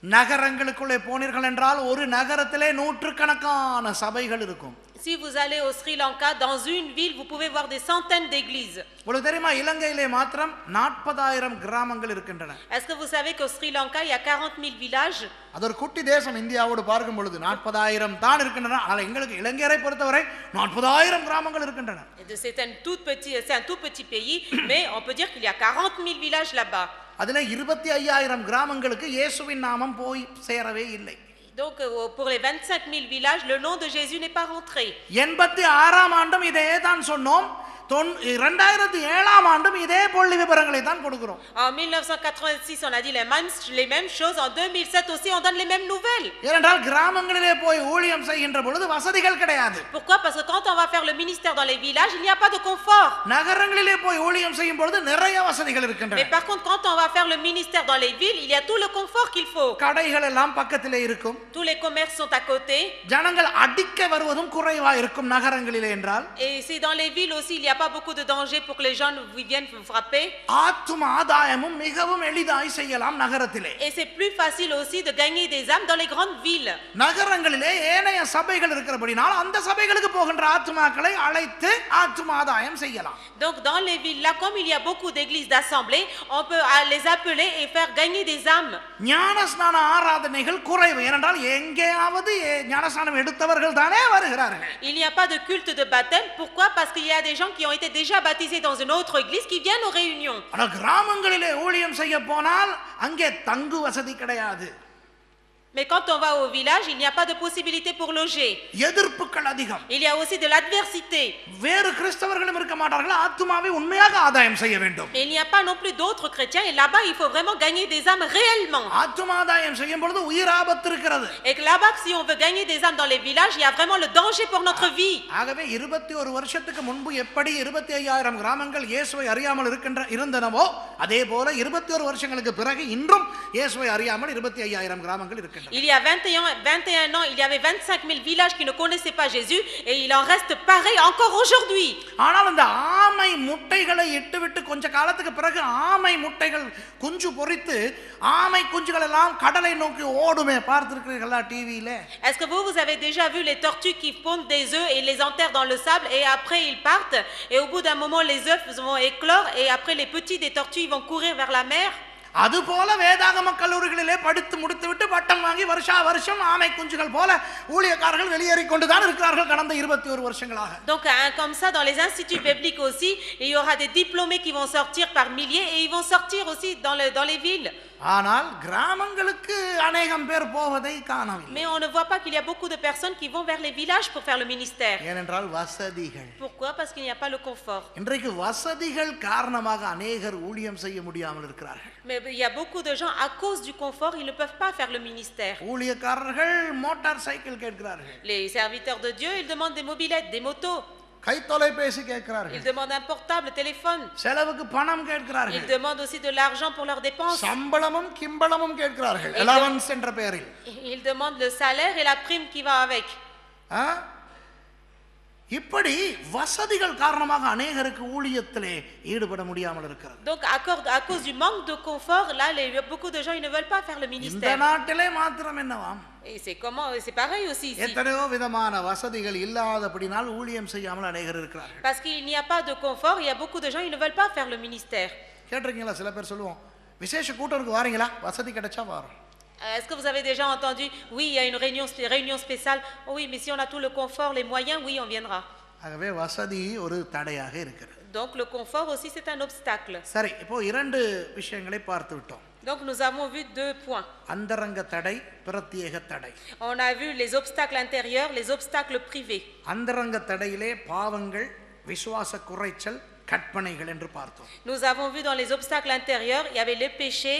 நகரங்களுக்குள்ளே போனீர்கள் என்றால் ஒரு நகரத்திலே நூற்றுக்கணக்கான சபைகள் இருக்கும். Si vous allez au Sri Lanka, dans une ville, vous pouvez voir des centaines d'églises. உங்களுக்கு தெரியுமா, இலங்கையிலே மாத்திரம் 40,000 கிராமங்கள் இருக்கின்றன. Est-ce que vous savez qu'au Sri Lanka, il y a 40 000 villages? அது ஒரு குட்டி தேசம். இந்தியாவோடு பார்க்கும் பொழுது 40,000 தான் இருக்கின்றன. ஆனால் எங்களுக்கு இலங்கையை பொறுத்தவரை 40,000 கிராமங்கள் இருக்கின்றன. C'est un tout petit pays, mais on peut dire qu'il y a 40 000 villages là-bas. அதிலே 25,000 கிராமங்களுக்கு இயேசுவின் நாமம் போய் சேரவே இல்லை. Donc pour les 25 000 villages, le nom de Jésus n'est pas rentré. 86ஆம் ஆண்டும் இதே தான் சொன்னோம். 2007ஆம் ஆண்டும் இதே போல் விவரங்களை தான் கொடுக்கிறோம். En 1986, on a dit les mêmes choses. En 2007 aussi, on donne les mêmes nouvelles. ஏனென்றால் கிராமங்களிலே போய் ஊழியம் செய்கின்ற பொழுது வசதிகள் கிடையாது. Pourquoi? Parce que quand on va faire le ministère dans les villages, il n'y a pas de confort. நகரங்களிலே போய் ஊழியம் செய்யும் பொழுது நிறைய வசதிகள் இருக்கின்றன. Mais par contre, quand on va faire le ministère dans les villes, il y a tout le confort qu'il faut. கடைகள் எல்லாம் பக்கத்திலே இருக்கும். Tous les commerces sont à côté. ஜனங்கள் அடிக்க வருவதும் குறைவா இருக்கும் நகரங்களிலே என்றால். Et c'est dans les villes aussi, il n'y a pas beaucoup de danger pour que les gens viennent vous frapper. ஆத்தும ஆதாயமும் மிகவும் எளிதாய் செய்யலாம் நகரத்திலே. Et c'est plus facile aussi de gagner des âmes dans les grandes villes. நகரங்களிலே ஏனைய சபைகள் இருக்கிறபடினால் அந்த சபைகளுக்கு போகின்ற ஆத்துமாக்களை அழைத்து ஆத்தும ஆதாயம் செய்யலாம். Donc dans les villes là, comme il y a beaucoup d'églises d'assemblée, on peut les appeler et faire gagner des âmes. ஞானஸ்நான ஆராதனைகள் குறைவு. ஏனென்றால் எங்கேயாவது ஞானஸ்நானம் எடுத்தவர்கள் தானே வருகிறார்கள். Il n'y a pas de culte de baptême. Pourquoi? Parce qu'il y a des gens qui ont été déjà baptisés dans une autre église qui viennent aux réunions. ஆனால் கிராமங்களிலே ஊழியம் செய்ய போனால் அங்கே தங்கு வசதி கிடையாது. Mais quand on va au village, il n'y a pas de possibilité pour loger. எதிர்ப்புகள் அதிகம். Il y a aussi de l'adversité. வேறு கிறிஸ்தவர்களும் இருக்க மாட்டார்கள். ஆத்துமாவை உண்மையாக ஆதாயம் செய்ய வேண்டும். Mais il n'y a pas non plus d'autres chrétiens. Et là-bas, il faut vraiment gagner des âmes réellement. ஆத்துமாதாயம் செய்யும் பொழுது உயிர் ஆபத்து இருக்கிறது. Et que là-bas, si on veut gagner des âmes dans les villages, il y a vraiment le danger pour notre vie. ஆகவே 21 வருஷத்துக்கு முன்பு எப்படி 25,000 கிராமங்கள் இயேசுவை அறியாமல் இருந்தனவோ அதே போல 21 வருஷங்களுக்கு பிறகு இன்றும் இயேசுவை அறியாமல் 25,000 கிராமங்கள் இருக்கின்றன. Il y a 21 ans, il y avait 25 000 villages qui ne connaissaient pas Jésus et il en reste pareil encore aujourd'hui. ஆனால் அந்த ஆமை முட்டைகளை இட்டுவிட்டு கொஞ்ச காலத்துக்கு பிறகு ஆமை முட்டைகள் குஞ்சு பொரித்து ஆமை குஞ்சுகள் எல்லாம் கடலை நோக்கி ஓடுமே, பார்த்திருக்கிறீர்களா டிவியில? Est-ce que vous avez déjà vu les tortues qui pondent des œufs et les enterrent dans le sable et après ils partent et au bout d'un moment les œufs vont éclore et après les petits des tortues ils vont courir vers la mer? அதுபோல வேதாகம கல்லூரிகளிலே படித்து முடித்துவிட்டு பட்டம் வாங்கி வருஷா வருஷம் ஆமை குஞ்சுகள் போல ஊழியக்காரர்கள் வெளியேறிக் கொண்டுதான் இருக்கிறார்கள் கடந்த 21 வருஷங்களாக. Donc comme ça dans les instituts bibliques aussi, il y aura des diplômés qui vont sortir par milliers et ils vont sortir aussi dans les villes. ஆனால் கிராமங்களுக்கு அநேகம் பேர் போவதை காணவில்லை. Mais on ne voit pas qu'il y a beaucoup de personnes qui vont vers les villages pour faire le ministère. ஏனென்றால் வசதிகள். Pourquoi? Parce qu'il n'y a pas le confort. இன்றைக்கு வசதிகள் காரணமாக அநேகர் ஊழியம் செய்ய முடியாமல் இருக்கிறார்கள். Mais il y a beaucoup de gens à cause du confort, ils ne peuvent pas faire le ministère. ஊழியக்காரர்கள் மோட்டார் சைக்கிள் கேட்கிறார்கள். Les serviteurs de Dieu, ils demandent des mobilettes, des motos. கைத்தொலைபேசி கேட்கிறார்கள். Ils demandent un portable, téléphone. செலவுக்கு பணம் Ils கேட்கிறார்கள். demandent aussi de l'argent pour leurs dépenses. சம்பளமும் கிம்பளமும் கேட்கிறார்கள். Allowance என்ற பெயரில். Ils demandent le salaire et la prime qui va avec. இப்படி வசதிகள் காரணமாக அநேகருக்கு ஊழியத்திலே ஈடுபட முடியாமல் இருக்கிறது. Donc à cause du manque de confort, là beaucoup de gens ils ne veulent pas faire le இந்த ministère. நாட்டிலே மாத்திரம் என்னவாம்? Et c'est pareil aussi ici. எத்தனையோ விதமான வசதிகள் இல்லாதபடினால் ஊழியம் செய்யாமல் அநேகர் இருக்கிறார்கள். Parce qu'il n'y a pas de confort, il y a beaucoup de gens ils ne veulent pas faire le ministère. கேட்டிருக்கீங்களா? சில பேர் சொல்லுவோம், விசேஷ கூட்டத்துக்கு வாரீங்களா? வசதி கிடைச்சா வரோம். Est-ce que vous avez déjà entendu? Oui, il y a une réunion spéciale. Oh oui, mais si on a tout le confort, les moyens, oui, on viendra. ஆகவே வசதி ஒரு தடையாக இருக்கிறது. Donc le confort aussi c'est un obstacle. சரி, இப்போ இரண்டு விஷயங்களை பார்த்து விட்டோம். Donc nous avons vu deux points. அந்தரங்க தடை, பிரத்யேக தடை. On a vu les obstacles intérieurs, les obstacles privés. அந்தரங்க தடையிலே பாவங்கள், விசுவாச குறைச்சல், கற்பனைகள் என்று பார்த்தோம். Nous avons vu dans les obstacles intérieurs, il y avait le péché,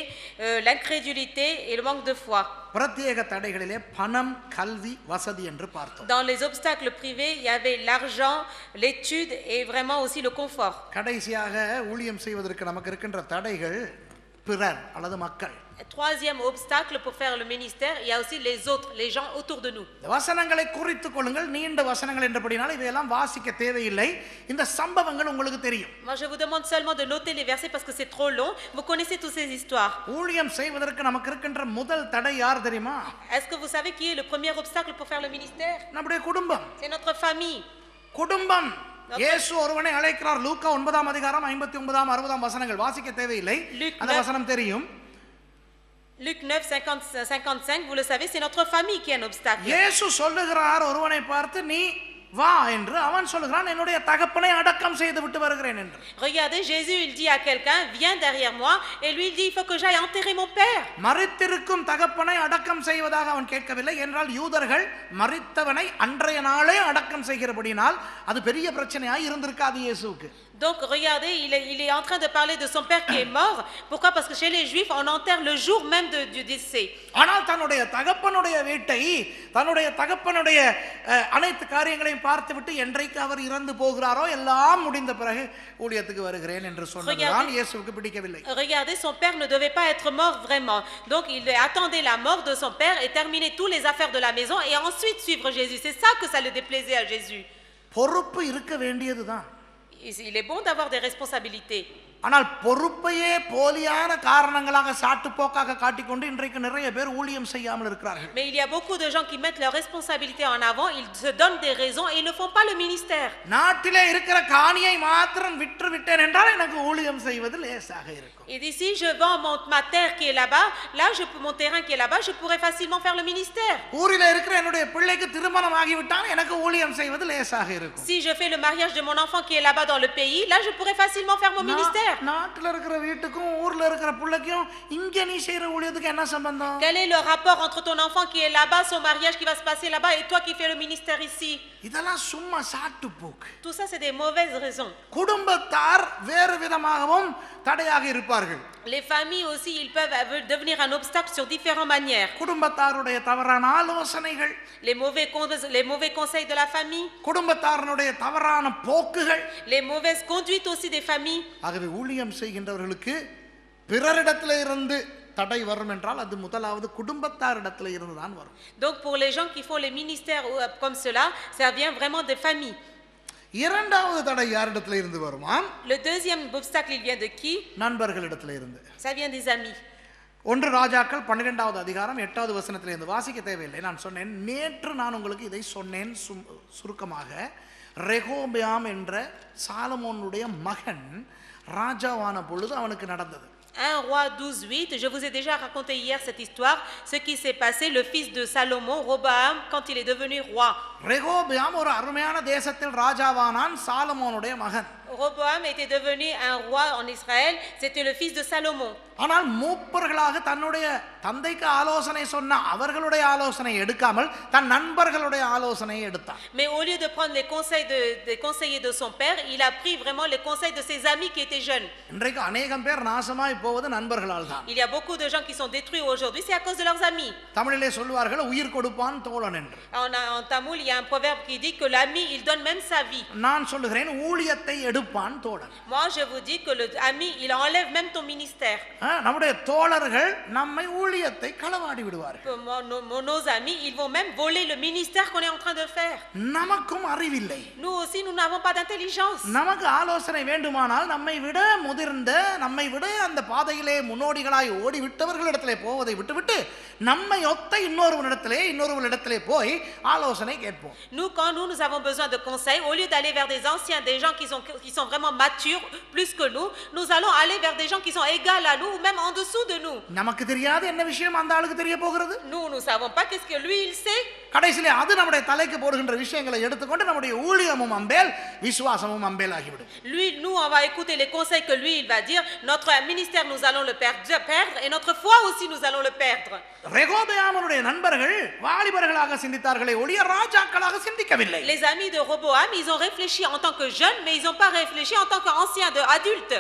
l'incrédulité et le manque de foi. பிரத்யேக தடைகளிலே பணம், கல்வி, வசதி என்று பார்த்தோம். Dans les obstacles privés, il y avait l'argent, l'étude et vraiment aussi le confort. கடைசியாக ஊழியம் செய்வதற்கு நமக்கு இருக்கின்ற தடைகள் பிறர் அல்லது மக்கள். Troisième obstacle pour faire le ministère, il y a aussi les autres, les gens autour de nous. வசனங்களை குறித்துக் கொள்ளுங்கள். நீண்ட வசனங்கள் என்றபடினால இவையெல்லாம் வாசிக்க தேவையில்லை. இந்த சம்பவங்கள் உங்களுக்கு தெரியும். Moi je vous demande seulement de noter les versets parce que c'est trop long. Vous connaissez toutes ces histoires. ஊழியம் செய்வதற்கு நமக்கு இருக்கின்ற முதல் தடை யார் தெரியுமா? Est-ce que vous savez qui est le premier obstacle pour faire le ministère? நம்முடைய குடும்பம். C'est notre famille. குடும்பம். இயேசு ஒருவனை அழைக்கிறார். லூக்கா 9ஆம் அதிகாரம் 59ஆம் 60ஆம் வசனங்கள் வாசிக்க தேவையில்லை. அந்த வசனம் தெரியும். Luc 9, 55, vous le savez, c'est notre famille qui est un obstacle. இயேசு சொல்லுகிறார் ஒருவனை பார்த்து, நீ வா என்று. அவன் சொல்லுகிறான், என்னுடைய தகப்பனை அடக்கம் செய்து விட்டு வருகிறேன் என்று. Regardez, Jésus il dit à quelqu'un, viens derrière moi, et lui il dit, il faut que j'aille enterrer mon père. மரித்திருக்கும் தகப்பனை அடக்கம் செய்வதாக அவன் கேட்கவில்லை. என்றால் யூதர்கள் மரித்தவனை அன்றைய நாளே அடக்கம் செய்கிறபடினால் அது பெரிய பிரச்சனையாய் இருந்திருக்காது இயேசுவுக்கு. Donc regardez, il est en train de parler de son père qui est mort. Pourquoi? Parce que chez les Juifs, on enterre le jour même du décès. ஆனால் தன்னுடைய தகப்பனுடைய வீட்டை, தன்னுடைய தகப்பனுடைய அனைத்து காரியங்களையும் பார்த்துவிட்டு என்றைக்கு அவர் இறந்து போகிறாரோ எல்லாம் முடிந்த பிறகு ஊழியத்துக்கு வருகிறேன் என்று சொன்னதுதான் இயேசுவுக்கு பிடிக்கவில்லை. Regardez, son père ne devait pas être mort vraiment. Donc il attendait la mort de son père et terminer toutes les affaires de la maison et ensuite suivre Jésus. C'est ça que ça le déplaisait à Jésus. பொறுப்பு இருக்க வேண்டியதுதான். Il est bon d'avoir des responsabilités. ஆனால் பொறுப்பையே போலியான காரணங்களாக சாட்டுப்போக்காக காட்டிக்கொண்டு இன்றைக்கு நிறைய பேர் ஊழியம் செய்யாமல் இருக்கிறார்கள். Mais il y a beaucoup de gens qui mettent leurs responsabilités en avant, ils se donnent des raisons et ils ne font pas le ministère. நாட்டிலே இருக்கிற காணியை மாத்திரம் விற்று விட்டேன் என்றால் எனக்கு ஊழியம் செய்வது லேசாக இருக்கும். Et d'ici je vends ma terre qui est là-bas, mon terrain qui est là-bas, je pourrais facilement faire le ministère. ஊரிலே இருக்கிற என்னுடைய பிள்ளைக்கு திருமணம் ஆகிவிட்டால் எனக்கு ஊழியம் செய்வது லேசாக இருக்கும். Si je fais le mariage de mon enfant qui est là-bas dans le pays, là je pourrais facilement faire mon ministère. ministère. நாட்டுல இருக்கிற வீட்டுக்கும் ஊர்ல இருக்கிற பிள்ளைக்கும் இங்க நீ செய்யற ஊழியத்துக்கு என்ன சம்பந்தம்? Quel est le rapport entre ton enfant qui est là-bas, son mariage qui va se passer là-bas, et toi qui fais le ministère ici? இதெல்லாம் சும்மா சாட்டு போக்கு. Tout ça, c'est des mauvaises raisons. குடும்பத்தார் வேறு விதமாகவும் தடையாக இருப்பார்கள். Les familles aussi, ils peuvent devenir un obstacle sur différentes manières. குடும்பத்தாருடைய தவறான ஆலோசனைகள், Les mauvais conseils de la famille, குடும்பத்தாரனுடைய தவறான போக்குகள். les mauvaises conduites aussi des familles. ஆகவே ஊழியம் செய்கின்றவர்களுக்கு பிறரிடத்தில் இருந்து தடை வரும் என்றால் அது முதலாவது குடும்பத்தாரிடத்தில் இருந்து தான் வரும். Donc pour les gens qui font les ministères comme cela, ça vient vraiment des familles. இரண்டாவது தடை யாரிடத்தில் இருந்து வருமா? Le deuxième obstacle, il vient de qui? நண்பர்களிடத்தில் இருந்து. Ça vient des amis. 1 ராஜாக்கள் 12வது அதிகாரம் 8வது வசனத்திலிருந்து வாசிக்க தேவையில்லை. நான் சொன்னேன், நேற்று நான் உங்களுக்கு இதை சொன்னேன் சுருக்கமாக. ரெகோபியாம் என்ற சாலமோனுடைய மகன் ராஜாவான பொழுது அவனுக்கு நடந்தது. 1 Roi 12:8, je vous ai déjà raconté hier cette histoire, ce qui s'est passé, le fils de Salomon, Roboam, quand il est devenu roi. ரெகோபியாம் ஒரு அருமையான தேசத்தில் ராஜாவானான், சாலமோனுடைய மகன். Roboam était devenu un roi en Israël, c'était le fils de Salomon. ஆனால் மூப்பர்களாக தன்னுடைய தந்தைக்கு ஆலோசனை சொன்ன அவர்களுடைய ஆலோசனை எடுக்காமல் தன் நண்பர்களுடைய ஆலோசனையை எடுத்தான். Mais au lieu de prendre les conseils des conseillers de son père, il a pris vraiment les conseils de ses amis qui étaient jeunes. இன்றைக்கு अनेகம் பேர் நாசமாய் போவது நண்பர்களால் தான். Il y a beaucoup de gens qui sont détruits aujourd'hui, c'est à cause de leurs amis. தமிழிலே சொல்வார்கள் உயிர் கொடுப்பான் தோழன் என்று. En tamoul, il y a un proverbe qui dit que l'ami, il donne même sa vie. நான் சொல்லுகிறேன் ஊழியத்தை எடுப்பான் தோழன். Moi, je vous dis que l'ami, il enlève même ton ministère. நம்முடைய தோழர்கள் நம்மை ஊழியத்தை களவாடி விடுவார்கள். Nos amis, ils vont même voler le ministère qu'on est en train de faire. நமக்கும் அறிவில்லை. Nous aussi, nous n'avons pas d'intelligence. நமக்கு ஆலோசனை வேண்டுமானால் நம்மை விட முதிர்ந்த, நம்மை விட அந்த பாதையிலே முன்னோடிகளாய் ஓடி விட்டவர்களிடத்திலே போவதை விட்டுவிட்டு நம்மை ஒத்த இன்னொருவரிடத்திலே போய் ஆலோசனை கேட்போம். Nous, quand nous avons besoin de conseils, au lieu d'aller vers des anciens, des gens qui sont vraiment matures, plus que nous allons aller vers des gens qui sont égaux à nous ou même en dessous de nous. நமக்கு தெரியாது என்ன விஷயம் அந்த ஆளுக்கு தெரிய போகிறது. Nous savons pas qu'est-ce que lui il sait. கடைசியிலே அது நம்முடைய தலைக்கு போடுகின்ற விஷயங்களை எடுத்துக்கொண்டு நம்முடைய ஊழியமும் அம்பேல், விசுவாசமும் அம்பேல் ஆகிவிடும். Nous on va écouter les conseils que lui il va dire, notre ministère nous allons le perdre et notre foi aussi nous allons le perdre. ரெகோபெயாமுடைய நண்பர்கள் வாலிபர்களாக சிந்தித்தார்களே ஒழிய ராஜாக்களாக சிந்திக்கவில்லை. Les amis de Roboam, ils ont réfléchi en tant que jeunes, mais ils n'ont pas réfléchi en tant qu'anciens, adultes.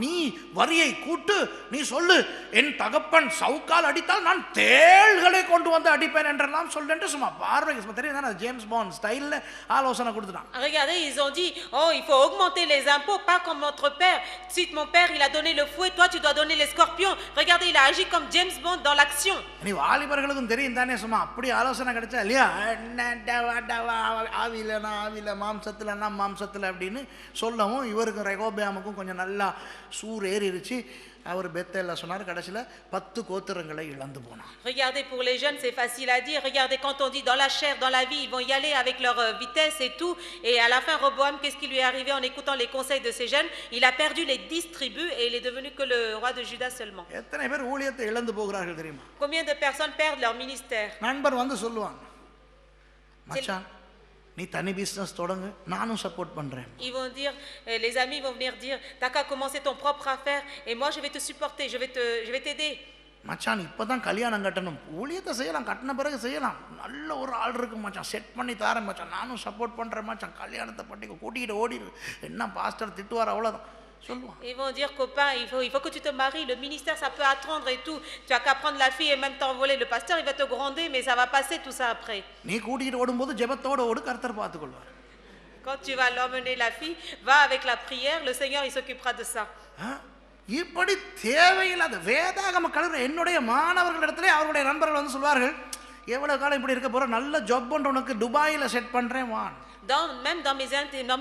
நீ வரியை கூட்டு, நீ சொல்லு என் தகப்பன் சவுக்கால் அடித்தால் நான் தேள்களை கொண்டு வந்து அடிப்பேன் என்றெல்லாம் சொல்லிட்டு சும்மா பார்வைக்கு தெரியும் தானே ஜேம்ஸ் பாண்ட் ஸ்டைல்ல ஆலோசனை கொடுத்துட்டான். Regardez, ils ont dit, il faut augmenter les impôts, pas comme notre père. Si mon père il a donné le fouet, toi tu dois donner les scorpions. Regardez, il a agi comme James Bond dans l'action. நீ வாலிபர்களுக்கும் தெரியும் தானே சும்மா அப்படி ஆலோசனை கிடைச்சா இல்லையா, ஆவில மாம்சத்துல அப்படின்னு சொல்லவும் இவருக்கு ரெகோபெயாமுக்கும் கொஞ்சம் நல்லா சூர் ஏறிடுச்சு. அவர் பெத்தேல்ல சொன்னார், கடைசியில் 10 கோத்திரங்களை இழந்து போனான். Regardez, pour les jeunes c'est facile à dire. Regardez, quand on dit dans la chair, dans la vie, ils vont y aller avec leur vitesse et tout, et à la fin Roboam, qu'est-ce qui lui est arrivé en écoutant les conseils de ces jeunes? Il a perdu les 10 tribus et il est devenu que le roi de Juda seulement. எத்தனை பேர் ஊழியத்தை இழந்து போகிறார்கள் தெரியுமா? Combien de personnes perdent leur ministère? நண்பர் வந்து சொல்லுவாங்க, மச்சான் நீ தனி பிசினஸ் தொடங்கு, நானும் சப்போர்ட் பண்றேன். Ils vont dire, les amis vont venir dire, t'as qu'à commencer ton propre affaire et moi je vais te supporter, je vais t'aider. மச்சான் இப்பதான் கல்யாணம் கட்டணும், ஊழியத்தை செய்யலாம், கட்டின பிறகு செய்யலாம், நல்ல ஒரு ஆள் இருக்கு மச்சான், செட் பண்ணி தாரேன் மச்சான், நானும் சப்போர்ட் பண்றேன் மச்சான், கல்யாணத்தை பண்ணி கூட்டிகிட்டு ஓடிடு, என்ன பாஸ்டர் திட்டுவார் அவ்வளவுதான் சொல்லுவான். Ils vont dire, copain, il faut que tu te maries, le ministère ça peut attendre et tout, tu as qu'à prendre la fille et même t'envoler, le pasteur il va te gronder, mais ça va passer tout ça après. நீ கூட்டிகிட்டு ஓடும்போது ஜெபத்தோட ஓடு, கர்த்தர் பார்த்துக்கொள்வார். Quand tu vas l'emmener la fille, va avec la prière, le Seigneur il s'occupera de ça. இப்படி தேவையில்லாத வேதாகம colour என்னுடைய மாணவர்களிடத்திலே அவருடைய நண்பர்கள் வந்து சொல்வார்கள், எவ்வளவு காலம் இப்படி இருக்க போற, நல்ல ஜாப் பண்ற உனக்கு துபாயில செட் பண்றேன் வான். Même dans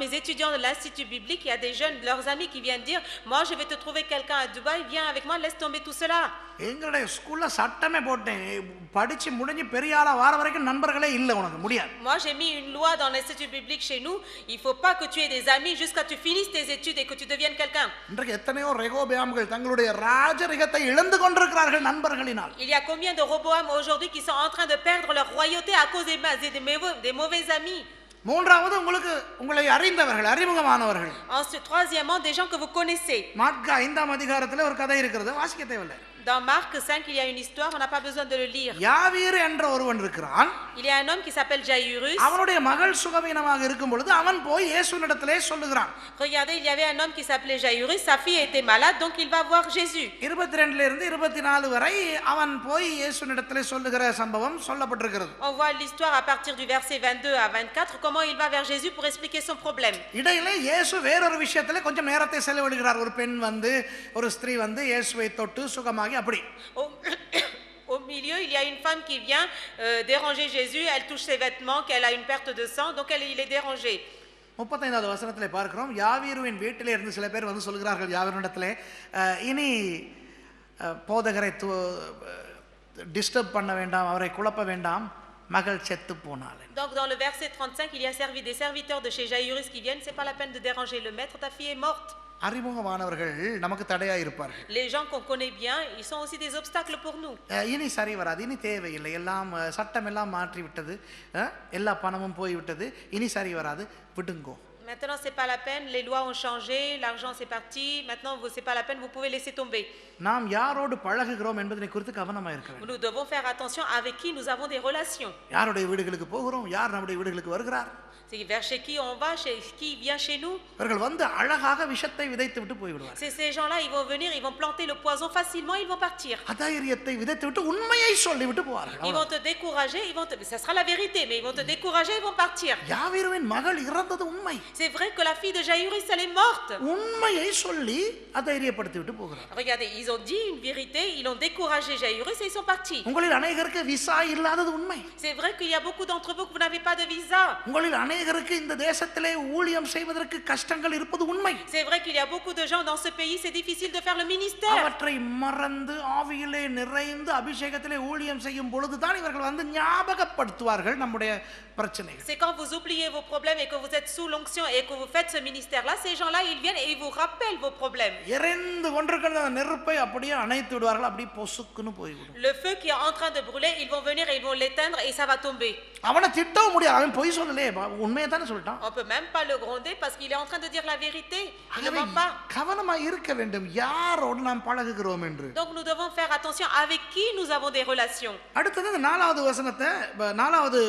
mes étudiants de l'Institut biblique, il y a des jeunes, leurs amis qui viennent dire, moi je vais te trouver quelqu'un à Dubaï, viens avec moi, laisse tomber tout cela. எங்களுடைய ஸ்கூல்ல சட்டமே போட்டேன், படிச்சு முடிஞ்சு பெரிய ஆளா வார வரைக்கும் நண்பர்களே இல்ல, உனக்கு முடியாது. Moi j'ai mis une loi dans l'Institut biblique chez nous, il faut pas que tu aies des amis jusqu'à tu finisses tes études et que tu deviennes quelqu'un. இன்றைக்கு எத்தனையோ ரெகோபெயாம்கள் தங்களுடைய ராஜரிகத்தை இழந்து கொண்டிருக்கிறார்கள் நண்பர்களினால். Il y a combien de Roboam aujourd'hui qui sont en train de perdre leur royauté à cause des mauvais amis. மூன்றாவது உங்களுக்கு உங்களை அறிந்தவர்கள், அறிமுகமானவர்கள். Ensuite, troisièmement, des gens que vous connaissez. மாற்கு 5ஆம் அதிகாரத்தில் ஒரு கதை இருக்கிறது, வாசிக்க தேவையில்லை. Dans Marc 5, il y a une histoire, on n'a pas besoin de le lire. யாவீர் என்ற ஒருவன் இருக்கிறான். Il y a un homme qui s'appelle Jairus. அவனுடைய மகள் சுகவீனமாக இருக்கும் பொழுது அவன் போய் இயேசுவினிடத்திலே சொல்லுகிறான். Regardez, il y avait un homme qui s'appelait Jairus, sa fille était malade, donc il va voir Jésus. 22 இருந்து 24 வரை அவன் போய் இயேசுவினிடத்திலே சொல்லுகிற சம்பவம் சொல்லப்பட்டிருக்கிறது. On voit l'histoire à partir du verset 22 à 24, comment il va vers Jésus pour expliquer son problème. இடையிலே இயேசு வேறொரு விஷயத்திலே கொஞ்சம் நேரத்தை செலவிடுகிறார். ஒரு பெண் வந்து, ஒரு ஸ்திரீ வந்து இயேசுவை தொட்டு சுகமாகி அப்படி. Au milieu, il y a une femme qui vient déranger Jésus, elle touche ses vêtements, qu'elle a une perte de sang, donc il est dérangé. 35வது வசனத்திலே பார்க்கிறோம், யாவீருவின் வீட்டிலே இருந்து சில பேர் வந்து சொல்கிறார்கள் யாவீருவிடத்திலே, இனி போதகரை டிஸ்டர்ப் பண்ண வேண்டாம், அவரை குழப்ப வேண்டாம், மகள் செத்து போனாள். Donc dans le verset 35, il y a des serviteurs de chez Jairus qui viennent, c'est pas la peine de déranger le maître, ta fille est morte. அறிமுகமானவர்கள் நமக்கு தடையா இருப்பார்கள். Les gens qu'on connaît bien, ils sont aussi des obstacles pour nous. இனி சரி வராது, இனி தேவையில்லை, எல்லாம் சட்டம் எல்லாம் மாற்றி விட்டது, எல்லா பணமும் போய் விட்டது, இனி சரி வராது, விடுங்கோ. Maintenant c'est pas la peine, les lois ont changé, l'argent c'est parti, maintenant c'est pas la peine, vous pouvez laisser tomber. நாம் யாரோடு பழகுகிறோம் என்பதை குறித்து கவனமா இருக்க வேண்டும். Nous devons faire attention avec qui nous avons des relations. யாருடைய வீடுகளுக்கு போகிறோம், யார் நம்முடைய வீடுகளுக்கு வருகிறார், c'est vers chez qui on va, chez qui vient chez nous. அவர்கள் வந்து அழகாக விஷத்தை விதைத்து விட்டு போய் விடுவார்கள். C'est ces gens-là, ils vont venir, ils vont planter le poison facilement, ils vont partir. அதைரியத்தை விதைத்து விட்டு உண்மையை சொல்லி விட்டு போவார்கள். Ils vont te décourager, ça sera la vérité, mais ils vont te décourager, ils vont partir. யாவீருவின் மகள் இறந்தது உண்மை. C'est vrai que la fille de Jairus, elle est morte. உண்மையை சொல்லி அதைரியப்படுத்தி விட்டு போகிறார்கள். Regardez, ils ont dit une vérité, ils ont découragé Jairus et ils sont partis. உங்களில் அநேகருக்கு visa இல்லாதது உண்மை. C'est vrai qu'il y a beaucoup d'entre vous que vous n'avez pas de visa. உங்களில் அநேகருக்கு இந்த தேசத்திலே ஊழியம் செய்வதற்கு கஷ்டங்கள் இருப்பது உண்மை. C'est vrai qu'il y a beaucoup de gens dans ce pays, c'est difficile de faire le ministère. அவற்றை மறந்து ஆவியிலே நிறைந்து அபிஷேகத்திலே ஊழியம் செய்யும் பொழுது தான் இவர்கள் வந்து ஞாபகப்படுத்துவார்கள் நம்முடைய பிரச்சனைகள். C'est quand vous oubliez vos problèmes et que vous êtes sous l'onction et que vous faites ce ministère-là, ces gens-là, ils viennent et ils vous rappellent vos problèmes. எரிந்து கொண்டிருக்கிற நெருப்பை அப்படியே அணைத்து விடுவார்கள், அப்படியே பொசுக்குன்னு போய்விடும். Le feu qui est en train de brûler, ils vont venir et ils vont l'éteindre et ça va tomber. அவனை திட்டவும் முடியாது, அவன் பொய் சொல்லலையே, உண்மையை தானே சொல்லிட்டான். On peut même pas le gronder parce qu'il est en train de dire la vérité. Il ne ment pas. கவனமா இருக்க வேண்டும் யாரோடு நாம் பழகுகிறோம் என்று. Donc nous devons faire attention avec qui nous avons des relations. அடுத்தது 4வது வசனத்தை, 4வது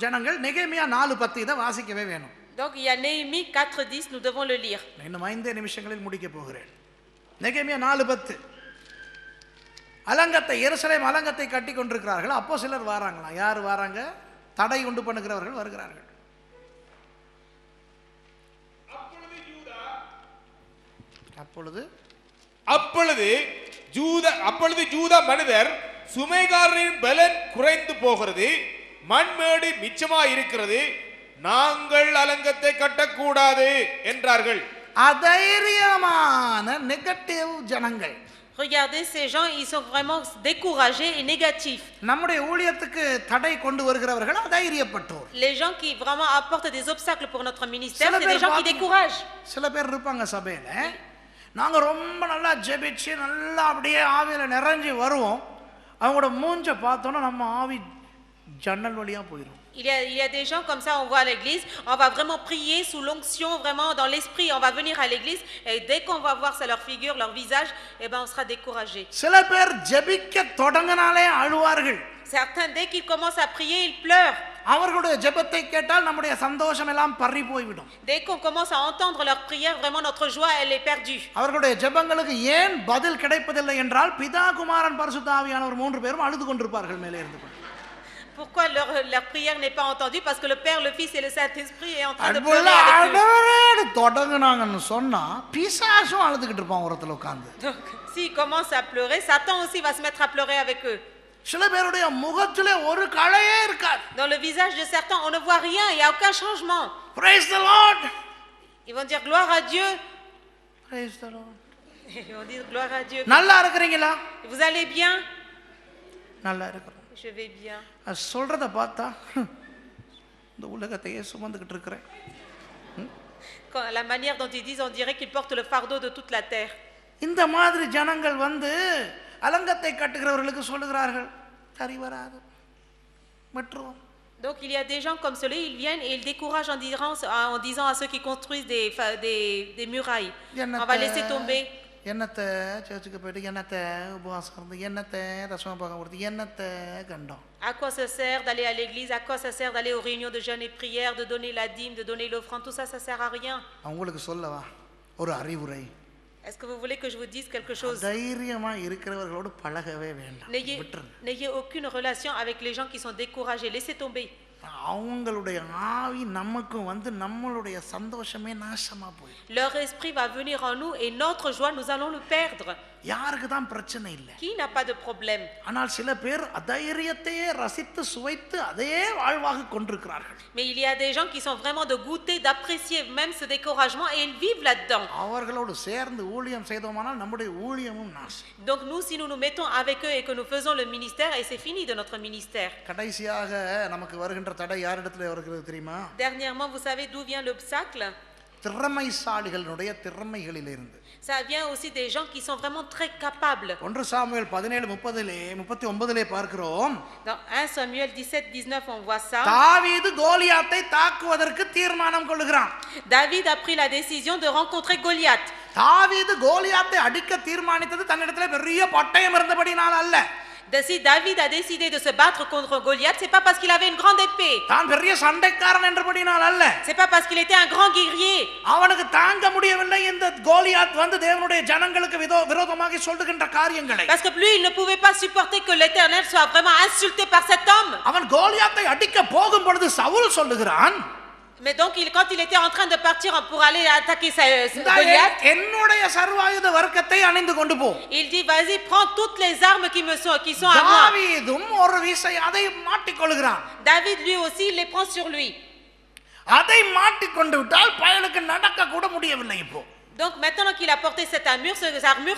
ஜனங்கள் நெகேமியா 4:10 இதை வாசிக்கவே வேணும். Donc il y a Néhémie 4:10, nous devons le lire. இன்னும் 5 நிமிஷங்களில் முடிக்க போகிறேன். நெகேமியா 4:10. அலங்கத்தை, எருசலேம் அலங்கத்தை கட்டி கொண்டிருக்கிறார்கள். அப்போ சிலர் வராங்களாம். யார் வராங்க? தடை உண்டு பண்ணுகிறவர்கள் வருகிறார்கள். அப்பொழுது ஜூதா மனிதர், சுமைகாரரின் பலன் குறைந்து போகிறது, மண்மேடு மிச்சமா இருக்கிறது, நாங்கள் அலங்கத்தை கட்டக்கூடாது என்றார்கள். அதைரியமான நெகட்டிவ் ஜனங்கள். Regardez ces gens, ils sont vraiment découragés et négatifs. நம்முடைய ஊழியத்துக்கு தடை கொண்டு வருகிறவர்கள் அதைரியப்பட்டோர். Les gens qui vraiment apportent des obstacles pour notre ministère, c'est des gens qui découragent. சில பேர் இருப்பாங்க சபையில, நாங்க ரொம்ப நல்லா ஜெபிச்சு நல்லா அப்படியே ஆவியில நிறைஞ்சு வருவோம், அவங்களோட மூஞ்ச பார்த்தோன்னா நம்ம ஆவி ஜன்னல் வழியா போயிடும். Il y a des gens comme ça, on voit à l'église, on va vraiment prier sous l'onction, vraiment dans l'esprit, on va venir à l'église et dès qu'on va voir ça, leur figure, leur visage, eh ben on sera découragé. சில பேர் ஜெபிக்க தொடங்கினாலே அழுவார்கள். Certains, dès qu'ils commencent à prier, ils pleurent. அவர்களுடைய ஜெபத்தை கேட்டால் நம்முடைய சந்தோஷம் எல்லாம் பறி போய்விடும். Dès qu'on commence à entendre leur prière, vraiment notre joie elle est perdue. அவர்களுடைய ஜெபங்களுக்கு ஏன் பதில் கிடைப்பதில்லை என்றால் பிதா குமாரன் பரிசுத்த ஆவியானவர் 3 பேரும் அழுது கொண்டிருப்பார்கள் மேலே இருந்து. Pourquoi leur prière n'est pas entendue? Parce que le Père, le Fils et le Saint-Esprit est en train de pleurer avec eux. தொடங்குனாங்கன்னு சொன்னா பிசாசும் அழுதுகிட்டு இருப்பான் ஒருத்தல உட்கார்ந்து. Donc s'ils commencent à pleurer, Satan aussi va se mettre à pleurer avec eux. சில பேருடைய முகத்திலே ஒரு களையே இருக்காது. Dans le visage de certains, on ne voit rien, il y a aucun changement. Praise the Lord. Ils vont dire gloire à Dieu. Praise the Lord. Ils vont dire gloire à Dieu. நல்லா இருக்கீங்களா? Vous allez bien? நல்லா இருக்கேன். Je vais bien. சொல்றத பார்த்தா இந்த உலகத்தையே சுமந்துக்கிட்டு இருக்கிறேன். La manière dont ils disent, on dirait qu'ils portent le fardeau de toute la terre. இந்த மாதிரி ஜனங்கள் வந்து அலங்கத்தை கட்டுகிறவர்களுக்கு சொல்லுகிறார்கள், சரி வராது, விட்டுருவோம், Donc il y a des gens comme ceux-là, ils viennent et ils découragent en disant à ceux qui construisent des murailles, on va laisser tomber. என்னத்தை சர்ச்சுக்கு போயிட்டு என்னத்தை உபவாசம் இருந்து என்னத்தை தசம பாகம் கொடுத்து என்னத்தை கண்டோம். À quoi ça sert d'aller à l'église? À quoi ça sert d'aller aux réunions de jeûne et prière, de donner la dîme, de donner l'offrande? Tout ça, ça sert à rien. உங்களுக்கு சொல்லவா ஒரு அறிவுரை? Est-ce que vous voulez que je vous dise quelque chose? தைரியமா இருக்கிறவர்களோடு பழகவே வேண்டாம். N'ayez aucune relation avec les gens qui sont découragés. Laissez tomber. அவங்களுடைய ஆவி நமக்கு வந்து நம்மளுடைய சந்தோஷமே நாசமா போயிடும். Leur esprit va venir en nous et notre joie, nous allons le perdre. யாருக்கு தான் பிரச்சனை இல்லை. Qui n'a pas de problème? ஆனால் சில பேர் அதைரியத்தையே ரசித்து சுவைத்து அதே வாழ்வாக கொண்டிருக்கிறார்கள். Mais il y a des gens qui sont vraiment de goûter, d'apprécier même ce découragement et ils vivent là-dedans. அவர்களோடு சேர்ந்து ஊழியம் செய்தோமானால் நம்முடைய ஊழியமும் நாசம். Donc nous, si nous nous mettons avec eux et que nous faisons le ministère, et c'est fini de notre ministère. கடைசியாக நமக்கு வருகின்ற தடை யாரிடத்தில் வருகிறது தெரியுமா? Dernièrement, vous savez d'où vient l'obstacle? திறமைசாலிகளுடைய திறமைகளிலிருந்து. Ça vient aussi des gens qui sont vraiment très capables. 1 Samuel 17:39 பார்க்கிறோம். Dans 1 Samuel 17:19 on voit ça. தாவீது கோலியாத்தை தாக்குவதற்கு தீர்மானம் கொள்கிறான். David a pris la décision de rencontrer Goliath. தாவீது கோலியாத்தை அடிக்க தீர்மானித்தது தன்னிடத்தில் பெரிய பட்டயம் இருந்தபடினால் அல்ல. Si David a décidé de se battre contre Goliath, c'est pas parce qu'il avait une grande épée. தான் பெரிய சண்டைக்காரன் என்றபடினால் அல்ல. C'est pas parce qu'il était un grand guerrier. அவனுக்கு தாங்க முடியவில்லை இந்த கோலியாத் வந்து தேவனுடைய ஜனங்களுக்கு விரோதமாக சொல்லுகின்ற காரியங்களை. Parce que lui il ne pouvait pas supporter que l'Éternel soit vraiment insulté par cet homme. அவன் கோலியாத்தை அடிக்க போகும் பொழுது சவுல் சொல்லுகிறான். Mais donc quand il était en train de partir pour aller attaquer Goliath, என்னுடைய சர்வாயுத வர்க்கத்தை அணிந்து கொண்டு போ. il dit vas-y prends toutes les armes qui sont à moi. தாவீதும் ஒரு விசை அதை மாட்டிக்கொள்கிறான். David lui aussi il les prend sur lui. அதை மாட்டிக்கொண்டு விட்டால் பயலுக்கு நடக்க கூட முடியவில்லை இப்போ. Donc maintenant qu'il a porté cette armure,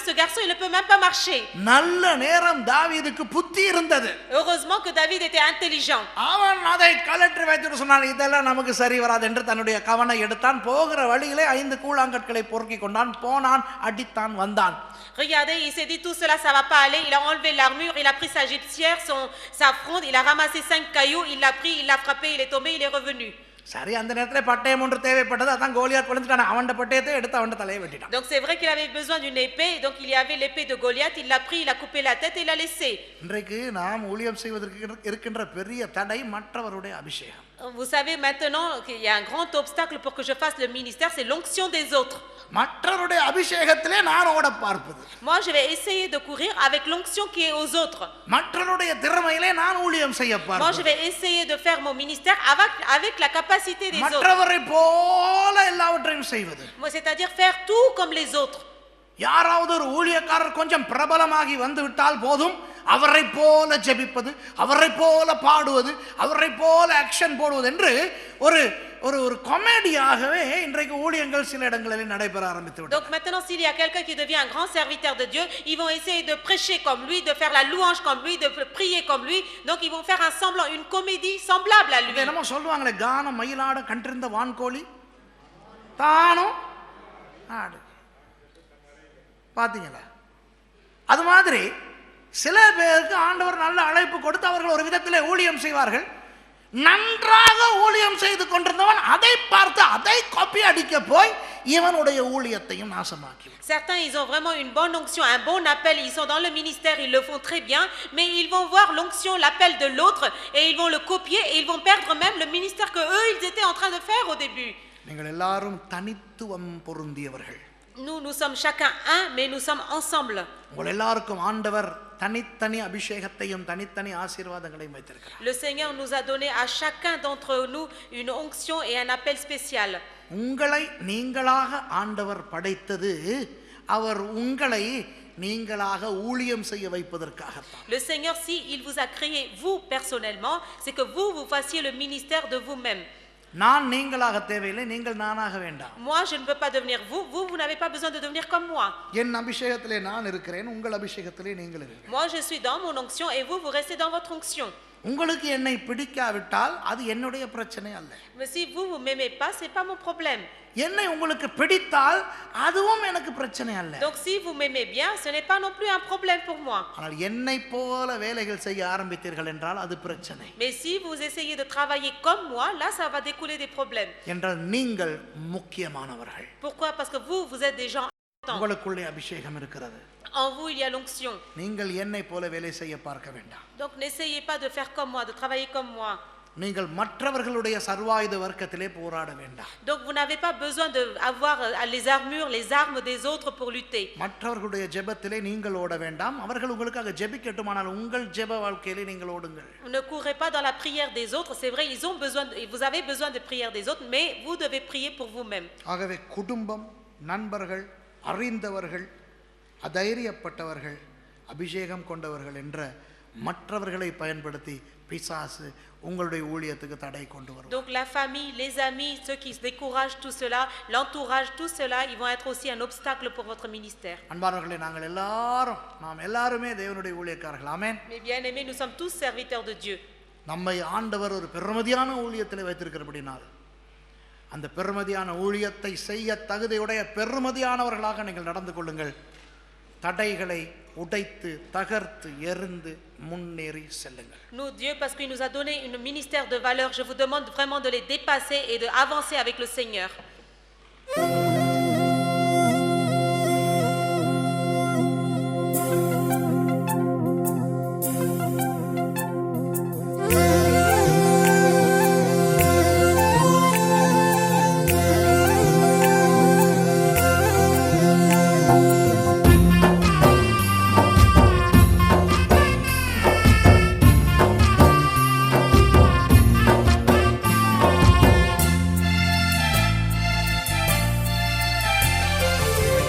ce garçon il ne peut même pas marcher. நல்ல நேரம் தாவீதுக்கு புத்தி இருந்தது. Heureusement que David était intelligent. அவன் அதை கலற்றி வைத்து சொன்னான் இதெல்லாம் நமக்கு சரி வராது என்று தன்னுடைய கவனை எடுத்தான். போகிற வழியிலே 5 கூழாங்கற்களை பொறுக்கி கொண்டான். போனான், அடித்தான், வந்தான். Regardez, il s'est dit tout cela ça va pas aller. Il a enlevé l'armure, il a pris sa gypsière, sa fronde, il a ramassé 5 cailloux, il l'a pris, il l'a frappé, il est tombé, il est revenu. சரி அந்த நேரத்தில் பட்டயம் ஒன்று தேவைப்பட்டது. அதான் கோலியாத் விழுந்துட்டான். அவன் பட்டயத்தை எடுத்து அவன் தலையை வெட்டிட்டான். Donc c'est vrai qu'il avait besoin d'une épée, donc il y avait l'épée de Goliath, il l'a pris, il a coupé la tête et il l'a laissé. இன்றைக்கு நாம் ஊழியம் செய்வதற்கு இருக்கின்ற பெரிய தடை மற்றவருடைய அபிஷேகம். Vous savez maintenant qu'il y a un grand obstacle pour que je fasse le ministère, c'est l'onction des autres. மற்றவருடைய அபிஷேகத்திலே நான் ஓட பார்ப்பது. Moi je vais essayer de courir avec l'onction qui est aux autres. மற்றவருடைய திறமையிலே நான் ஊழியம் செய்ய பார்ப்பது. Moi je vais essayer de faire mon ministère avec la capacité des autres. மற்றவரை போல எல்லாவற்றையும் செய்வது. C'est-à-dire faire tout comme les autres. யாராவது ஒரு ஊழியக்காரர் கொஞ்சம் பிரபலமாகி வந்து விட்டால் போதும் அவரை போல ஜெபிப்பது, அவரை போல பாடுவது, அவரை போல ஆக்ஷன் போடுவது என்று ஒரு ஒரு ஒரு காமெடியாகவே இன்றைக்கு ஊழியங்கள் சில இடங்களில் நடைபெற ஆரம்பித்து விட்டது. Donc maintenant s'il y a quelqu'un qui devient un grand serviteur de Dieu, ils vont essayer de prêcher comme lui, de faire la louange comme lui, de prier comme lui. Donc ils vont faire un semblant, une comédie semblable à lui. என்னமோ சொல்வாங்களே கானம் மயிலாட கண்டிருந்த வான்கோழி தானும் ஆடு. பாத்தீங்களா? அது மாதிரி சில பேருக்கு ஆண்டவர் நல்ல அழைப்பு கொடுத்து அவர்கள் ஒரு விதத்திலே ஊழியம் செய்வார்கள். நன்றாக ஊழியம் செய்து கொண்டிருந்தவன் அதை பார்த்து அதை காப்பி அடிக்க போய் இவனுடைய ஊழியத்தையும் நாசமாக்கி. Certains ils ont vraiment une bonne onction, un bon appel, ils sont dans le ministère, ils le font très bien, mais ils vont voir l'onction, l'appel de l'autre et ils vont le copier et ils vont perdre même le ministère que eux ils étaient en train de faire au début. நீங்கள் எல்லாரும் தனித்துவம் பொருந்தியவர்கள். Nous sommes chacun un, mais nous sommes ensemble. உங்கள் எல்லாருக்கும் ஆண்டவர் தனித்தனி அபிஷேகத்தையும் தனித்தனி ஆசீர்வாதங்களையும் வைத்திருக்கிறார். Le Seigneur nous a donné à chacun d'entre nous une onction et un appel spécial. உங்களை நீங்களாக ஆண்டவர் படைத்தது அவர் உங்களை நீங்களாக ஊழியம் செய்ய வைப்பதற்காகத்தான். Le Seigneur si il vous a créé vous personnellement, c'est que vous fassiez le ministère de vous-même. நான் நீங்களாக தேவையில்லை, நீங்கள் நானாக வேண்டாம். Moi je ne peux pas devenir vous n'avez pas besoin de devenir comme moi. என் அபிஷேகத்திலே நான் இருக்கிறேன், உங்கள் அபிஷேகத்திலே நீங்கள் இருங்கள். Moi je suis dans mon onction et vous restez dans votre onction. உங்களுக்கு என்னை பிடிக்காவிட்டால் அது என்னுடைய பிரச்சனை அல்ல. Mais si vous ne m'aimez pas, ce n'est pas mon problème. என்னை உங்களுக்கு பிடித்தால் அதுவும் எனக்கு பிரச்சனை அல்ல. Donc si vous m'aimez bien, ce n'est pas non plus un problème pour moi. ஆனால் என்னை போல வேலைகள் செய்ய ஆரம்பித்தீர்கள் என்றால் அது பிரச்சனை. Mais si vous essayez de travailler comme moi, là ça va découler des problèmes. என்றால் நீங்கள் முக்கியமானவர்கள். Pourquoi? Parce que vous êtes des gens importants. உங்களுக்குள்ளே அபிஷேகம் இருக்கிறது. En vous il y a l'onction. நீங்கள் என்னை போல வேலை செய்ய பார்க்க வேண்டாம். Donc n'essayez pas de faire comme moi, de travailler comme moi. நீங்கள் மற்றவர்களுடைய சர்வாயுத வர்க்கத்திலே போராட வேண்டாம். Donc vous n'avez pas besoin de avoir les armures, les armes des autres pour lutter. மற்றவர்களுடைய ஜெபத்திலே நீங்கள் ஓட வேண்டாம். அவர்கள் உங்களுக்காக ஜெபிக்கட்டுமானால் உங்கள் ஜெப வாழ்க்கையிலே நீங்கள் ஓடுங்கள். Ne courez pas dans la prière des autres. C'est vrai, ils ont besoin vous avez besoin de prière des autres, mais vous devez prier pour vous-même. ஆகவே குடும்பம், நண்பர்கள், அறிந்தவர்கள், அதைரியப்பட்டவர்கள், அபிஷேகம் கொண்டவர்கள் என்ற மற்றவர்களை பயன்படுத்தி பிசாசு உங்களுடைய ஊழியத்துக்கு தடை கொண்டு வரும். Donc la famille, les amis, ceux qui se découragent, tout cela, l'entourage, tout cela, ils vont être aussi un obstacle pour votre ministère. அன்பானவர்களே, நாம் எல்லாருமே தேவனுடைய ஊழியக்காரர்கள். ஆமென். Mes bien-aimés, nous sommes tous serviteurs de Dieu. நம்மை ஆண்டவர் ஒரு பெருமதியான ஊழியத்தில் வைத்திருக்கிறபடினால் அந்த பெருமதியான ஊழியத்தை செய்ய தகுதியுடைய பெருமதியானவர்களாக நீங்கள் நடந்து கொள்ளுங்கள். தடைகளை உடைத்து தகர்த்து எறிந்து முன்னேறி செல்லுங்கள். Nous, Dieu, parce qu'il nous a donné un ministère de valeur, je vous demande vraiment de les dépasser et d'avancer avec le Seigneur.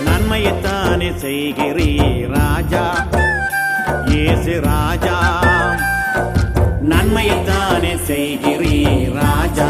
நன்மையைத்தானே செய்கிறீர் ராஜா, இயேசு ராஜா, நன்மையைத்தானே செய்கிறீர் ராஜா.